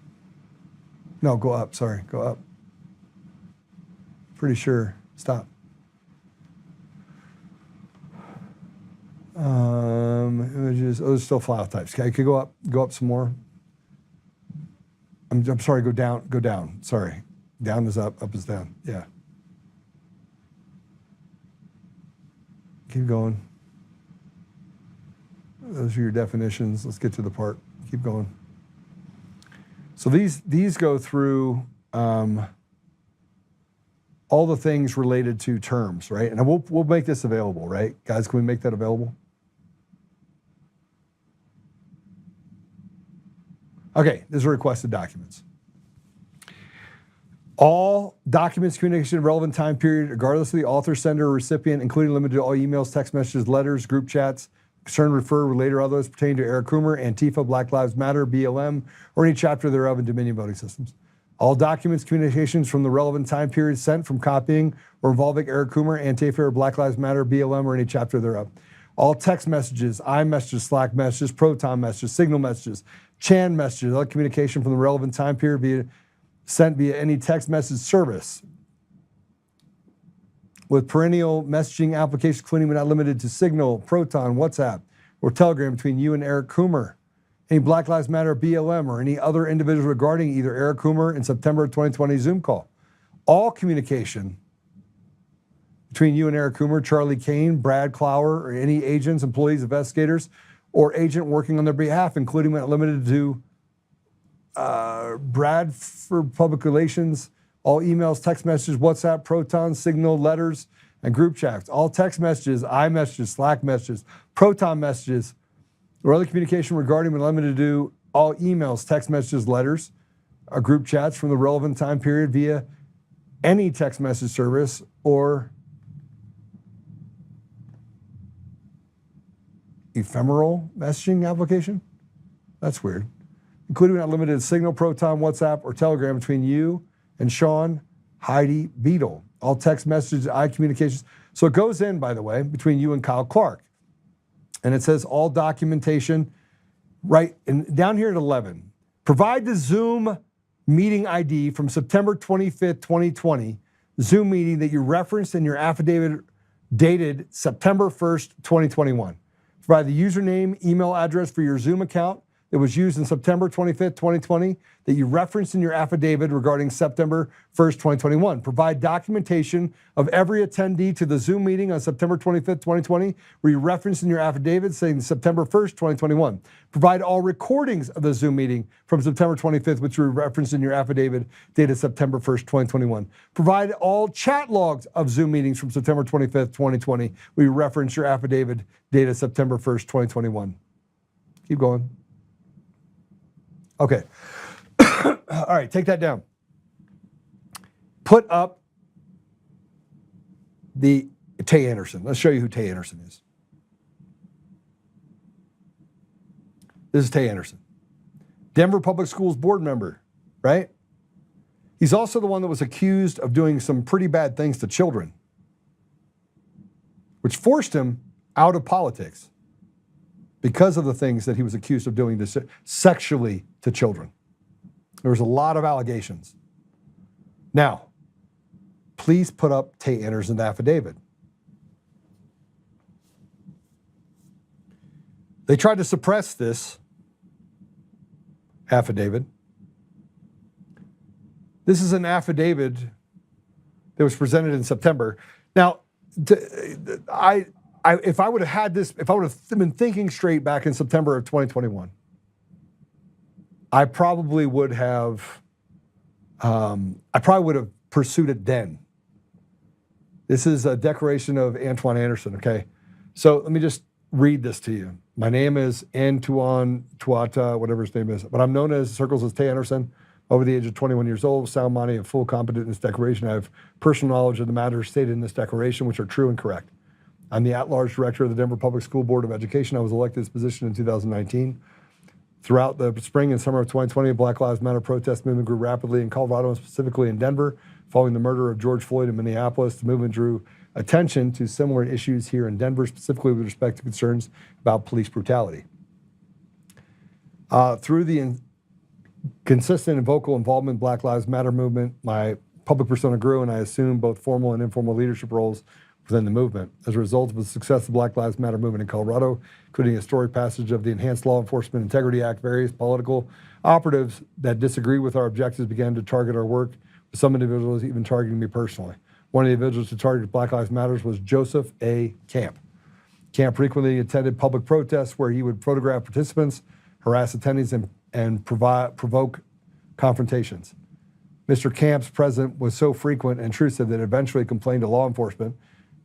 No, go up. Sorry, go up. Pretty sure. Stop. Images. Oh, there's still file types. Okay, I could go up some more. I'm sorry. Go down. Sorry. Down is up. Up is down. Yeah. Keep going. Those are your definitions. Let's get to the part. Keep going. So these go through all the things related to terms, right? And we'll make this available, right? Guys, can we make that available? Okay, these are requested documents. All documents, communication, relevant time period, regardless of the author, sender, or recipient, including limited to all emails, text messages, letters, group chats, concern, refer, relate, or others pertaining to Eric Coomer, Antifa, Black Lives Matter, BLM, or any chapter thereof in Dominion voting systems. All documents, communications from the relevant time period sent from copying or involving Eric Coomer, Antifa, or Black Lives Matter, BLM, or any chapter thereof. All text messages, iMessages, Slack messages, Proton messages, Signal messages, Chan messages, all communication from the relevant time period sent via any text message service with perennial messaging applications, including but not limited to Signal, Proton, WhatsApp, or Telegram between you and Eric Coomer, any Black Lives Matter, BLM, or any other individual regarding either Eric Coomer in September 2020 Zoom call. All communication between you and Eric Coomer, Charlie Kane, Brad Clower, or any agents, employees, investigators, or agent working on their behalf, including but not limited to Brad for Public Relations, all emails, text messages, WhatsApp, Proton, Signal, letters, and group chats. All text messages, iMessages, Slack messages, Proton messages, or other communication regarding but limited to all emails, text messages, letters, or group chats from the relevant time period via any text message service or ephemeral messaging application. That's weird. Including but not limited to Signal, Proton, WhatsApp, or Telegram between you and Sean Heidi Beadle. All text messages, communications. So it goes in, by the way, between you and Kyle Clark. And it says all documentation, right? And down here at 11, provide the Zoom meeting ID from September 25th, 2020, Zoom meeting that you referenced in your affidavit dated September 1st, 2021. Provide the username, email address for your Zoom account that was used in September 25th, 2020, that you referenced in your affidavit regarding September 1st, 2021. Provide documentation of every attendee to the Zoom meeting on September 25th, 2020, where you referenced in your affidavit saying September 1st, 2021. Provide all recordings of the Zoom meeting from September 25th, which were referenced in your affidavit dated September 1st, 2021. Provide all chat logs of Zoom meetings from September 25th, 2020, where you reference your affidavit dated September 1st, 2021. Keep going. Okay. All right, take that down. Put up the Tay Anderson. Let's show you who Tay Anderson is. This is Tay Anderson. Denver Public Schools board member, right? He's also the one that was accused of doing some pretty bad things to children, which forced him out of politics because of the things that he was accused of doing this sexually to children. There was a lot of allegations. Now, please put up Tay Anderson's affidavit. They tried to suppress this affidavit. This is an affidavit that was presented in September. Now, if I would have had this, if I would have been thinking straight back in September of 2021, I probably would have pursued it then. This is a declaration of Antoine Anderson, okay? So let me just read this to you. My name is Antoine Tuata, whatever his name is, but I'm known as circles as Tay Anderson. Over the age of 21 years old, sound mind and full competent in this declaration. I have personal knowledge of the matters stated in this declaration, which are true and correct. I'm the at-large director of the Denver Public School Board of Education. I was elected to this position in 2019. Throughout the spring and summer of 2020, the Black Lives Matter protest movement grew rapidly in Colorado, and specifically in Denver. Following the murder of George Floyd in Minneapolis, the movement drew attention to similar issues here in Denver, specifically with respect to concerns about police brutality. Through the consistent and vocal involvement in Black Lives Matter movement, my public persona grew, and I assumed both formal and informal leadership roles within the movement. As a result of the success of the Black Lives Matter movement in Colorado, including a historic passage of the Enhanced Law Enforcement Integrity Act, various political operatives that disagree with our objectives began to target our work, with some individuals even targeting me personally. One of the individuals who targeted Black Lives Matter was Joseph A. Camp. Camp frequently attended public protests where he would photograph participants, harass attendees, and provoke confrontations. Mr. Camp's presence was so frequent and intrusive that it eventually complained to law enforcement.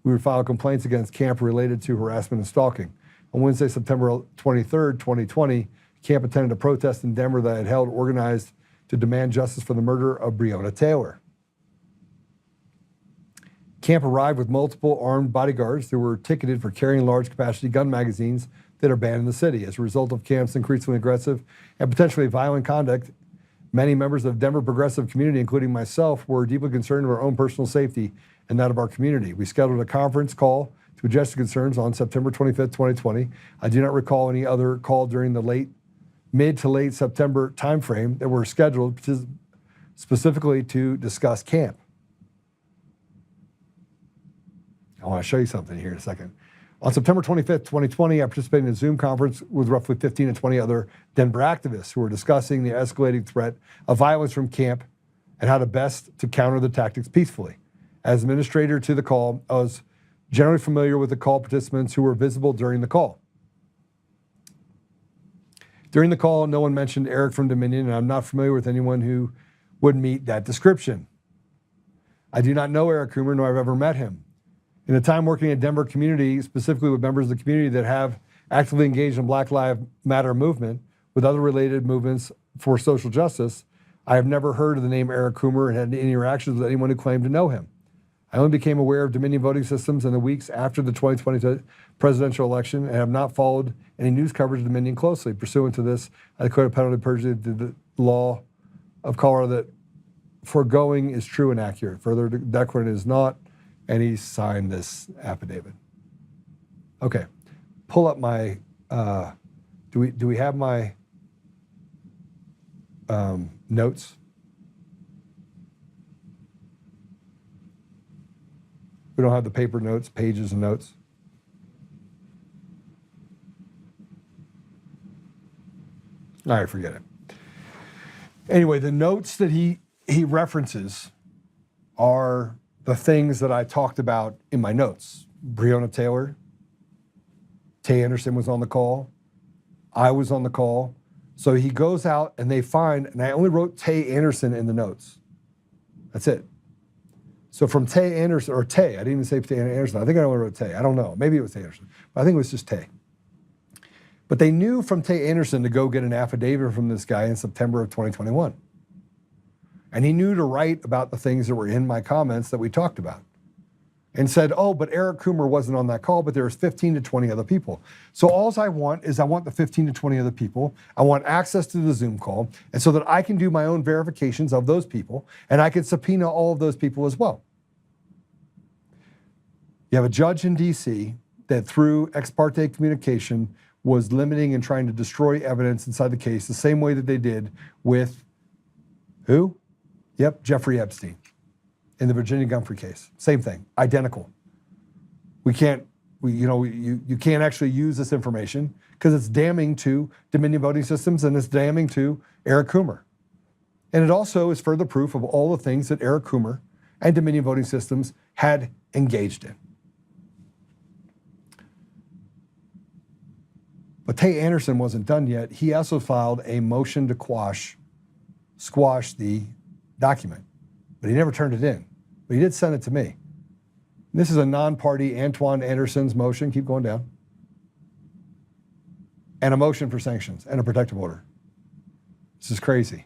We would file complaints against Camp related to harassment and stalking. On Wednesday, September 23rd, 2020, Camp attended a protest in Denver that I had held organized to demand justice for the murder of Breonna Taylor. Camp arrived with multiple armed bodyguards who were ticketed for carrying large capacity gun magazines that are banned in the city. As a result of Camp's increasingly aggressive and potentially violent conduct, many members of the Denver progressive community, including myself, were deeply concerned with our own personal safety and that of our community. We scheduled a conference call to address the concerns on September 25th, 2020. I do not recall any other call during the mid to late September timeframe that were scheduled specifically to discuss Camp. I want to show you something here in a second. On September 25th, 2020, I participated in a Zoom conference with roughly 15 to 20 other Denver activists who were discussing the escalating threat of violence from Camp and how to best to counter the tactics peacefully. As administrator to the call, I was generally familiar with the call participants who were visible during the call. During the call, no one mentioned Eric from Dominion, and I'm not familiar with anyone who would meet that description. I do not know Eric Coomer, nor have ever met him. In the time working in Denver community, specifically with members of the community that have actively engaged in Black Lives Matter movement with other related movements for social justice, I have never heard of the name Eric Coomer and had any interactions with anyone who claimed to know him. I only became aware of Dominion voting systems in the weeks after the 2020 presidential election and have not followed any news coverage of Dominion closely. Pursuant to this, I declare a penalty of perjury to the law of Colorado that foregoing is true and accurate. Further, the declarant is not, and he signed this affidavit. Okay, pull up my, do we have my notes? We don't have the paper notes, pages and notes. All right, forget it. Anyway, the notes that he references are the things that I talked about in my notes. Breonna Taylor, Tay Anderson was on the call. I was on the call. So he goes out and they find, and I only wrote Tay Anderson in the notes. That's it. So from Tay Anderson, or Tay, I didn't even say Tay Anderson. I think I only wrote Tay. I don't know. Maybe it was Tay Anderson. But I think it was just Tay. But they knew from Tay Anderson to go get an affidavit from this guy in September of 2021. And he knew to write about the things that were in my comments that we talked about. And said, oh, but Eric Coomer wasn't on that call, but there was 15 to 20 other people. So all I want is I want the 15 to 20 other people. I want access to the Zoom call, and so that I can do my own verifications of those people, and I can subpoena all of those people as well. You have a judge in D.C. that through ex parte communication was limiting and trying to destroy evidence inside the case the same way that they did with who? Yep, Jeffrey Epstein in the Virginia Gumphrey case. Same thing, identical. We can't you can't actually use this information because it's damning to Dominion voting systems and it's damning to Eric Coomer. And it also is further proof of all the things that Eric Coomer and Dominion voting systems had engaged in. But Tay Anderson wasn't done yet. He also filed a motion to squash the document, but he never turned it in. But he did send it to me. And this is a non-party Antoine Anderson's motion, keep going down, and a motion for sanctions and a protective order. This is crazy.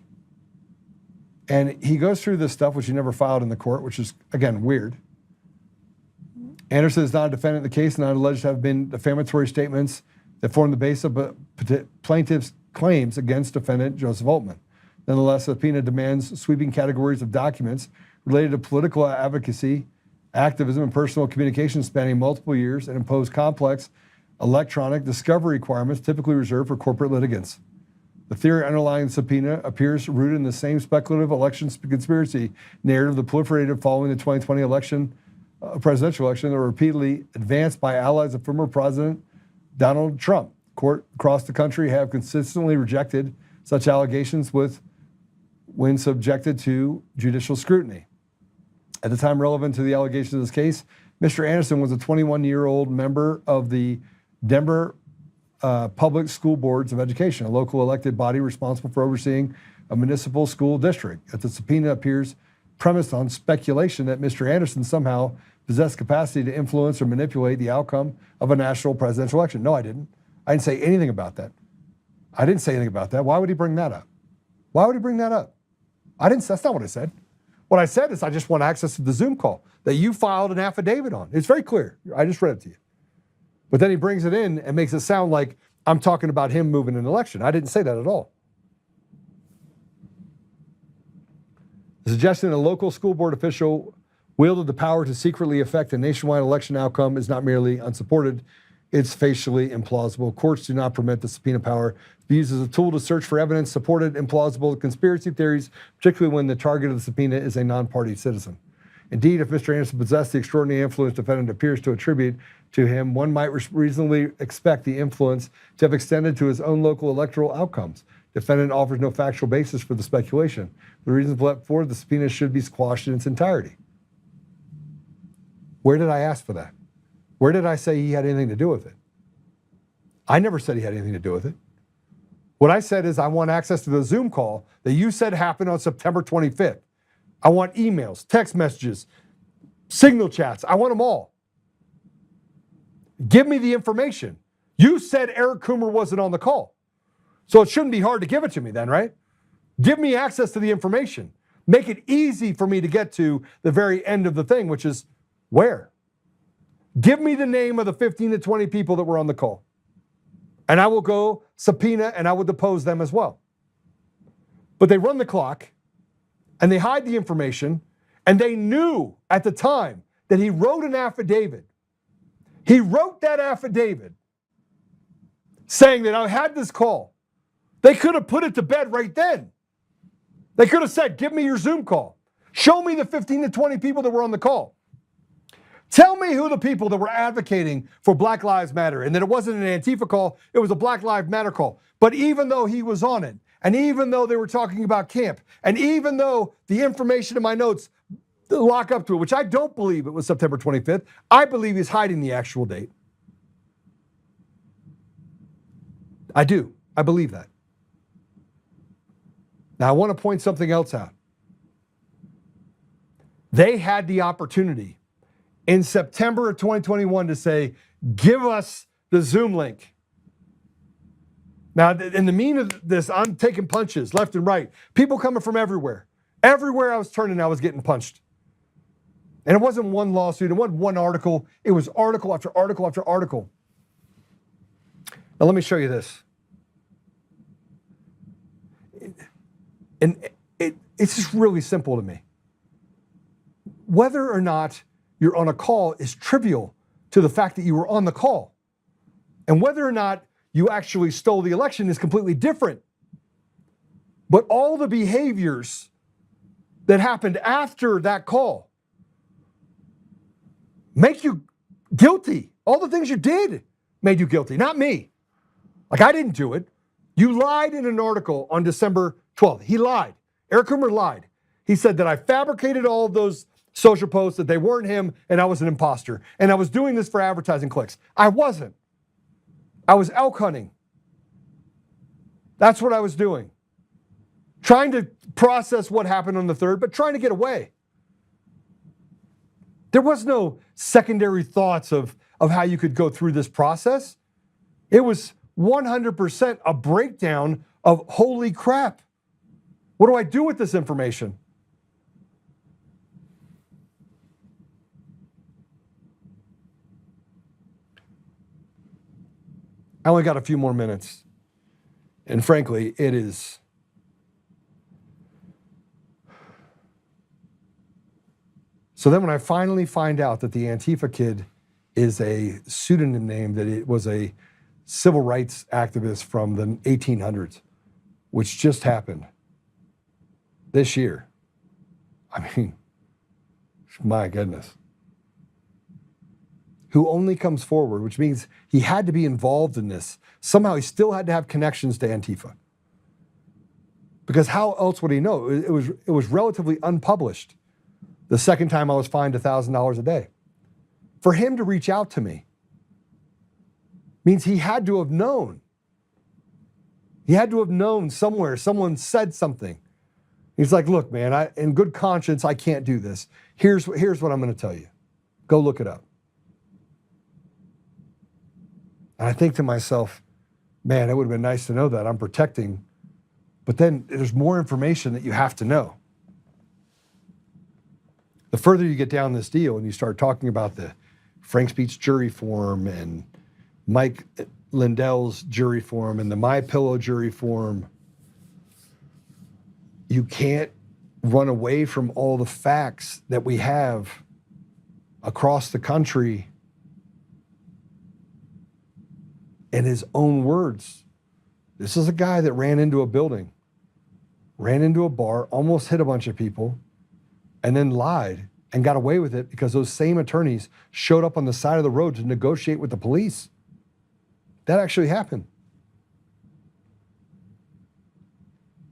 And he goes through this stuff, which he never filed in the court, which is, again, weird. Anderson is not a defendant in the case, not alleged to have been defamatory statements that form the basis of plaintiff's claims against defendant Joseph Oltmann. Nonetheless, the subpoena demands sweeping categories of documents related to political advocacy, activism, and personal communication spanning multiple years and impose complex electronic discovery requirements typically reserved for corporate litigants. The theory underlying the subpoena appears rooted in the same speculative election conspiracy narrative that proliferated following the 2020 presidential election that were repeatedly advanced by allies of former President Donald Trump. Courts across the country have consistently rejected such allegations when subjected to judicial scrutiny. At the time relevant to the allegations of this case, Mr. Anderson was a 21-year-old member of the Denver Public School Boards of Education, a local elected body responsible for overseeing a municipal school district. That the subpoena appears premised on speculation that Mr. Anderson somehow possessed capacity to influence or manipulate the outcome of a national presidential election. No, I didn't. I didn't say anything about that. I didn't say anything about that. Why would he bring that up? Why would he bring that up? That's not what I said. What I said is I just want access to the Zoom call that you filed an affidavit on. It's very clear. I just read it to you. But then he brings it in and makes it sound like I'm talking about him moving an election. I didn't say that at all. The suggestion that a local school board official wielded the power to secretly affect a nationwide election outcome is not merely unsupported, it's facially implausible. Courts do not permit the subpoena power to be used as a tool to search for evidence supported implausible conspiracy theories, particularly when the target of the subpoena is a non-party citizen. Indeed, if Mr. Anderson possessed the extraordinary influence defendant appears to attribute to him, one might reasonably expect the influence to have extended to his own local electoral outcomes. Defendant offers no factual basis for the speculation. The reasons for the subpoena should be squashed in its entirety. Where did I ask for that? Where did I say he had anything to do with it? I never said he had anything to do with it. What I said is I want access to the Zoom call that you said happened on September 25th. I want emails, text messages, signal chats. I want them all. Give me the information. You said Eric Coomer wasn't on the call. So it shouldn't be hard to give it to me then, right? Give me access to the information. Make it easy for me to get to the very end of the thing, which is where? Give me the name of the 15 to 20 people that were on the call. And I will go subpoena and I will depose them as well. But they run the clock and they hide the information, and they knew at the time that he wrote an affidavit. He wrote that affidavit saying that I had this call. They could have put it to bed right then. They could have said, give me your Zoom call. Show me the 15 to 20 people that were on the call. Tell me who the people that were advocating for Black Lives Matter, and that it wasn't an Antifa call, it was a Black Lives Matter call. But even though he was on it, and even though they were talking about camp, and even though the information in my notes lock up to it, which I don't believe it was September 25th, I believe he's hiding the actual date. I do. I believe that. Now I want to point something else out. They had the opportunity in September of 2021 to say, give us the Zoom link. Now, in the mean of this, I'm taking punches left and right. People coming from everywhere. Everywhere I was turning, I was getting punched. And it wasn't one lawsuit. It wasn't one article. It was article after article after article. Now, let me show you this. And it's just really simple to me. Whether or not you're on a call is trivial to the fact that you were on the call. And whether or not you actually stole the election is completely different. But all the behaviors that happened after that call make you guilty All the things you did made you guilty, not me. Like, I didn't do it. You lied in an article on December 12th. He lied. Eric Coomer lied. He said that I fabricated all of those social posts, that they weren't him, and I was an imposter. And I was doing this for advertising clicks. I wasn't. I was elk hunting. That's what I was doing. Trying to process what happened on the 3rd, but trying to get away. There was no secondary thoughts of how you could go through this process. It was 100% a breakdown of holy crap. What do I do with this information? I only got a few more minutes. And frankly, it is. So then when I finally find out that the Antifa kid is a pseudonym name, that it was a civil rights activist from the 1800s, which just happened this year. I mean, my goodness. Who only comes forward, which means he had to be involved in this. Somehow he still had to have connections to Antifa. Because how else would he know? It was relatively unpublished. The second time I was fined $1,000 a day. For him to reach out to me means he had to have known. He had to have known somewhere, someone said something. He's like, look, man, in good conscience, I can't do this. Here's what I'm going to tell you. Go look it up. And I think to myself, man, it would have been nice to know that I'm protecting. But then there's more information that you have to know. The further you get down this deal and you start talking about the Frank Speech jury form and Mike Lindell's jury form and the My Pillow jury form, you can't run away from all the facts that we have across the country. In his own words, this is a guy that ran into a building, ran into a bar, almost hit a bunch of people, and then lied and got away with it because those same attorneys showed up on the side of the road to negotiate with the police. That actually happened.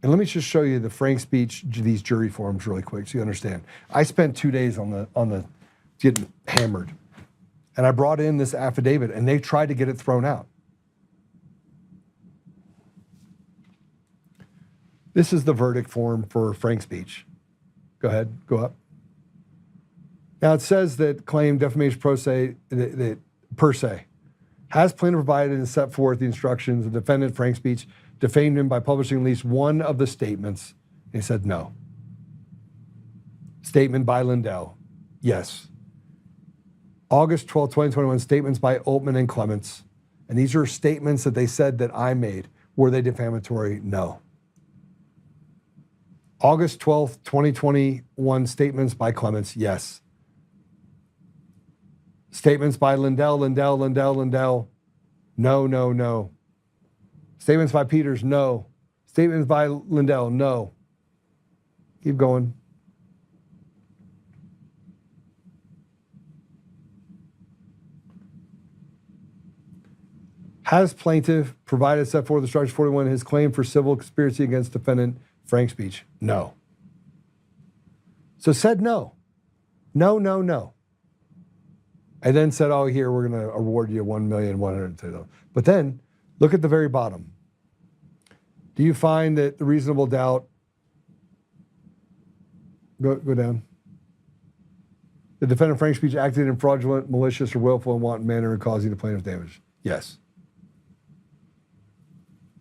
And let me just show you the Frank Speech, these jury forms really quick so you understand. I spent 2 days on the getting hammered. And I brought in this affidavit and they tried to get it thrown out. This is the verdict form for Frank Speech. Go ahead, go up. Now it says that claim defamation per se has plaintiff provided and set forth the instructions. The defendant, Frank Speech, defamed him by publishing at least one of the statements. And he said no. Statement by Lindell, yes. August 12, 2021, statements by Oltmann and Clements. And these are statements that they said that I made. Were they defamatory? No. August 12th, 2021, statements by Clements, yes. Statements by Lindell, no. Statements by Peters, no. Statements by Lindell, no. Keep going. Has plaintiff provided set forth instruction 41 his claim for civil conspiracy against defendant Frank Speech? No. So said no. No. I then said, oh, here, we're going to award you $1,100,000. But then, look at the very bottom. Do you find that the reasonable doubt, go down. The defendant Frank Speech acted in fraudulent, malicious, or willful and wanton manner in causing the plaintiff damage? Yes.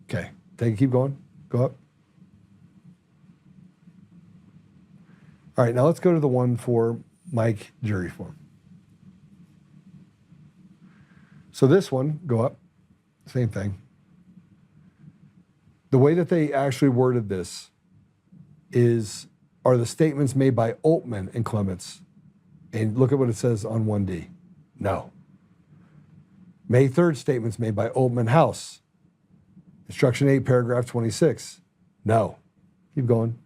Okay, keep going, go up. All right, now let's go to the one for Mike jury form. So this one, go up, same thing. The way that they actually worded this are the statements made by Oltmann and Clements. And look at what it says on 1D. No. May 3rd statements made by Oltmann House. Instruction 8, paragraph 26. No. Keep going.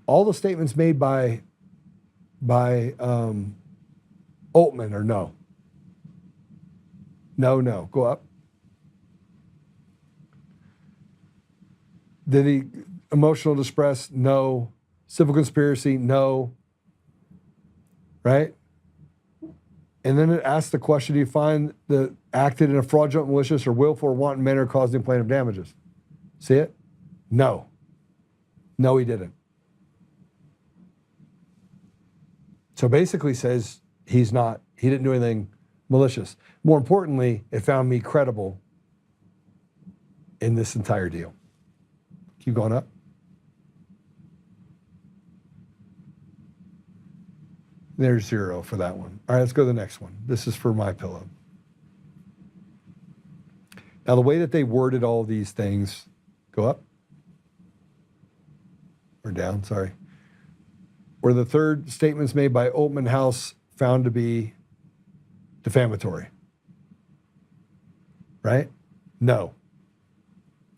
all the statements made by Oltmann are no. No. Go up. Did he emotional distress? No. Civil conspiracy? No. Right? And then it asks the question, do you find that acted in a fraudulent, malicious, or willful or wanton manner causing plaintiff damages? See it? No. No, he didn't. So basically says he didn't do anything malicious. More importantly, it found me credible in this entire deal. Keep going up. There's 0 for that one. All right, let's go to the next one. This is for MyPillow. Now, the way that they worded all these things, go up or down, sorry. Were the third statements made by Oltmann House found to be defamatory? Right? No.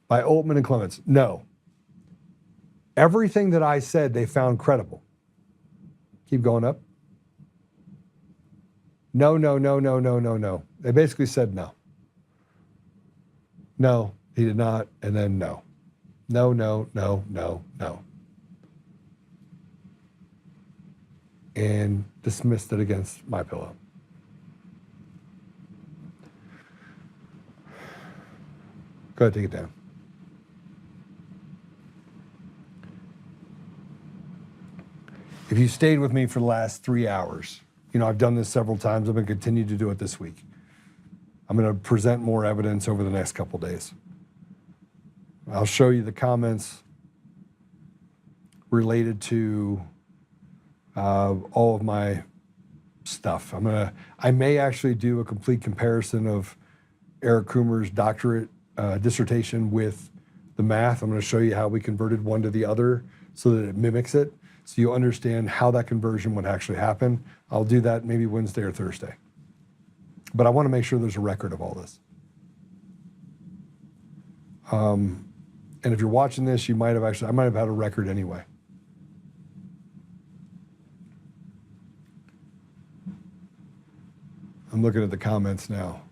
By Oltmann and Clements? No. Everything that I said, they found credible. Keep going up. No. They basically said no. No, he did not, and then no. No. And dismissed it against MyPillow. Go ahead, take it down. If you stayed with me for the last 3 hours, I've done this several times. I'm going to continue to do it this week. I'm going to present more evidence over the next couple days. I'll show you the comments related to all of my stuff. I may actually do a complete comparison of Eric Coomer's doctorate dissertation with the math. I'm going to show you how we converted one to the other so that it mimics it, so you understand how that conversion would actually happen. I'll do that maybe Wednesday or Thursday. But I want to make sure there's a record of all this. And if you're watching this, I might have had a record anyway. I'm looking at the comments now.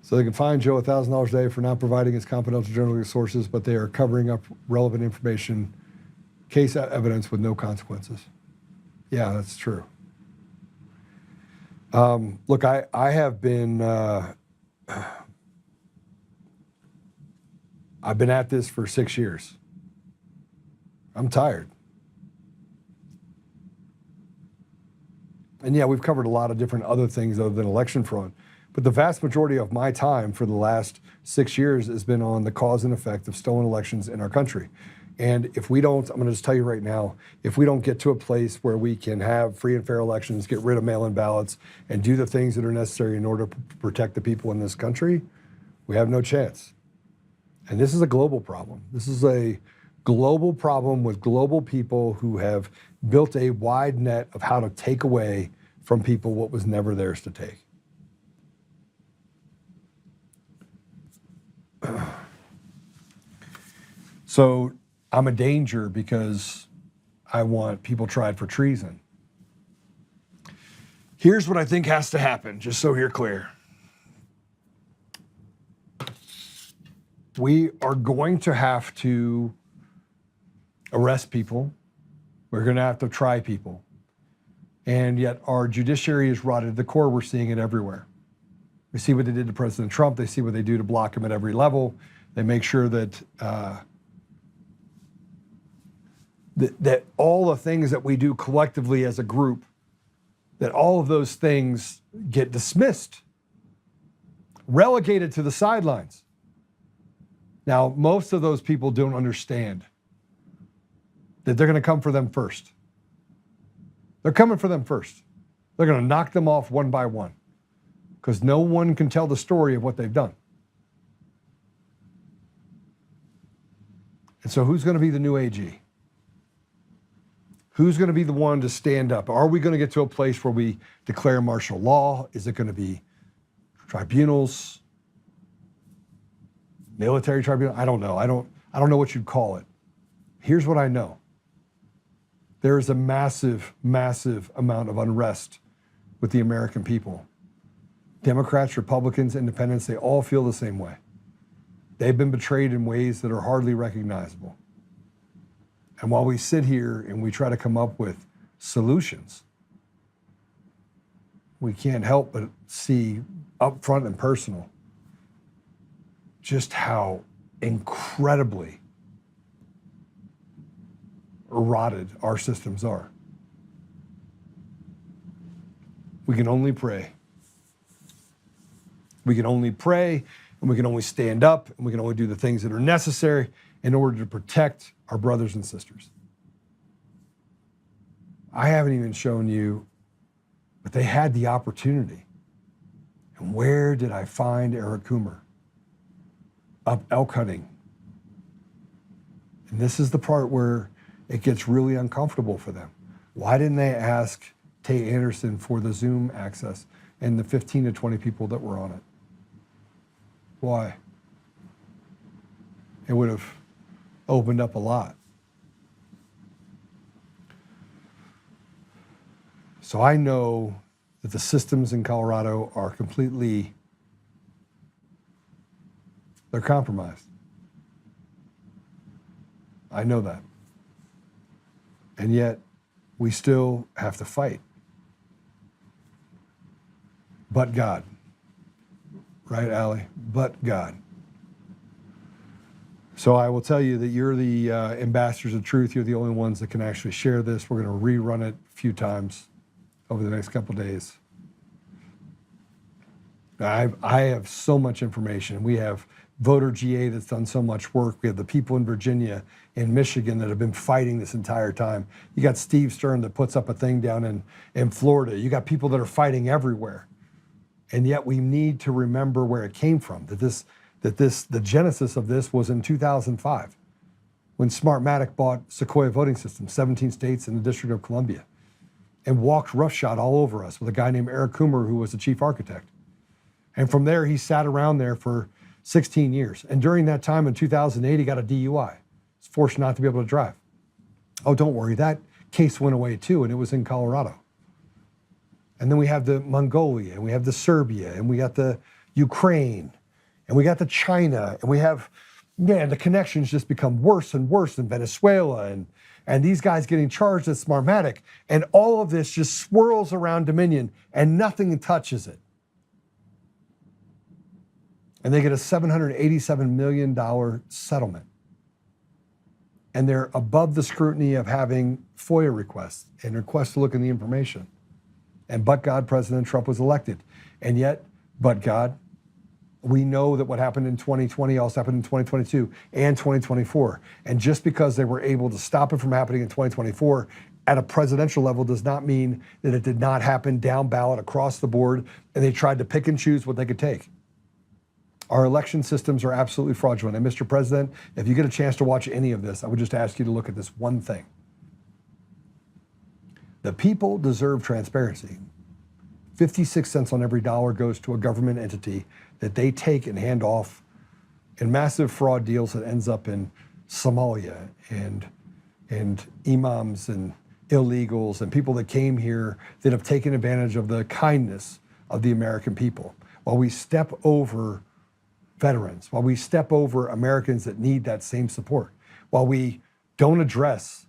So they can fine Joe $1,000 a day for not providing his confidential journalistic sources, but they are covering up relevant information, case evidence with no consequences. Yeah, that's true. Look, I have been, I've been at this for 6 years. I'm tired. And yeah, we've covered a lot of different other things other than election fraud. But the vast majority of my time for the last 6 years has been on the cause and effect of stolen elections in our country. And if we don't, I'm going to just tell you right now, if we don't get to a place where we can have free and fair elections, get rid of mail-in ballots, and do the things that are necessary in order to protect the people in this country, we have no chance. And this is a global problem. This is a global problem with global people who have built a wide net of how to take away from people what was never theirs to take. So I'm a danger because I want people tried for treason. Here's what I think has to happen, just so you're clear. We are going to have to arrest people. We're going to have to try people. And yet our judiciary is rotted to the core. We're seeing it everywhere. We see what they did to President Trump. They see what they do to block him at every level. They make sure that that all the things that we do collectively as a group, that all of those things get dismissed, relegated to the sidelines. Now, most of those people don't understand that they're going to come for them first. They're coming for them first. They're going to knock them off one by one because no one can tell the story of what they've done. And so who's going to be the new AG? Who's going to be the one to stand up? Are we going to get to a place where we declare martial law? Is it going to be tribunals? Military tribunal? I don't know. I don't know what you'd call it. Here's what I know. There is a massive, massive amount of unrest with the American people. Democrats, Republicans, Independents, they all feel the same way. They've been betrayed in ways that are hardly recognizable. And while we sit here and we try to come up with solutions, we can't help but see up front and personal just how incredibly rotted our systems are. We can only pray. We can only pray, and we can only stand up, and we can only do the things that are necessary in order to protect our brothers and sisters. I haven't even shown you, but they had the opportunity. And where did I find Eric Coomer? Up elk hunting. And this is the part where it gets really uncomfortable for them. Why didn't they ask Tate Anderson for the Zoom access and the 15 to 20 people that were on it? Why? It would have opened up a lot. So I know that the systems in Colorado are completely, they're compromised. I know that. And yet, we still have to fight. But God. Right, Allie? But God. So I will tell you that you're the ambassadors of truth. You're the only ones that can actually share this. We're going to rerun it a few times over the next couple of days. I have so much information. We have Voter GA that's done so much work. We have the people in Virginia and Michigan that have been fighting this entire time. You got Steve Stern that puts up a thing down in Florida. You got people that are fighting everywhere. And yet we need to remember where it came from, the genesis of this was in 2005 when Smartmatic bought Sequoia Voting Systems, 17 states and the District of Columbia, and walked roughshod all over us with a guy named Eric Coomer, who was the chief architect. And from there, he sat around there for 16 years. And during that time in 2008, he got a DUI. He was forced not to be able to drive. Oh, don't worry, that case went away too, and it was in Colorado. And then we have the Mongolia, and we have the Serbia, and we got the Ukraine, and we got the China, and we have, man, the connections just become worse and worse in Venezuela, and these guys getting charged at Smartmatic, and all of this just swirls around Dominion, and nothing touches it. And they get a $787 million settlement. And they're above the scrutiny of having FOIA requests and requests to look in the information. And but God, President Trump was elected. And yet, but God, we know that what happened in 2020 also happened in 2022 and 2024. And just because they were able to stop it from happening in 2024 at a presidential level does not mean that it did not happen down ballot across the board, and they tried to pick and choose what they could take. Our election systems are absolutely fraudulent. And Mr. President, if you get a chance to watch any of this, I would just ask you to look at this one thing. The people deserve transparency. 56 cents on every dollar goes to a government entity that they take and hand off in massive fraud deals that ends up in Somalia and imams and illegals and people that came here that have taken advantage of the kindness of the American people. While we step over veterans, while we step over Americans that need that same support, while we don't address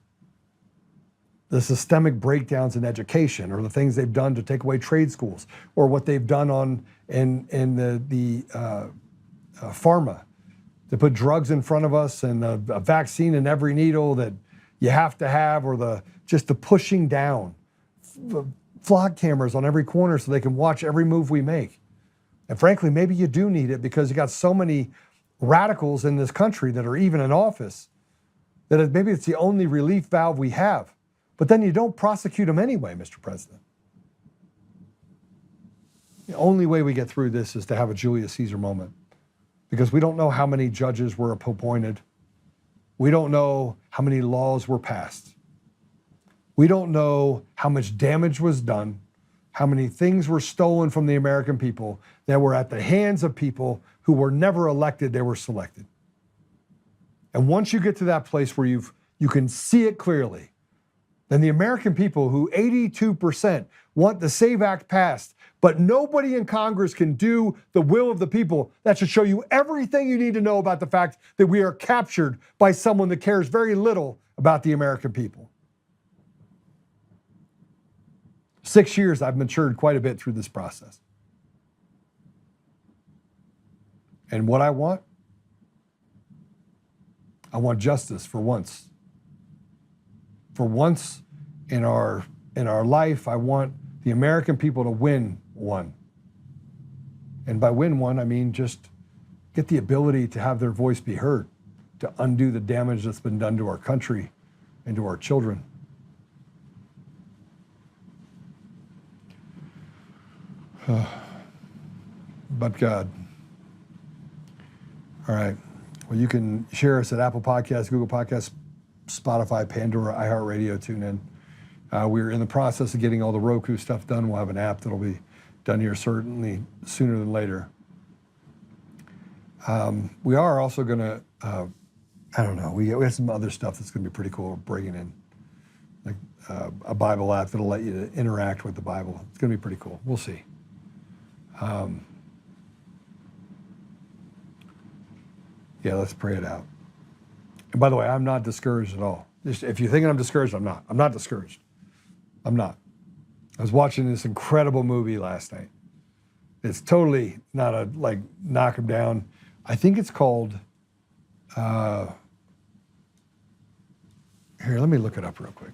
the systemic breakdowns in education or the things they've done to take away trade schools or what they've done in the pharma to put drugs in front of us and a vaccine in every needle that you have to have, or just the pushing down flock cameras on every corner so they can watch every move we make. And frankly, maybe you do need it because you got so many radicals in this country that are even in office that maybe it's the only relief valve we have. But then you don't prosecute them anyway, Mr. President. The only way we get through this is to have a Julius Caesar moment, because we don't know how many judges were appointed. We don't know how many laws were passed. We don't know how much damage was done, how many things were stolen from the American people that were at the hands of people who were never elected, they were selected. And once you get to that place where you can see it clearly, than the American people, who 82% want the SAVE Act passed, but nobody in Congress can do the will of the people. That should show you everything you need to know about the fact that we are captured by someone that cares very little about the American people. 6 years, I've matured quite a bit through this process. And what I want justice for once. For once in our life, I want the American people to win one. And by win one, I mean just get the ability to have their voice be heard, to undo the damage that's been done to our country and to our children. But God. All right. Well, you can share us at Apple Podcasts, Google Podcasts, Spotify, Pandora, iHeartRadio, TuneIn. We're in the process of getting all the Roku stuff done. We'll have an app that'll be done here certainly sooner than later. We are also going to, I don't know, we have some other stuff that's going to be pretty cool. We're bringing in like a Bible app that'll let you interact with the Bible. It's going to be pretty cool. We'll see. Yeah, let's pray it out. And by the way, I'm not discouraged at all. If you're thinking I'm discouraged, I'm not. I'm not discouraged. I'm not. I was watching this incredible movie last night. It's totally not a, like, knock him down. I think it's called, here, let me look it up real quick.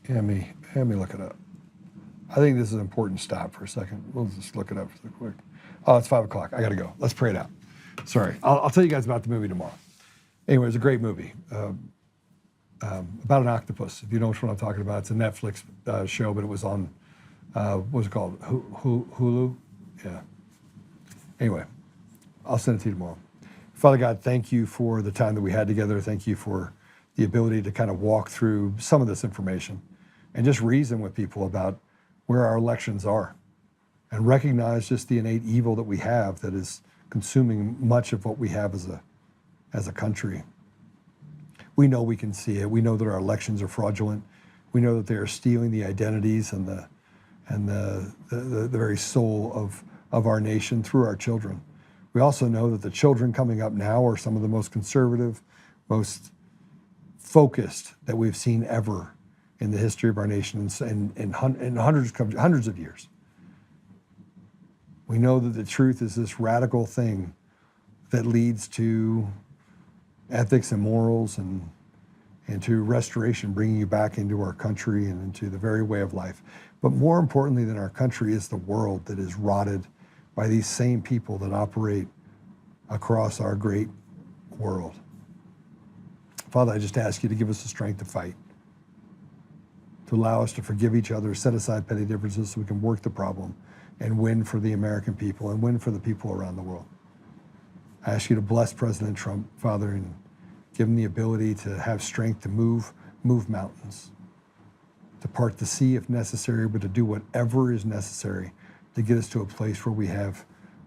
Let me look it up. I think this is an important stop for a second. We'll just look it up real quick. Oh, it's 5 o'clock. I got to go. Let's pray it out. Sorry. I'll tell you guys about the movie tomorrow. Anyway, it's a great movie about an octopus. If you know which one I'm talking about, it's a Netflix show, but it was on, what was it called? Hulu? Yeah. Anyway, I'll send it to you tomorrow. Father God, thank you for the time that we had together. Thank you for the ability to kind of walk through some of this information and just reason with people about where our elections are and recognize just the innate evil that we have that is consuming much of what we have as a country. We know we can see it. We know that our elections are fraudulent. We know that they are stealing the identities and the very soul of our nation through our children. We also know that the children coming up now are some of the most conservative, most focused that we've seen ever in the history of our nation in hundreds of years. We know that the truth is this radical thing that leads to ethics and morals and to restoration, bringing you back into our country and into the very way of life. But more importantly than our country is the world that is rotted by these same people that operate across our great world. Father, I just ask you to give us the strength to fight, to allow us to forgive each other, set aside petty differences so we can work the problem and win for the American people and win for the people around the world. I ask you to bless President Trump, Father, and give him the ability to have strength to move mountains, to part the sea if necessary, but to do whatever is necessary to get us to a place where we have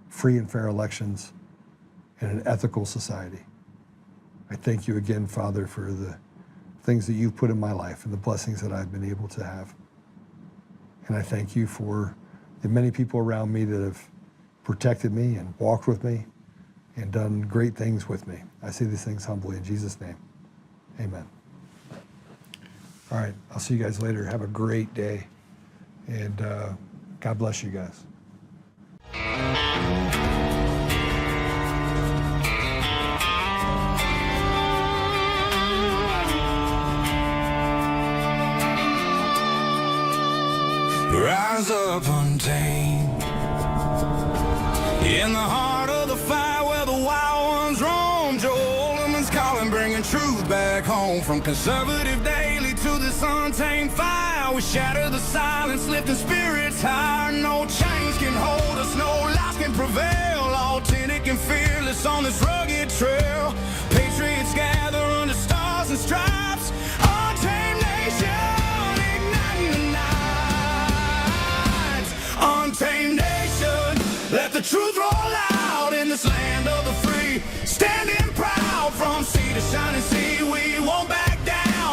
free and fair elections and an ethical society. I thank you again, Father, for the things that you've put in my life and the blessings that I've been able to have. And I thank you for the many people around me that have protected me and walked with me and done great things with me. I say these things humbly in Jesus' name. Amen. All right, I'll see you guys later. Have a great day, and God bless you guys. Rise up untamed in the heart of the fire where the wild ones roam. Joe Oltmann's calling, bringing truth back home. From conservative daily to this untamed fire, we shatter the silence, lifting spirits higher. No chains can hold us, no lies can prevail. Authentic and fearless on this rugged trail. Patriots gather under stars and stripes. Untamed nation. Untamed nation, let the truth roll out in this land of the free. Standing proud from sea to shining sea, we won't back down.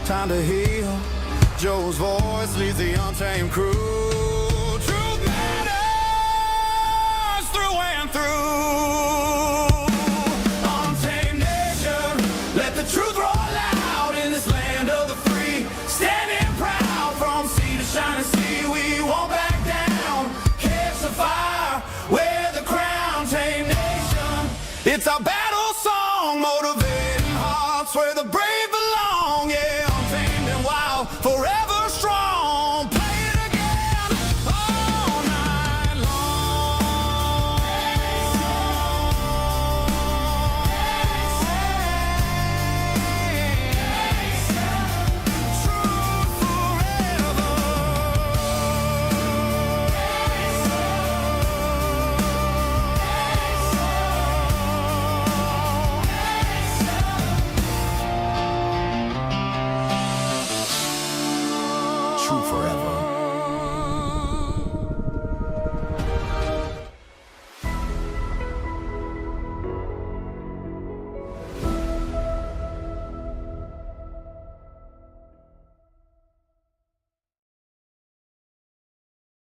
time to heal. Joe's voice leads the untamed crew. Truth matters through and through. Untamed nation, let the truth roll out in this land of the free. Standing proud from sea to shining sea, we won't back down. Catch the fire, wear the crown. Tame nation, it's our battle song, motivating hearts where the brave belong. Yeah, untamed and wild, forever strong. Play it again all night long. Truth forever. True forever.